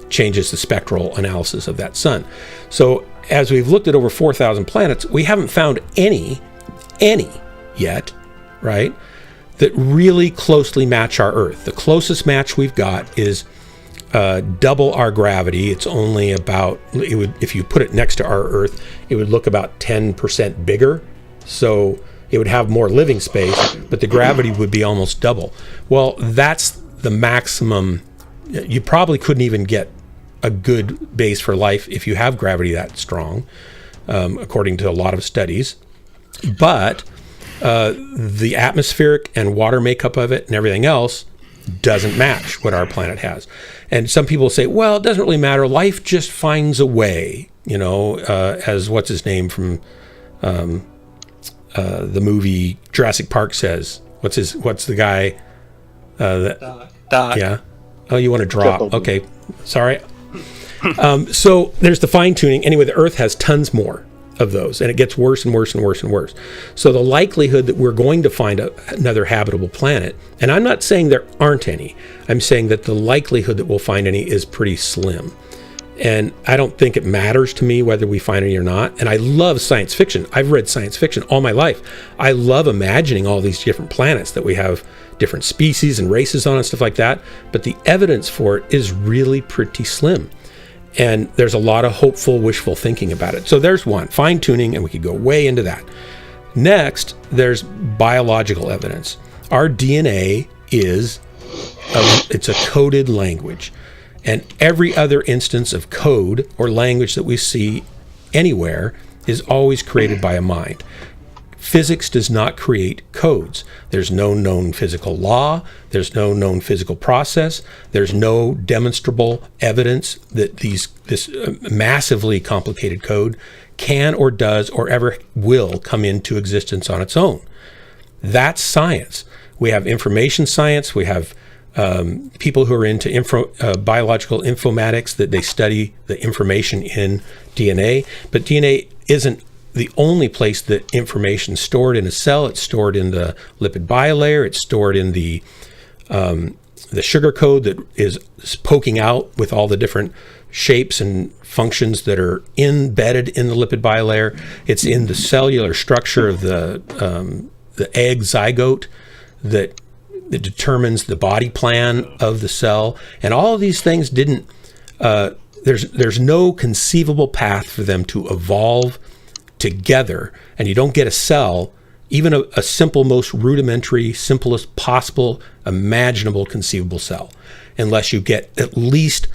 S2: changes the spectral analysis of that sun. So as we've looked at over 4,000 planets, we haven't found any yet, right, that really closely match our Earth. The closest match we've got is double our gravity. It's only about, if you put it next to our Earth, it would look about 10% bigger. So it would have more living space, but the gravity would be almost double. Well, that's the maximum. You probably couldn't even get a good base for life if you have gravity that strong, according to a lot of studies. But the atmospheric and water makeup of it and everything else doesn't match what our planet has. And some people say, well, it doesn't really matter. Life just finds a way, as what's his name from the movie Jurassic Park says. What's the guy?
S8: Doc.
S2: Yeah. Oh, you want to drop? Okay. Sorry. So there's the fine tuning. Anyway, the Earth has tons more of those, and it gets worse and worse and worse and worse. So the likelihood that we're going to find another habitable planet, and I'm not saying there aren't any, I'm saying that the likelihood that we'll find any is pretty slim. And I don't think it matters to me whether we find any or not. And I love science fiction. I've read science fiction all my life. I love imagining all these different planets that we have different species and races on and stuff like that. But the evidence for it is really pretty slim. And there's a lot of hopeful, wishful thinking about it. So there's one, fine tuning, and we could go way into that. Next, there's biological evidence. Our DNA it's a coded language. And every other instance of code or language that we see anywhere is always created by a mind. Physics does not create codes. There's no known physical law. There's no known physical process. There's no demonstrable evidence that this massively complicated code can or does or ever will come into existence on its own. That's science. We have information science. We have people who are into biological informatics, that they study the information in DNA. But DNA isn't the only place that information is stored in a cell. It's stored in the lipid bilayer. It's stored in the sugar code that is poking out with all the different shapes and functions that are embedded in the lipid bilayer. It's in the cellular structure of the egg zygote that determines the body plan of the cell. And all of these things there's no conceivable path for them to evolve together. And you don't get a cell, even a simple, most rudimentary, simplest possible, imaginable, conceivable cell, unless you get at least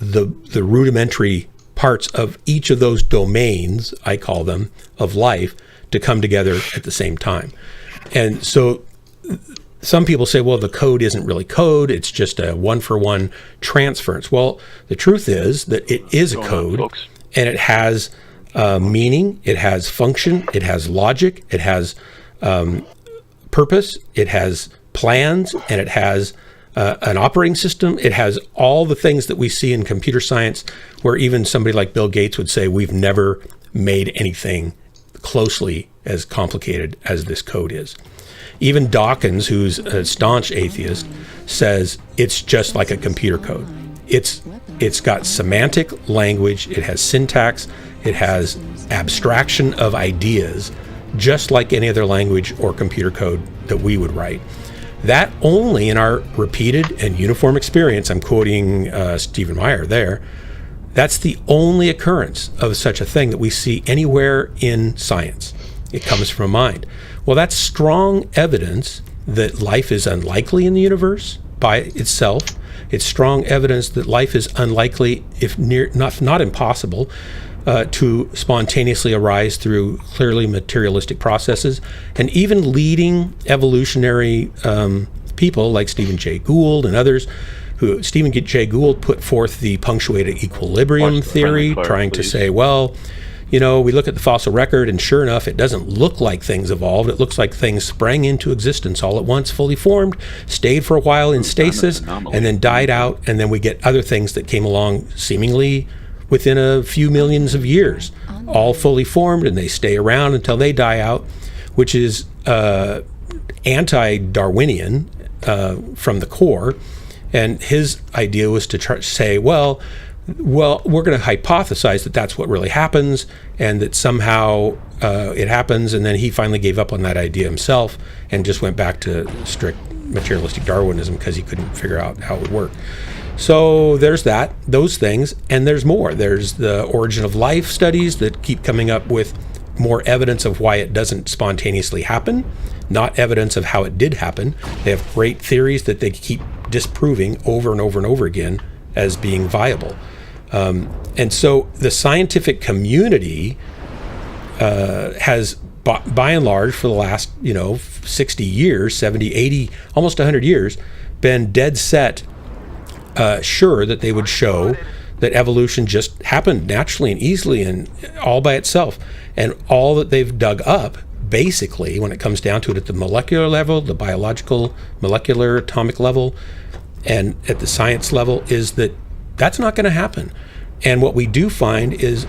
S2: the rudimentary parts of each of those domains, I call them, of life, to come together at the same time. And so some people say, well, the code isn't really code, it's just a one-for-one transference. Well, the truth is that it is a code, and it has meaning, it has function, it has logic, it has purpose, it has plans, and it has an operating system. It has all the things that we see in computer science, where even somebody like Bill Gates would say, we've never made anything closely as complicated as this code is. Even Dawkins, who's a staunch atheist, says it's just like a computer code. It's got semantic language, it has syntax, it has abstraction of ideas, just like any other language or computer code that we would write. That only in our repeated and uniform experience, I'm quoting Stephen Meyer there, that's the only occurrence of such a thing that we see anywhere in science. It comes from a mind. Well, that's strong evidence that life is unlikely in the universe by itself. It's strong evidence that life is unlikely, if not impossible, to spontaneously arise through clearly materialistic processes. And even leading evolutionary people like Stephen Jay Gould and others, Stephen Jay Gould put forth the punctuated equilibrium theory, trying to say, well, we look at the fossil record, and sure enough, it doesn't look like things evolved. It looks like things sprang into existence all at once, fully formed, stayed for a while in stasis, and then died out, and then we get other things that came along seemingly within a few millions of years, all fully formed, and they stay around until they die out, which is anti-Darwinian from the core. And his idea was to try to say, well, we're going to hypothesize that that's what really happens, and that somehow it happens. And then he finally gave up on that idea himself and just went back to strict materialistic Darwinism because he couldn't figure out how it would work. So there's those things, and there's more. There's the origin of life studies that keep coming up with more evidence of why it doesn't spontaneously happen, not evidence of how it did happen. They have great theories that they keep disproving over and over and over again as being viable. And so the scientific community has, by and large, for the last 60 years, 70, 80, almost 100 years, been dead set sure that they would show that evolution just happened naturally and easily and all by itself. And all that they've dug up, basically, when it comes down to it at the molecular level, the biological, molecular, atomic level, and at the science level, is that that's not going to happen. And what we do find is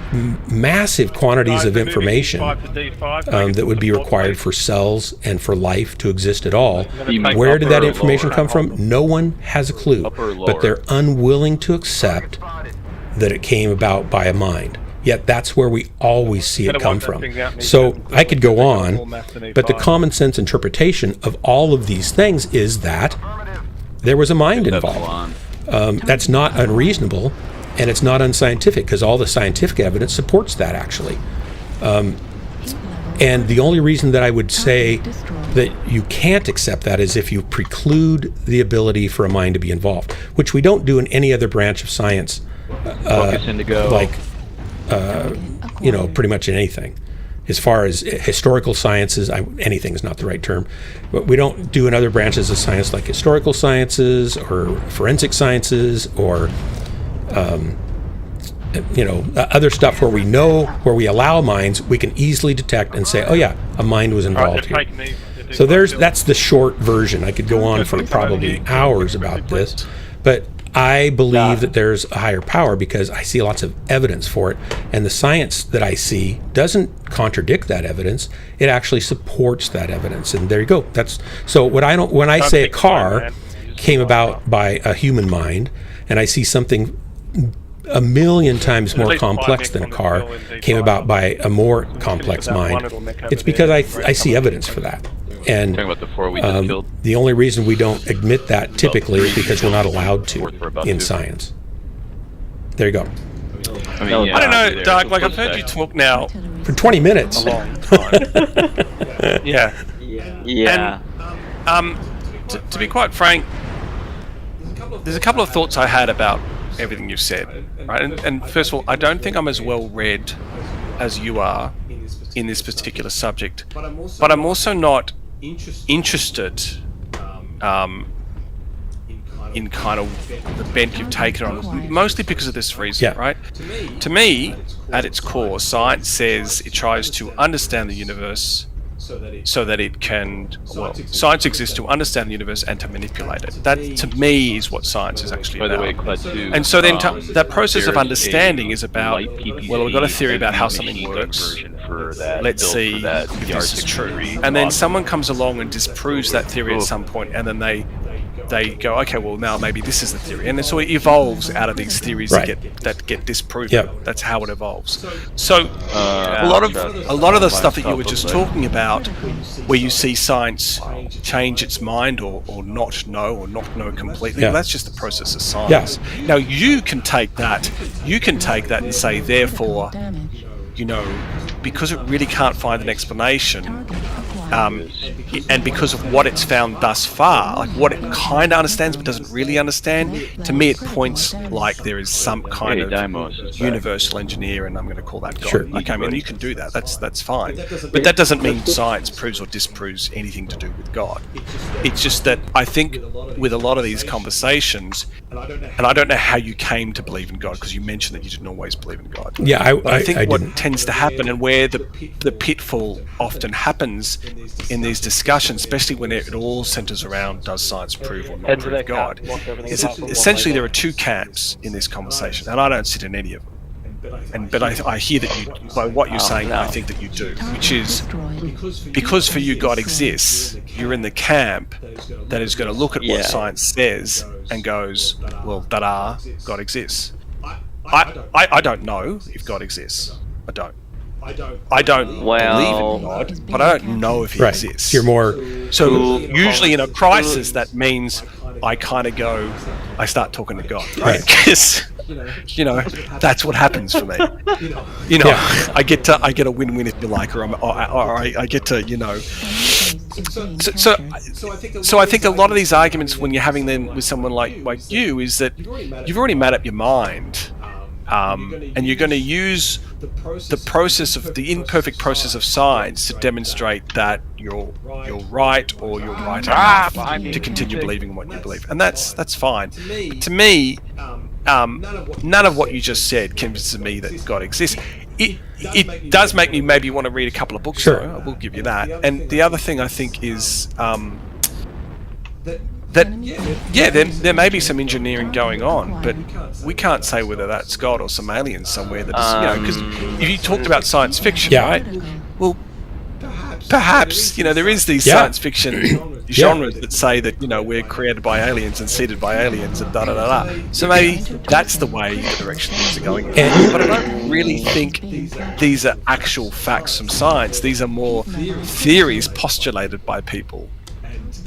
S2: massive quantities of information that would be required for cells and for life to exist at all. Where did that information come from? No one has a clue, but they're unwilling to accept that it came about by a mind. Yet that's where we always see it come from. So I could go on, but the common sense interpretation of all of these things is that there was a mind involved. That's not unreasonable. And it's not unscientific, because all the scientific evidence supports that, actually. And the only reason that I would say that you can't accept that is if you preclude the ability for a mind to be involved, which we don't do in any other branch of science, pretty much in anything. As far as historical sciences, anything is not the right term, but we don't do in other branches of science like historical sciences or forensic sciences or other stuff where we allow minds, we can easily detect and say, oh yeah, a mind was involved here. So that's the short version. I could go on for probably hours about this, but I believe that there's a higher power because I see lots of evidence for it, and the science that I see doesn't contradict that evidence. It actually supports that evidence, and there you go. So when I say a car came about by a human mind, and I see something a million times more complex than a car came about by a more complex mind, it's because I see evidence for that. And the only reason we don't admit that typically is because we're not allowed to in science. There you go.
S8: I don't know, Doug, I've heard you talk now
S2: for 20 minutes.
S8: A long time. Yeah. And to be quite frank, there's a couple of thoughts I had about everything you've said, right? And first of all, I don't think I'm as well read as you are in this particular subject, but I'm also not interested in kind of the bent you've taken on, mostly because of this reason, right? To me, at its core, science says it tries to understand the universe so that it can, science exists to understand the universe and to manipulate it. That, to me, is what science is actually about. And so then that process of understanding is about, well, we've got a theory about how something works. Let's see if this is true. And then someone comes along and disproves that theory at some point, and then they go, okay, well, now maybe this is the theory. And so it evolves out of these theories that get disproven.
S2: Yep.
S8: That's how it evolves. So a lot of the stuff that you were just talking about, where you see science change its mind or not know completely, well, that's just the process of science. Now you can take that and say, therefore, because it really can't find an explanation, and because of what it's found thus far, like what it kind of understands but doesn't really understand, to me it points like there is some kind of universal engineer, and I'm going to call that God.
S2: Sure.
S8: Okay, I mean, you can do that. That's fine. But that doesn't mean science proves or disproves anything to do with God. It's just that I think with a lot of these conversations, and I don't know how you came to believe in God, because you mentioned that you didn't always believe in God.
S2: Yeah,
S8: But I think what tends to happen, and where the pitfall often happens in these discussions, especially when it all centers around does science prove or not prove God, is that essentially there are two camps in this conversation, and I don't sit in any of them. But I hear that you, by what you're saying, I think that you do, which is because for you God exists, you're in the camp that is going to look at what science says and goes, well, ta-da, God exists. I don't know if God exists. I don't believe in God, but I don't know if he exists.
S2: You're more
S10: To
S8: usually in a crisis, that means I kind of I start talking to God, right? Because that's what happens for me. I get a win-win if you like, or I get to So I think a lot of these arguments when you're having them with someone like you is that you've already made up your mind. And you're going to use the imperfect process of science to demonstrate that you're right or you're right enough to continue believing in what you believe, and that's fine. But to me, none of what you just said convinces me that God exists. It does make me maybe want to read a couple of books, though. I will give you that. And the other thing I think is there may be some engineering going on, but we can't say whether that's God or some aliens somewhere that is, because if you talked about science fiction, right? Well, perhaps there is these science fiction genres that say that we're created by aliens and seeded by aliens and da da da da. So maybe that's the way, the direction things are going. But I don't really think these are actual facts from science. These are more theories postulated by people.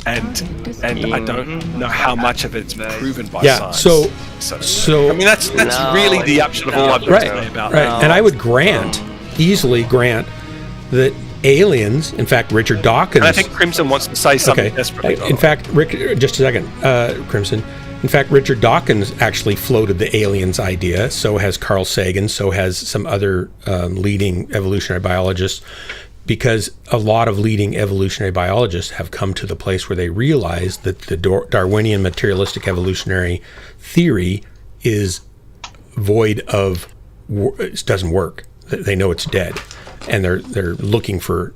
S8: And I don't know how much of it's proven by science. So I mean that's really the upshot of all I've got to say about that.
S2: And I would easily grant that aliens, in fact, Richard Dawkins.
S8: And I think Crimson wants to say something desperately.
S2: In fact, just a second, Crimson. In fact, Richard Dawkins actually floated the aliens idea. So has Carl Sagan. So has some other leading evolutionary biologists. Because a lot of leading evolutionary biologists have come to the place where they realize that the Darwinian materialistic evolutionary theory is void of, it doesn't work. They know it's dead, and they're looking for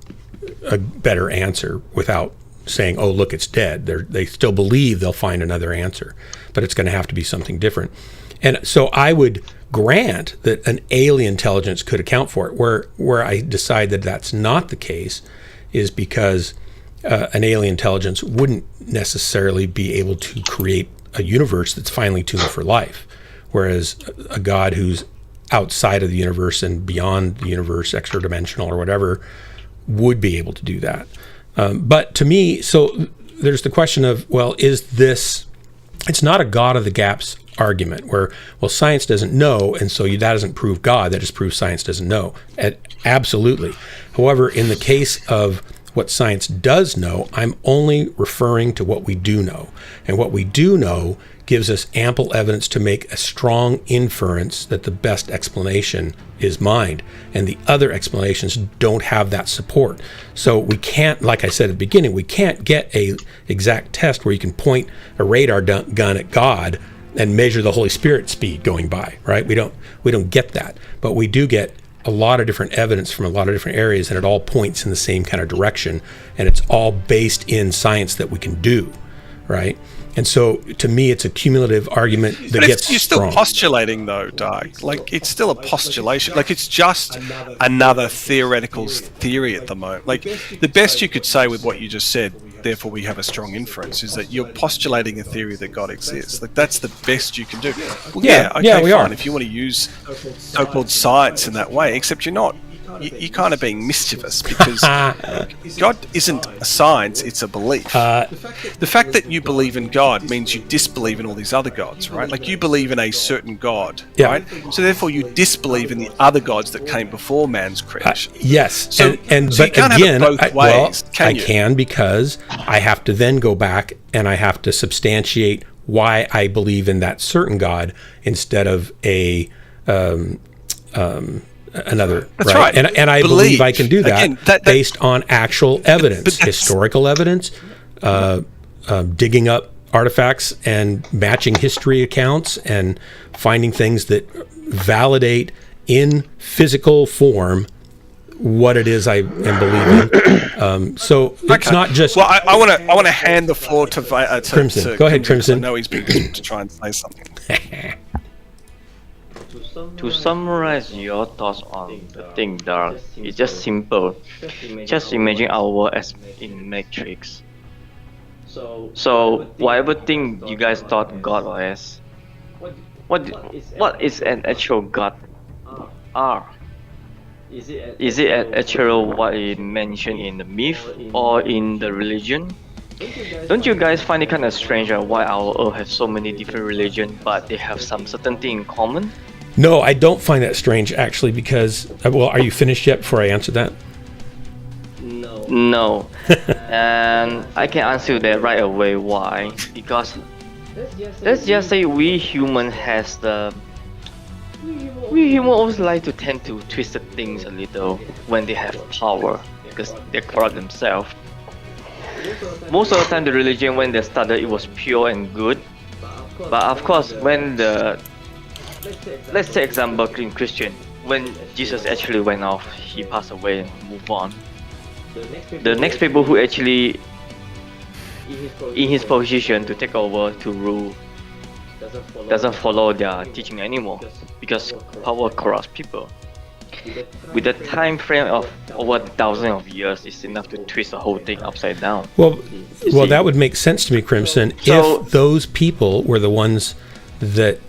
S2: a better answer without saying, "Oh, look, it's dead." They still believe they'll find another answer, but it's going to have to be something different. And so I would grant that an alien intelligence could account for it. Where I decide that that's not the case is because an alien intelligence wouldn't necessarily be able to create a universe that's finely tuned for life, whereas a God who's outside of the universe and beyond the universe, extra dimensional or whatever, would be able to do that. But to me, so there's the question of, well, is this, it's not a God of the gaps argument where, well, science doesn't know, and so that doesn't prove God, that just proves science doesn't know. Absolutely. However, in the case of what science does know, I'm only referring to what we do know. And what we do know gives us ample evidence to make a strong inference that the best explanation is mind. And the other explanations don't have that support. So we can't, like I said at the beginning, we can't get a exact test where you can point a radar gun at God and measure the Holy Spirit speed going by, right? We don't get that. But we do get a lot of different evidence from a lot of different areas, and it all points in the same kind of direction, and it's all based in science that we can do, right? And so, to me, it's a cumulative argument that gets
S8: you're still postulating, though, Doug. Like, it's still a postulation. Like, it's just another theoretical theory at the moment. Like, the best you could say with what you just said, therefore we have a strong inference, is that you're postulating a theory that God exists. Like, that's the best you can do. Well, we are. If you want to use so-called science in that way, except you're not. You're kind of being mischievous, because God isn't a science, it's a belief. The fact that you believe in God means you disbelieve in all these other gods, right? Like, you believe in a certain God, right? So therefore you disbelieve in the other gods that came before man's creation.
S2: Yes,
S8: so,
S2: but
S8: you can't
S2: again,
S8: have it both ways,
S2: I can, because I have to then go back and I have to substantiate why I believe in that certain God instead of another.
S8: That's right.
S2: And I believe I can do that, again, based on actual evidence, historical evidence, digging up artifacts and matching history accounts and finding things that validate in physical form what it is I am believing. So it's not just.
S8: Well, I want to hand the floor to
S2: Crimson. Go ahead, Crimson.
S8: I know he's been to try and say something.
S13: To summarize your thoughts on the thing, Dark, it's just simple. Just imagine our world as in Matrix. So whatever thing you guys thought God was, what is an actual God are? Is it actually what it mentioned in the myth or in the religion? Don't you guys find it kind of strange why our Earth has so many different religions, but they have some certain thing in common?
S2: No, I don't find that strange actually, because well, are you finished yet before I answer that?
S13: No. And I can answer that right away. Why? Because let's just say we human always like to tend to twist the things a little when they have power, because they corrupt themselves. Most of the time the religion when they started it was pure and good, but of course when let's take example in Christian, when Jesus actually went off, he passed away and moved on, the next people who actually in his position to take over to rule doesn't follow their teaching anymore, because power corrupts people. With the time frame of over thousands of years, it's enough to twist the whole thing upside down.
S2: Well, that would make sense to me, Crimson, if those people were the ones that,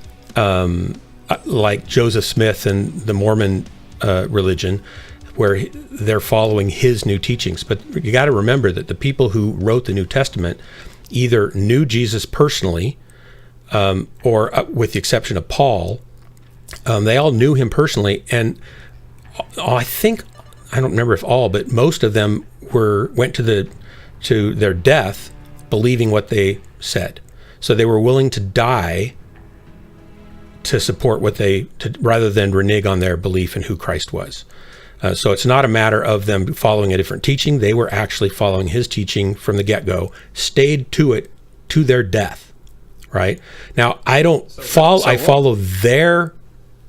S2: like Joseph Smith and the Mormon religion, where they're following his new teachings. But you got to remember that the people who wrote the New Testament either knew Jesus personally, or with the exception of Paul, they all knew him personally, and I don't remember if all, but most of them went to their death believing what they said. So they were willing to die to support rather than renege on their belief in who Christ was. So it's not a matter of them following a different teaching. They were actually following his teaching from the get-go, stayed to it to their death. Right? Now, I follow their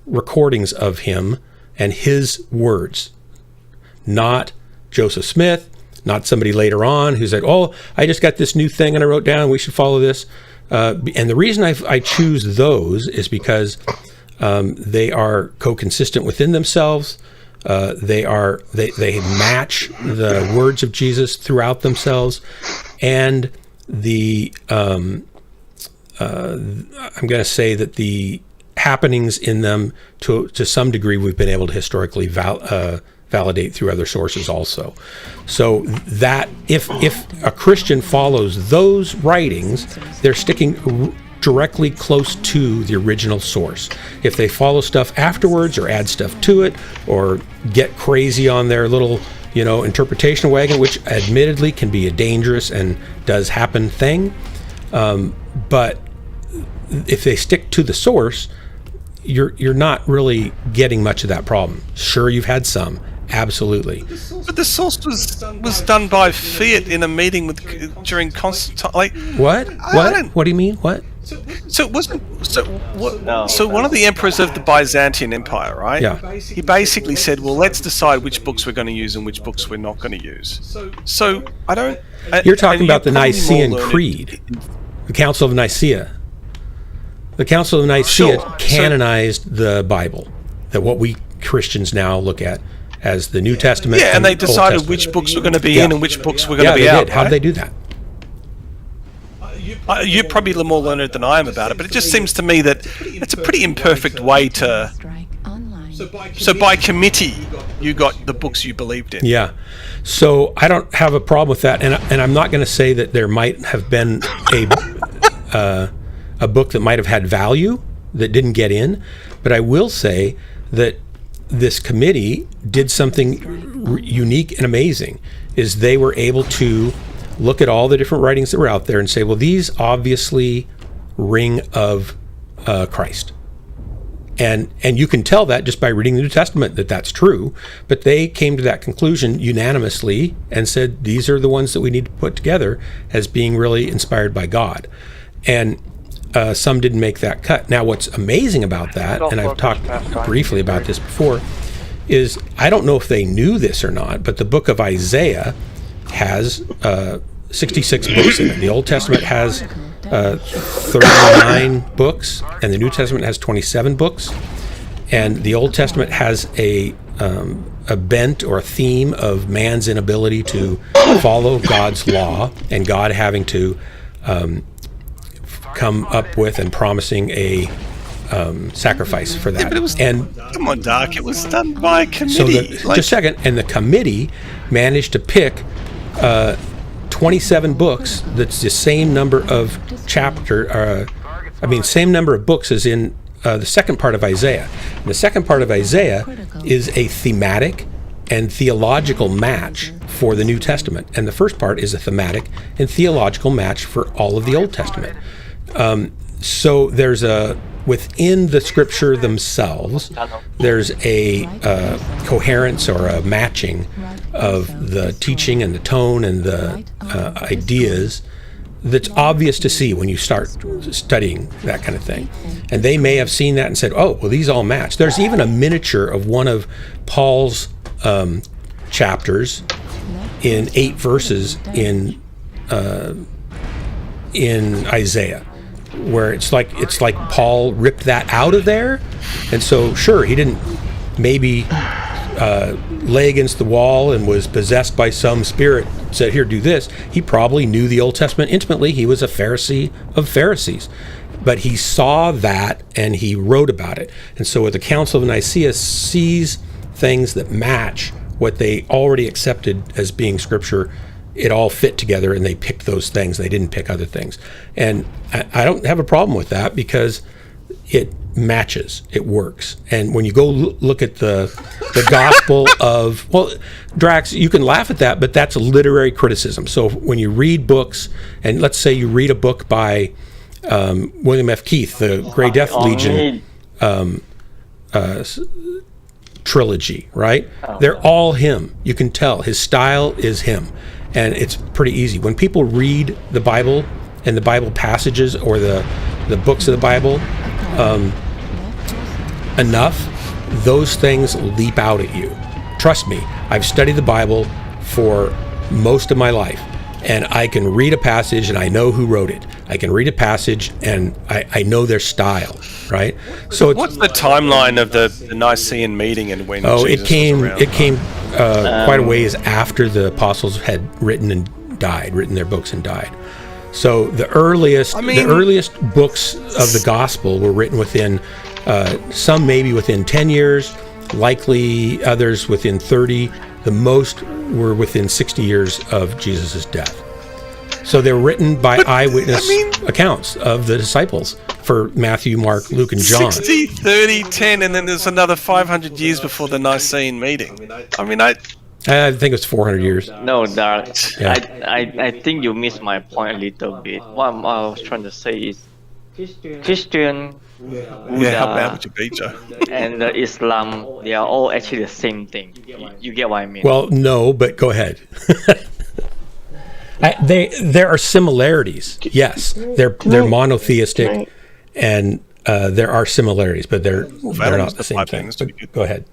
S2: recordings of him and his words, not Joseph Smith, not somebody later on who's like, oh, I just got this new thing and I wrote down, we should follow this. And the reason I choose those is because they are co-consistent within themselves. They match the words of Jesus throughout themselves, and I'm going to say that the happenings in them, to some degree, we've been able to historically validate through other sources also. So that if a Christian follows those writings, they're sticking directly close to the original source. If they follow stuff afterwards or add stuff to it or get crazy on their little interpretation wagon, which admittedly can be a dangerous and does happen thing, but if they stick to the source, you're not really getting much of that problem. Sure, you've had some, absolutely.
S8: But the source was done by fiat in a meeting during Constantine. Like
S2: what? What do you mean? What?
S8: So it wasn't. So one of the emperors of the Byzantine Empire, right?
S2: Yeah.
S8: He basically said, "Well, let's decide which books we're going to use and which books we're not going to use." So I don't.
S2: You're talking about the Nicene Creed, the Council of Nicaea. The Council of Nicaea canonized the Bible, that what we Christians now look at as the New Testament.
S8: Yeah, and they decided which books were going to be in and which books were going to be out.
S2: How did they do that?
S8: You're probably more learned than I am about it, but it just seems to me that it's a pretty imperfect way to. So by committee, you got the books you believed in.
S2: Yeah. So I don't have a problem with that, and I'm not going to say that there might have been a book that might have had value that didn't get in, but I will say that this committee did something unique and amazing, is they were able to look at all the different writings that were out there and say, well, these obviously ring of Christ. And you can tell that just by reading the New Testament that that's true, but they came to that conclusion unanimously and said, these are the ones that we need to put together as being really inspired by God. And some didn't make that cut. Now, what's amazing about that, and I've talked briefly about this before, is I don't know if they knew this or not, but the book of Isaiah has 66 books in it. The Old Testament has 39 books, and the New Testament has 27 books. And the Old Testament has a bent or a theme of man's inability to follow God's law, and God having to come up with and promising a sacrifice for that.
S8: Yeah, but it was,
S2: and
S8: come on, Dark. It was done by a committee.
S2: so just a second, and the committee managed to pick 27 books. That's the same number of same number of books as in the second part of Isaiah. And the second part of Isaiah is a thematic and theological match for the New Testament, and the first part is a thematic and theological match for all of the Old Testament. So there's within the scripture themselves, there's a coherence or a matching of the teaching and the tone and the ideas that's obvious to see when you start studying that kind of thing. And they may have seen that and said, oh, well, these all match. There's even a miniature of one of Paul's chapters in 8 verses in Isaiah, where it's like Paul ripped that out of there. And so sure, he didn't maybe lay against the wall and was possessed by some spirit, said, here, do this. He probably knew the Old Testament intimately. He was a Pharisee of Pharisees, but he saw that and he wrote about it. And so with the Council of Nicaea sees things that match what they already accepted as being scripture. It all fit together, and they picked those things. They didn't pick other things. And I don't have a problem with that because it matches, it works. And when you go look at the gospel of, well, Drax, you can laugh at that, but that's a literary criticism. So when you read books, and let's say you read a book by William F. Keith, the Grey Death Legion trilogy, right? They're all him. You can tell his style is him. And it's pretty easy. When people read the Bible and the Bible passages or the books of the Bible enough, those things leap out at you. Trust me, I've studied the Bible for most of my life, and I can read a passage and I know who wrote it. I can read a passage and I know their style, right? So
S8: what's the timeline of the Nicene meeting and when? Jesus
S2: it came quite a ways after the apostles had written their books and died. So the earliest books of the gospel were written within some maybe within 10 years, likely others within 30. The most were within 60 years of Jesus' death. So they're written by eyewitness accounts of the disciples for Matthew, Mark, Luke, and John.
S8: 60, 30, 10, and then there's another 500 years before the Nicene meeting. I
S2: think it's 400 years.
S13: No, Dark.
S2: Yeah.
S13: I think you missed my point a little bit. What I was trying to say is Christian, Buddha,
S8: how bad would you be, Joe?
S13: and Islam, they are all actually the same thing. You get what I mean?
S2: Well, no, but go ahead. There are similarities. Yes, they're monotheistic, and there are similarities, but they're not the same thing. But go ahead.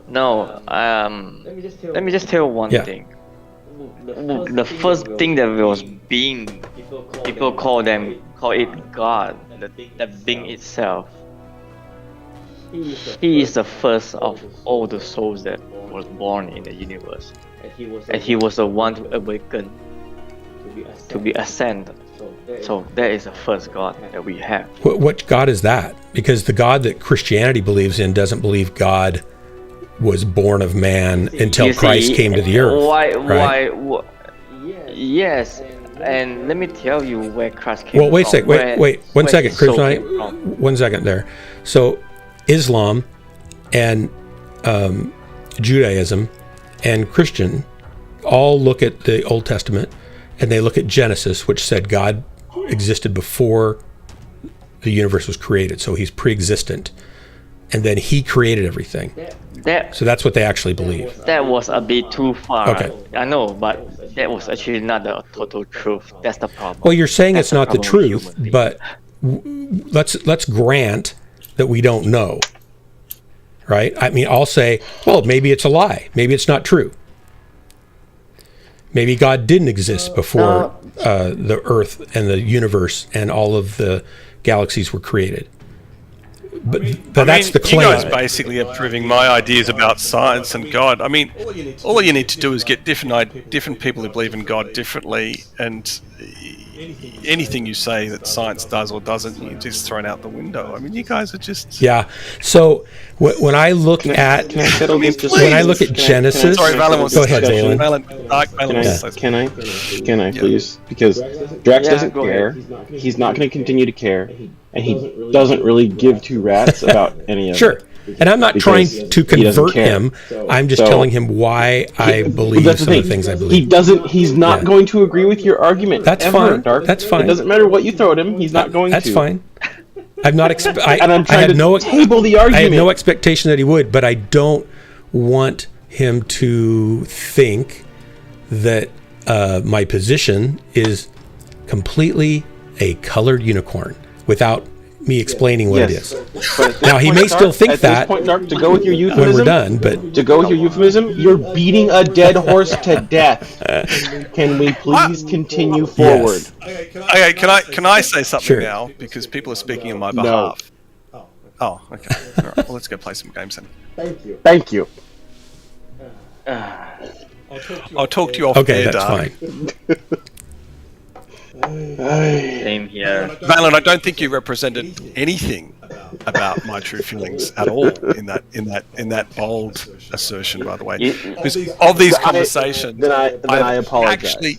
S13: No, let me just tell one thing. The first thing that was being, people call it God, the being itself. He is the first of all the souls that was born in the universe, and he was the one to awaken, to be ascended. So that is the first God that we have.
S2: What God is that? Because the God that Christianity believes in doesn't believe God was born of man until Christ came to the earth. Why?
S13: Yes, and let me tell you where Christ came from.
S2: Well, wait a second. Wait. 1 second, Chris. 1 second there. So, Islam and Judaism and Christian all look at the Old Testament, and they look at Genesis, which said God existed before the universe was created. So he's pre-existent, and then he created everything. So that's what they actually believe.
S13: That was a bit too far.
S2: Okay.
S13: I know, but that was actually not the total truth. That's the problem.
S2: Well, you're saying it's not the truth, but let's grant that we don't know. Right? I mean, I'll say, well, maybe it's a lie. Maybe it's not true. Maybe God didn't exist before the Earth and the universe and all of the galaxies were created. But that's the claim.
S8: You guys basically are proving my ideas about science and God. I mean, all you need to do is get different people who believe in God differently, and anything you say that science does or doesn't, you're just thrown out the window. I mean, you guys are just
S2: Yeah. So when I look at Genesis,
S8: sorry, Valen wants
S2: go
S8: to
S2: ahead,
S8: say
S2: Valen.
S3: Can I please? Because Drax doesn't care. He's not going to continue to care, and he doesn't really give two rats about any of
S2: Sure.
S3: it.
S2: And I'm not trying to convert him. I'm just telling him why I believe some of the things I believe.
S3: He doesn't. He's not going to agree with your argument.
S2: That's
S3: ever,
S2: fine.
S3: Dark.
S2: That's fine.
S3: It doesn't matter what you throw at him. He's not going
S2: That's
S3: to.
S2: fine. I'm not.
S3: And I'm trying to table the argument.
S2: I had no expectation that he would, but I don't want him to think that my position is completely a colored unicorn without me explaining what it is. Now he may still think that
S3: point, Dark, to go with your euphemism,
S2: when we're done, but
S3: to go with your euphemism, you're beating a dead horse to death. Can we please continue forward?
S2: Yes.
S8: Okay, can I say something
S2: Sure.
S8: now? Because people are speaking on my behalf. Oh, okay. All right. Well, let's go play some games then.
S3: Thank you.
S8: I'll talk to you off
S2: okay,
S8: air,
S2: that's
S8: Dark.
S2: fine.
S13: Same here.
S8: Valen, I don't think you represented anything about my true feelings at all in that bold assertion. By the way, because of these conversations,
S3: Then I apologize.
S8: Actually,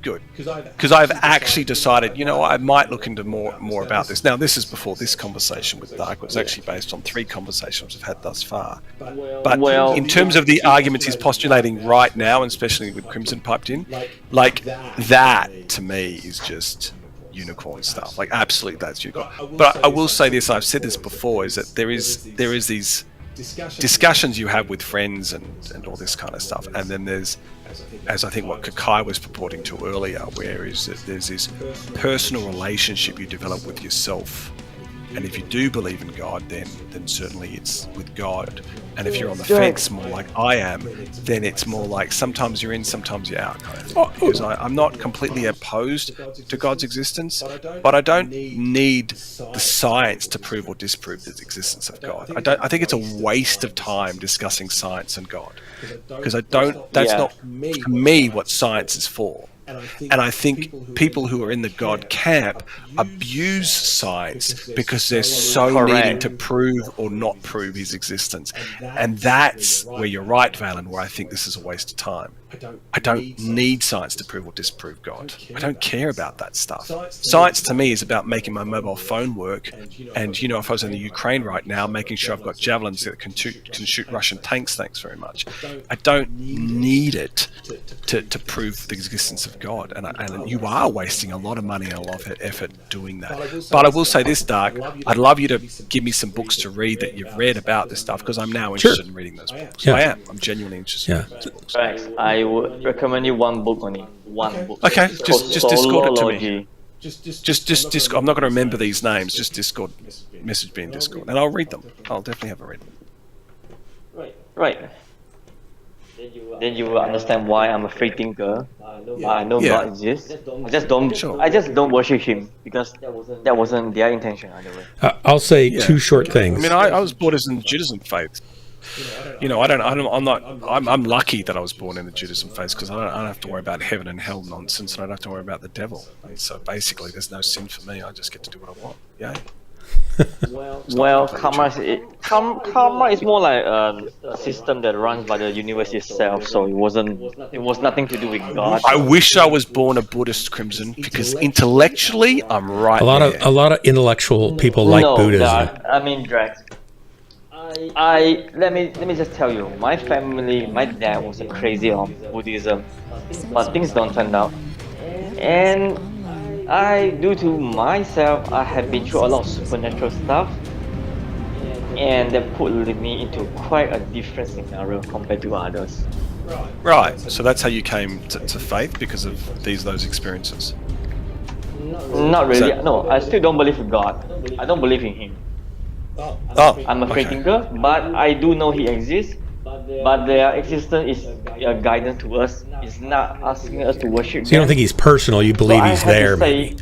S8: good, because I've actually decided, you know, I might look into more about this. Now, this is before this conversation with Dark. It was actually based on 3 conversations we've had thus far. But in terms of the arguments he's postulating right now, and especially with Crimson piped in, like that to me is just unicorn stuff. Like absolutely, that's unicorn. But I will say this: I've said this before: is that there is these discussions you have with friends and all this kind of stuff, and then there's, as I think what Kakai was purporting to earlier, where is that there's this personal relationship you develop with yourself, and if you do believe in God, then certainly it's with God, and if you're on the fence more like I am, then it's more like sometimes you're in, sometimes you're out kind of thing. Because I'm not completely opposed to God's existence, but I don't need the science to prove or disprove the existence of God. I think it's a waste of time discussing science and God, because that's not for me what science is for. And I think people who are in the God camp abuse science because they're so needing to prove or not prove his existence. And that's where you're right, Valen, where I think this is a waste of time. I don't need science to prove or disprove God. I don't care about that stuff. Science to me is about making my mobile phone work, and, you know, if I was in the Ukraine right now, making sure I've got javelins that can shoot Russian tanks, thanks very much. I don't need it to prove the existence of God, and you are wasting a lot of money and a lot of effort doing that. But I will say this, Dark, I'd love you to give me some books to read that you've read about this stuff, because I'm now interested in reading those books.
S2: Yeah.
S8: I am. I'm genuinely interested in those books.
S13: Right. I would recommend you one book only. One book.
S8: Okay, just Discord it to me.
S13: Zoology.
S8: Just Discord. I'm not going to remember these names. Just Discord. Message me in Discord, and I'll read them. I'll definitely have a read.
S13: Right. Then you will understand why I'm a free thinker. I know God exists. I just don't worship him, because that wasn't their intention either way.
S2: I'll say 2 short things.
S8: I mean, I was born in the Judaism faith. You know, I'm lucky that I was born in the Judaism faith, because I don't have to worry about heaven and hell nonsense, and I don't have to worry about the devil. And so basically, there's no sin for me. I just get to do what I want. Yay.
S13: Well, karma is more like a system that runs by the universe itself. So it was nothing to do with God.
S8: I wish I was born a Buddhist, Crimson, because intellectually I'm right.
S2: A lot of intellectual people like Buddhism.
S13: I mean, Drax. Let me just tell you, my family, my dad was a crazy on Buddhism, but things don't turn out, and due to myself, I have been through a lot of supernatural stuff, and that put me into quite a different scenario compared to others.
S8: Right. So that's how you came to faith, because of those experiences.
S13: Not really. No, I still don't believe in God. I don't believe in him. I'm a free thinker, but I do know he exists. But their existence is a guidance to us. It's not asking us to worship.
S2: So you don't think he's personal? You believe he's there? Maybe.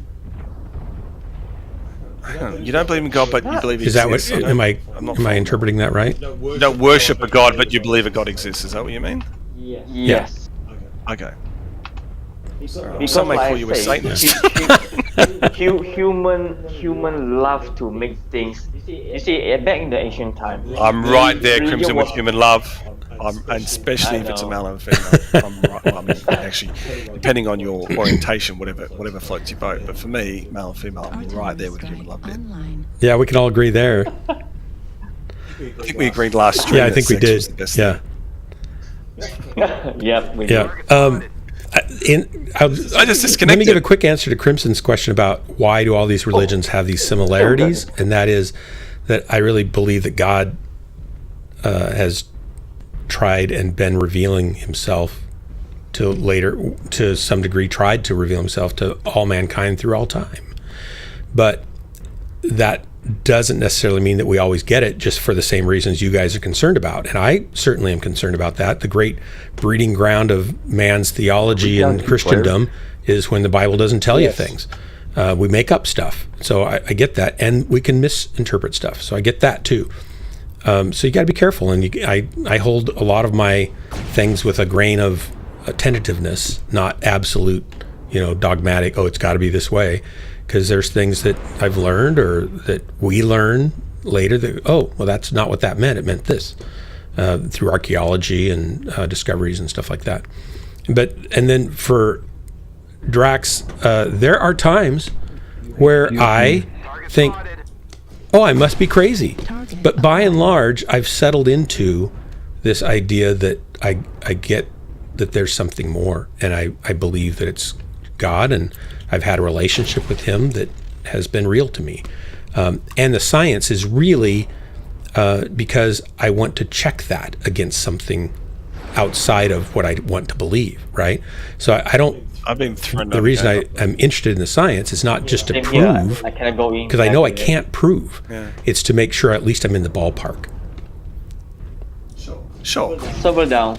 S8: You don't believe in God, but you believe he exists.
S2: Is that what? Am I interpreting that right?
S8: You don't worship a God, but you believe a God exists. Is that what you mean?
S13: Yes.
S8: Okay. Because some may call you a Satanist.
S13: Human love to make things. You see, back in the ancient time.
S8: I'm right there, Crimson, with human love. And especially if it's a male and female. I'm right. I mean, actually, depending on your orientation, whatever floats your boat. But for me, male and female, I'm right there with human love.
S2: Yeah, we can all agree there.
S8: I think we agreed last stream.
S2: Yeah, I think we did. Yeah.
S13: Yep, we
S2: did.
S8: I just disconnected.
S2: Let me give a quick answer to Crimson's question about why do all these religions have these similarities, and that is that I really believe that God has tried and been revealing himself to some degree, tried to reveal himself to all mankind through all time. But that doesn't necessarily mean that we always get it just for the same reasons you guys are concerned about. And I certainly am concerned about that. The great breeding ground of man's theology and Christendom is when the Bible doesn't tell you things. We make up stuff. So I get that. And we can misinterpret stuff. So I get that too. So you got to be careful. And I hold a lot of my things with a grain of tentativeness, not absolute, dogmatic, it's got to be this way. Because there's things that I've learned or that we learn later that, that's not what that meant. It meant this through archaeology and discoveries and stuff like that. And then for Drax, there are times where I think, I must be crazy. But by and large, I've settled into this idea that I get that there's something more. And I believe that it's God, and I've had a relationship with him that has been real to me. And the science is really because I want to check that against something outside of what I want to believe, right? So I don't...
S8: I've been thrown.
S2: The reason I'm interested in the science is not just to prove, because I know I can't prove.
S8: Yeah.
S2: It's to make sure at least I'm in the ballpark.
S8: Sure.
S13: Server down.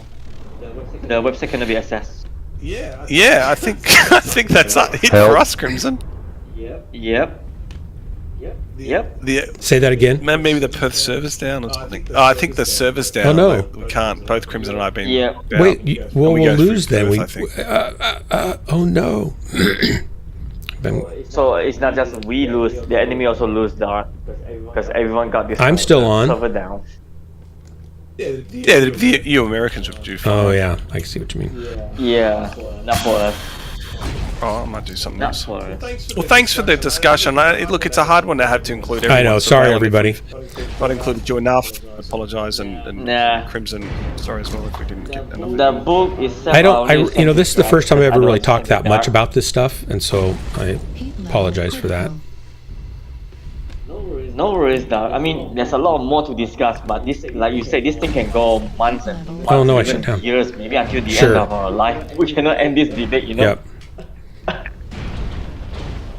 S13: The website cannot be accessed.
S8: Yeah, I think that's it for us, Crimson.
S13: Yep.
S2: Say that again.
S8: Maybe the Perth server's down or something. I think the server's down.
S2: Oh no,
S8: we can't. Both Crimson and I have been. Down.
S2: Wait, we'll lose then. Oh no.
S13: So it's not just we lose; the enemy also lose, because everyone got this.
S2: I'm still on.
S13: Server down.
S8: Yeah, you Americans would do fine.
S2: Oh yeah, I see what you mean.
S13: Yeah, not for us.
S8: I might do something else. Well, thanks for the discussion. Look, it's a hard one to have to include everyone.
S2: I know. Sorry, everybody.
S8: Not included you enough. I apologise, and Crimson, sorry as well if we didn't get enough.
S13: The book is.
S2: This is the first time I ever really talked that much about this stuff, and so I apologize for that.
S13: No worries, dog. I mean, there's a lot more to discuss, but this, like you said, this thing can go months and months, even years, maybe until the end of our life. We cannot end this debate,
S2: Yep.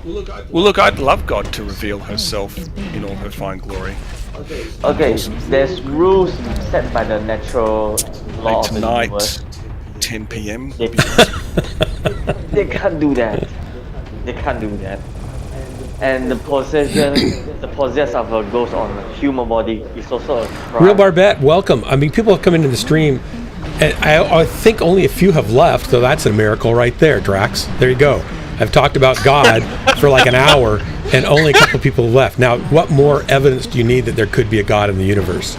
S8: Well, look, I'd love God to reveal herself in all her fine glory.
S13: Okay, there's rules set by the natural law of the universe.
S8: 10 p.m.
S13: They can't do that. And the possess of a ghost on a human body is also a crime.
S2: Real Barbette, welcome. I mean, people have come into the stream, and I think only a few have left, so that's a miracle right there, Drax. There you go. I've talked about God for like an hour, and only a couple people have left. Now, what more evidence do you need that there could be a God in the universe?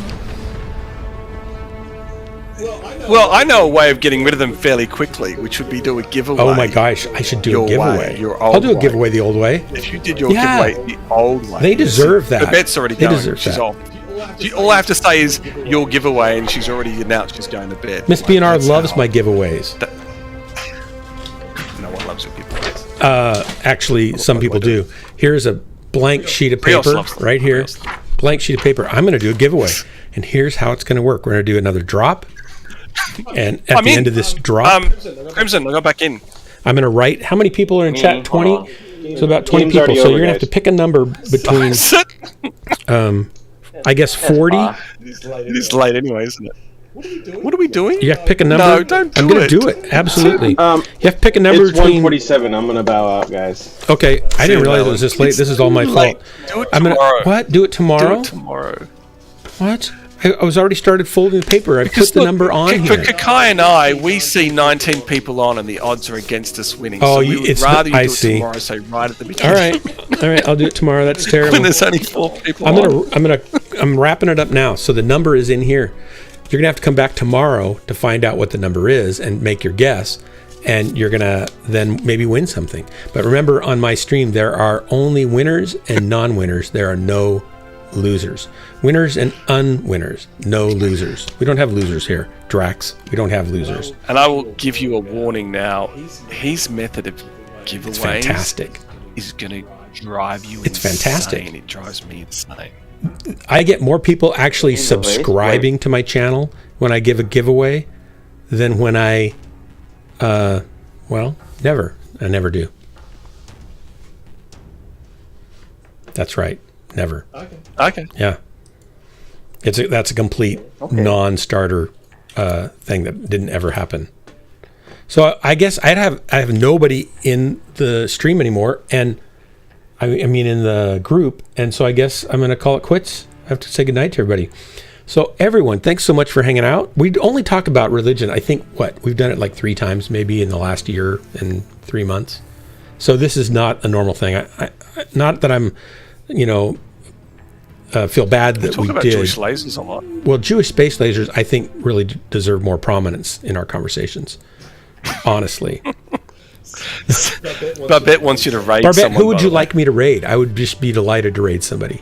S8: Well, I know a way of getting rid of them fairly quickly, which would be do a giveaway.
S2: Oh my gosh, I should do a giveaway.
S8: I'll
S2: do a giveaway the old way.
S8: If you did your giveaway the old way.
S2: They deserve that.
S8: The bet's already going. She's off. All I have to say is your giveaway, and she's already announced she's going to bed.
S2: Miss BNR loves my giveaways.
S8: No one loves your giveaways.
S2: Actually, some people do. Here's a blank sheet of paper right here. Blank sheet of paper. I'm going to do a giveaway, and here's how it's going to work. We're going to do another drop, and at the end of this drop,
S8: Crimson, I got back in.
S2: I'm going to write. How many people are in chat? 20. So about 20 people. So you're going to have to pick a number between, I guess 40.
S8: It is late anyway, isn't it? What are we doing?
S2: You have to pick a number.
S8: No, don't do
S2: I'm going to do it. Absolutely. You have to pick a number
S3: it's
S2: between.
S3: 1:47. I'm going to bow out, guys.
S2: Okay, I didn't realize it was this late. This is all my fault.
S8: Do it tomorrow.
S2: What? Do it tomorrow?
S8: Do it tomorrow.
S2: What? I was already started folding the paper. I put the number on
S8: for
S2: here.
S8: Kakai and I, we see 19 people on, and the odds are against us winning.
S2: Oh,
S8: so we would
S2: it's
S8: rather you
S2: I
S8: do
S2: see.
S8: it tomorrow. Say right at the beginning.
S2: All right. I'll do it tomorrow. That's terrible.
S8: When there's only 4 people.
S2: I'm wrapping it up now. So the number is in here. You're gonna have to come back tomorrow to find out what the number is and make your guess. And you're gonna then maybe win something. But remember, on my stream, there are only winners and non-winners. There are no losers. Winners and unwinners. No losers. We don't have losers here. Drax, we don't have losers.
S8: And I will give you a warning now. His method of giveaways
S2: It's fantastic.
S8: is going to drive you
S2: It's fantastic.
S8: insane. It drives me insane.
S2: I get more people actually subscribing to my channel when I give a giveaway than when I, never. I never do. That's right. Never.
S8: Okay.
S2: Yeah. That's a complete non-starter thing that didn't ever happen. So I guess I have nobody in the stream anymore, and I mean in the group, and so I guess I'm going to call it quits. I have to say goodnight to everybody. So everyone, thanks so much for hanging out. We only talk about religion. I think we've done it like 3 times maybe in the last year and 3 months. So this is not a normal thing. I not that I'm, feel bad that we
S8: about
S2: did.
S8: Jewish lasers a lot.
S2: Well, Jewish space lasers, I think, really deserve more prominence in our conversations. Honestly.
S8: Barbette wants you to raid
S2: Barbette,
S8: someone.
S2: who would you like me to raid? I would just be delighted to raid somebody.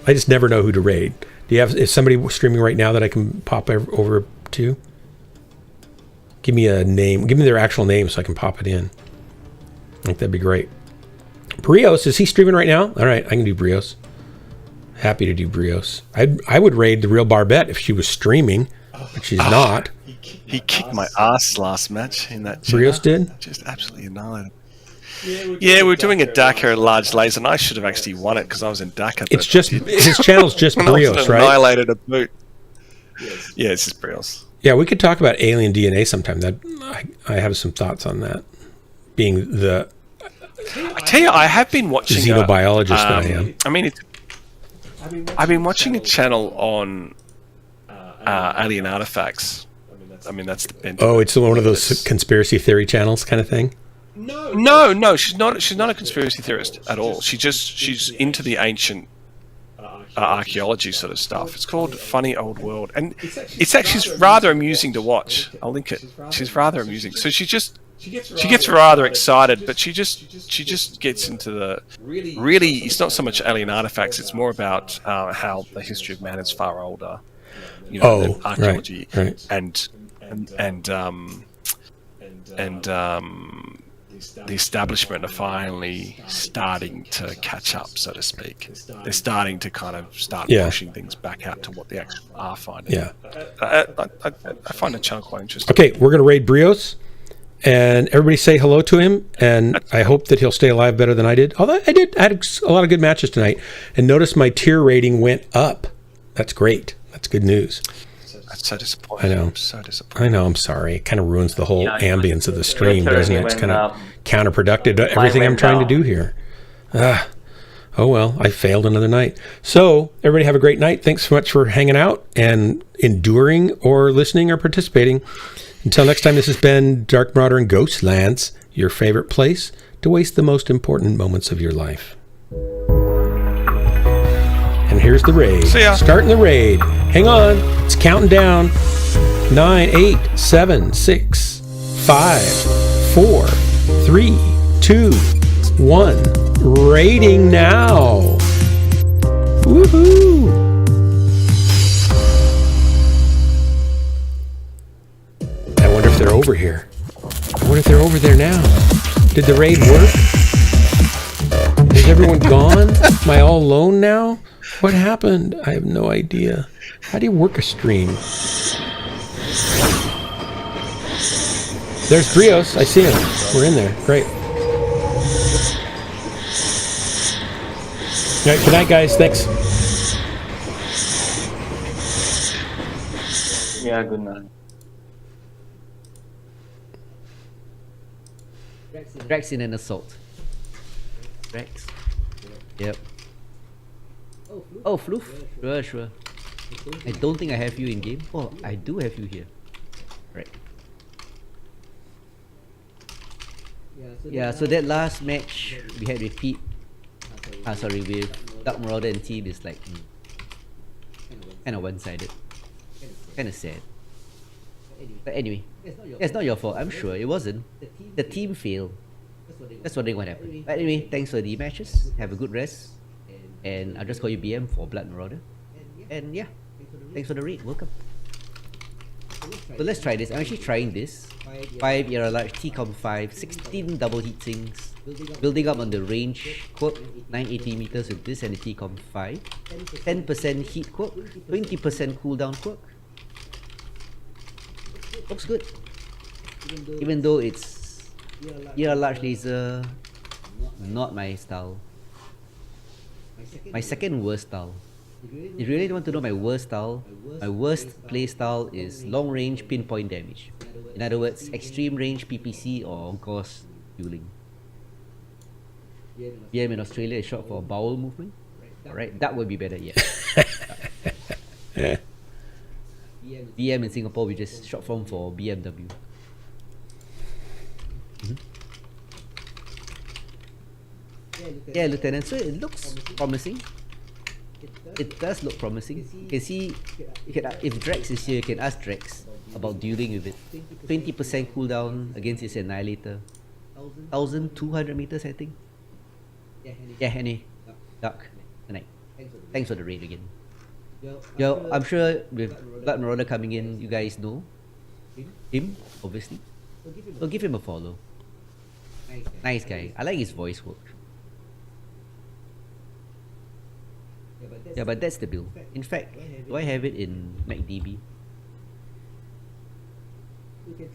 S2: I just never know who to raid. Is somebody streaming right now that I can pop over to? Give me a name. Give me their actual name so I can pop it in. I think that'd be great. Brios, is he streaming right now? All right, I can do Brios. Happy to do Brios. I would raid the real Barbette if she was streaming, but she's not.
S8: He kicked my ass last match in that.
S2: Brios did?
S8: Just absolutely annihilated. Yeah, we were doing a Dakar large laser, and I should have actually won it because I was in Dakar.
S2: It's just his channel's just Brios, right?
S8: Annihilated a boot. Yeah, it's just Brios.
S2: Yeah, we could talk about alien DNA sometime. I have some thoughts on that. Being the
S8: I tell you, I have been watching
S2: xenobiologist that I am.
S8: I mean, I've been watching a channel on alien artifacts. I mean, that's the bent.
S2: Oh, it's one of those conspiracy theory channels kind of thing.
S8: No, she's not. She's not a conspiracy theorist at all. She's into the ancient archaeology sort of stuff. It's called Funny Old World, and it's actually rather amusing to watch. I'll link it. She's rather amusing. So she gets rather excited, but she just gets into the really. It's not so much alien artifacts. It's more about how the history of man is far older. The archaeology
S2: right.
S8: and the establishment are finally starting to catch up, so to speak. They're starting to kind of start pushing things back out to what they actually are finding.
S2: Yeah,
S8: I find the channel quite interesting.
S2: Okay, we're gonna raid Brios, and everybody say hello to him. And I hope that he'll stay alive better than I did. Although I had a lot of good matches tonight, and notice my tier rating went up. That's great. That's good news.
S8: That's so disappointing.
S2: I know.
S8: I'm so disappointed.
S2: I know. I'm sorry. It kind of ruins the whole ambience of the stream, doesn't it? It's kind of counterproductive to everything I'm trying to do here. Oh well, I failed another night. So everybody have a great night. Thanks so much for hanging out and enduring or listening or participating. Until next time, this has been Dark Marauder and Ghostlands, your favorite place to waste the most important moments of your life. And here's the raid.
S8: See ya.
S2: Starting the raid. Hang on. It's counting down. 9, 8, 7, 6, 5, 4, 3, 2, 1. Raiding now. Woohoo. I wonder if they're over here. I wonder if they're over there now. Did the raid work? Is everyone gone? Am I all alone now? What happened? I have no idea. How do you work a stream? There's Brios. I see him. We're in there. Great. All right, good night, guys. Thanks.
S13: Yeah, good night.
S14: Rex in an assault. Rex. Yep. Oh, Floof? Sure. I don't think I have you in game. Oh, I do have you here. Right. Yeah, so that last match we had with Pete, sorry, with Dark Marauder and team is like kind of one-sided. Kind of sad. But anyway, it's not your fault. I'm sure it wasn't. The team failed. That's what happened. But anyway, thanks for the matches. Have a good rest. And I'll just call you BM for Blood Marauder. And yeah, thanks for the raid. Welcome. So let's try this. I'm actually trying this. 5 ERA large, TCOM 5, 16 double heat sinks. Building up on the range quirk, 980 meters with this and the TCOM 5. 10% heat quirk, 20% cooldown quirk. Looks good. Even though it's ERA large laser, not my style. My second worst style. If you really want to know my worst style, my worst play style is long range pinpoint damage. In other words, extreme range PPC or on course dueling. BM in Australia is short for bowel movement. Alright, that would be better, yeah. BM in Singapore, we just short form for BMW. Yeah, Lieutenant, so it looks promising. It does look promising. You can see, if Drex is here, you can ask Drex about dueling with it. 20% cooldown against his Annihilator. 1,200 meters, I think. Yeah, Henny. Duck. Good night. Thanks for the raid again. Yo, I'm sure with Blood Marauder coming in, you guys know him, obviously. So give him a follow. Nice guy. I like his voice work. Yeah, but that's the build. In fact, do I have it in MacDB?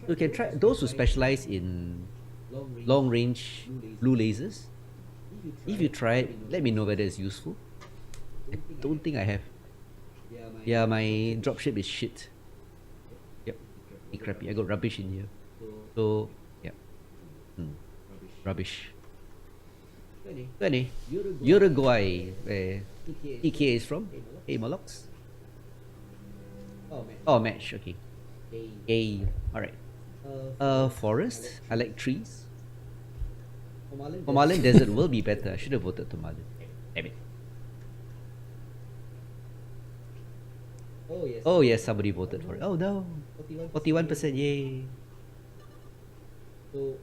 S14: You can try those who specialize in long range blue lasers. If you try it, let me know whether it's useful. I don't think I have. Yeah, my dropship is shit. Yep, it's crappy. I got rubbish in here. So, yeah. Rubbish. 20. Uruguay, where TK is from. Hey, Molox. Oh, match, okay. Hey, alright. Forest, I like trees. Tomalin Desert will be better. I should have voted Tomalin. Damn it. Oh yes, somebody voted for it. Oh no. 41%, yay.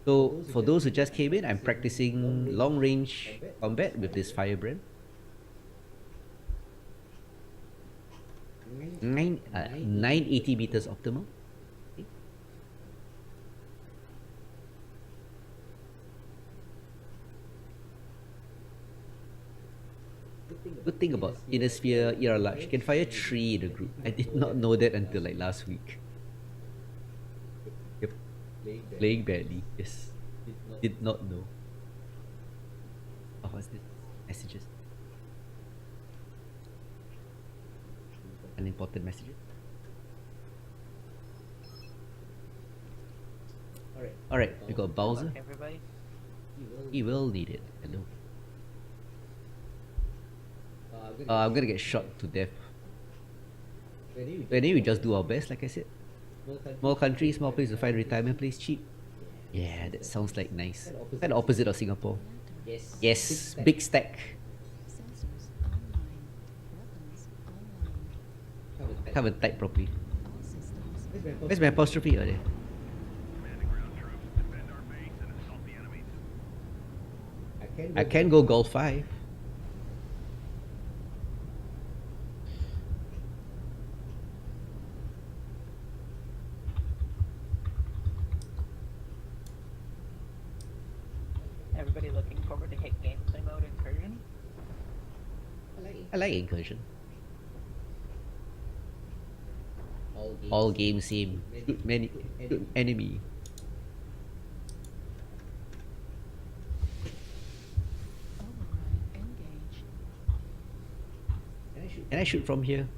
S14: So for those who just came in, I'm practicing long range combat with this firebrand. 980 meters optimal. Okay. Good thing about Inner Sphere ER Large, you can fire 3 in a group. I did not know that until like last week. Yep. Playing badly, yes. Did not know. Oh, what's this? Messages. Unimportant messages. Alright, we got Bowser.
S15: Everybody?
S14: He will need it. Hello. I'm gonna get shot to death. But anyway, we just do our best, like I said. Small country, small place to find retirement place cheap. Yeah, that sounds like nice. Kind of opposite of Singapore. Yes, big stack. I can't even type properly. Where's my apostrophe? Oh, there. I can go goal 5.
S15: Everybody looking forward to hit gameplay mode incursion?
S14: I like incursion. All games same. Good enemy. Can I shoot from here?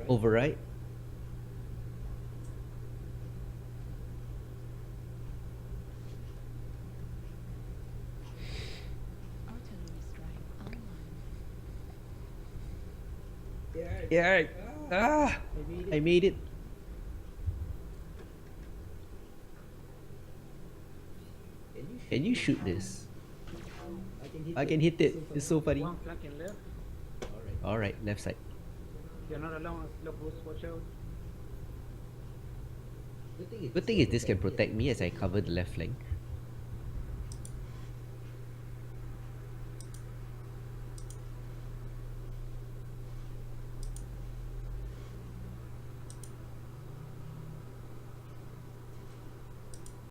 S14: Override? Yeah. Ah, I made it. Can you shoot this? I can hit it. It's so funny.
S15: One flank and left.
S14: Alright, left side.
S15: You're not alone. Slow boost. Watch out.
S14: Good thing is this can protect me as I cover the left flank.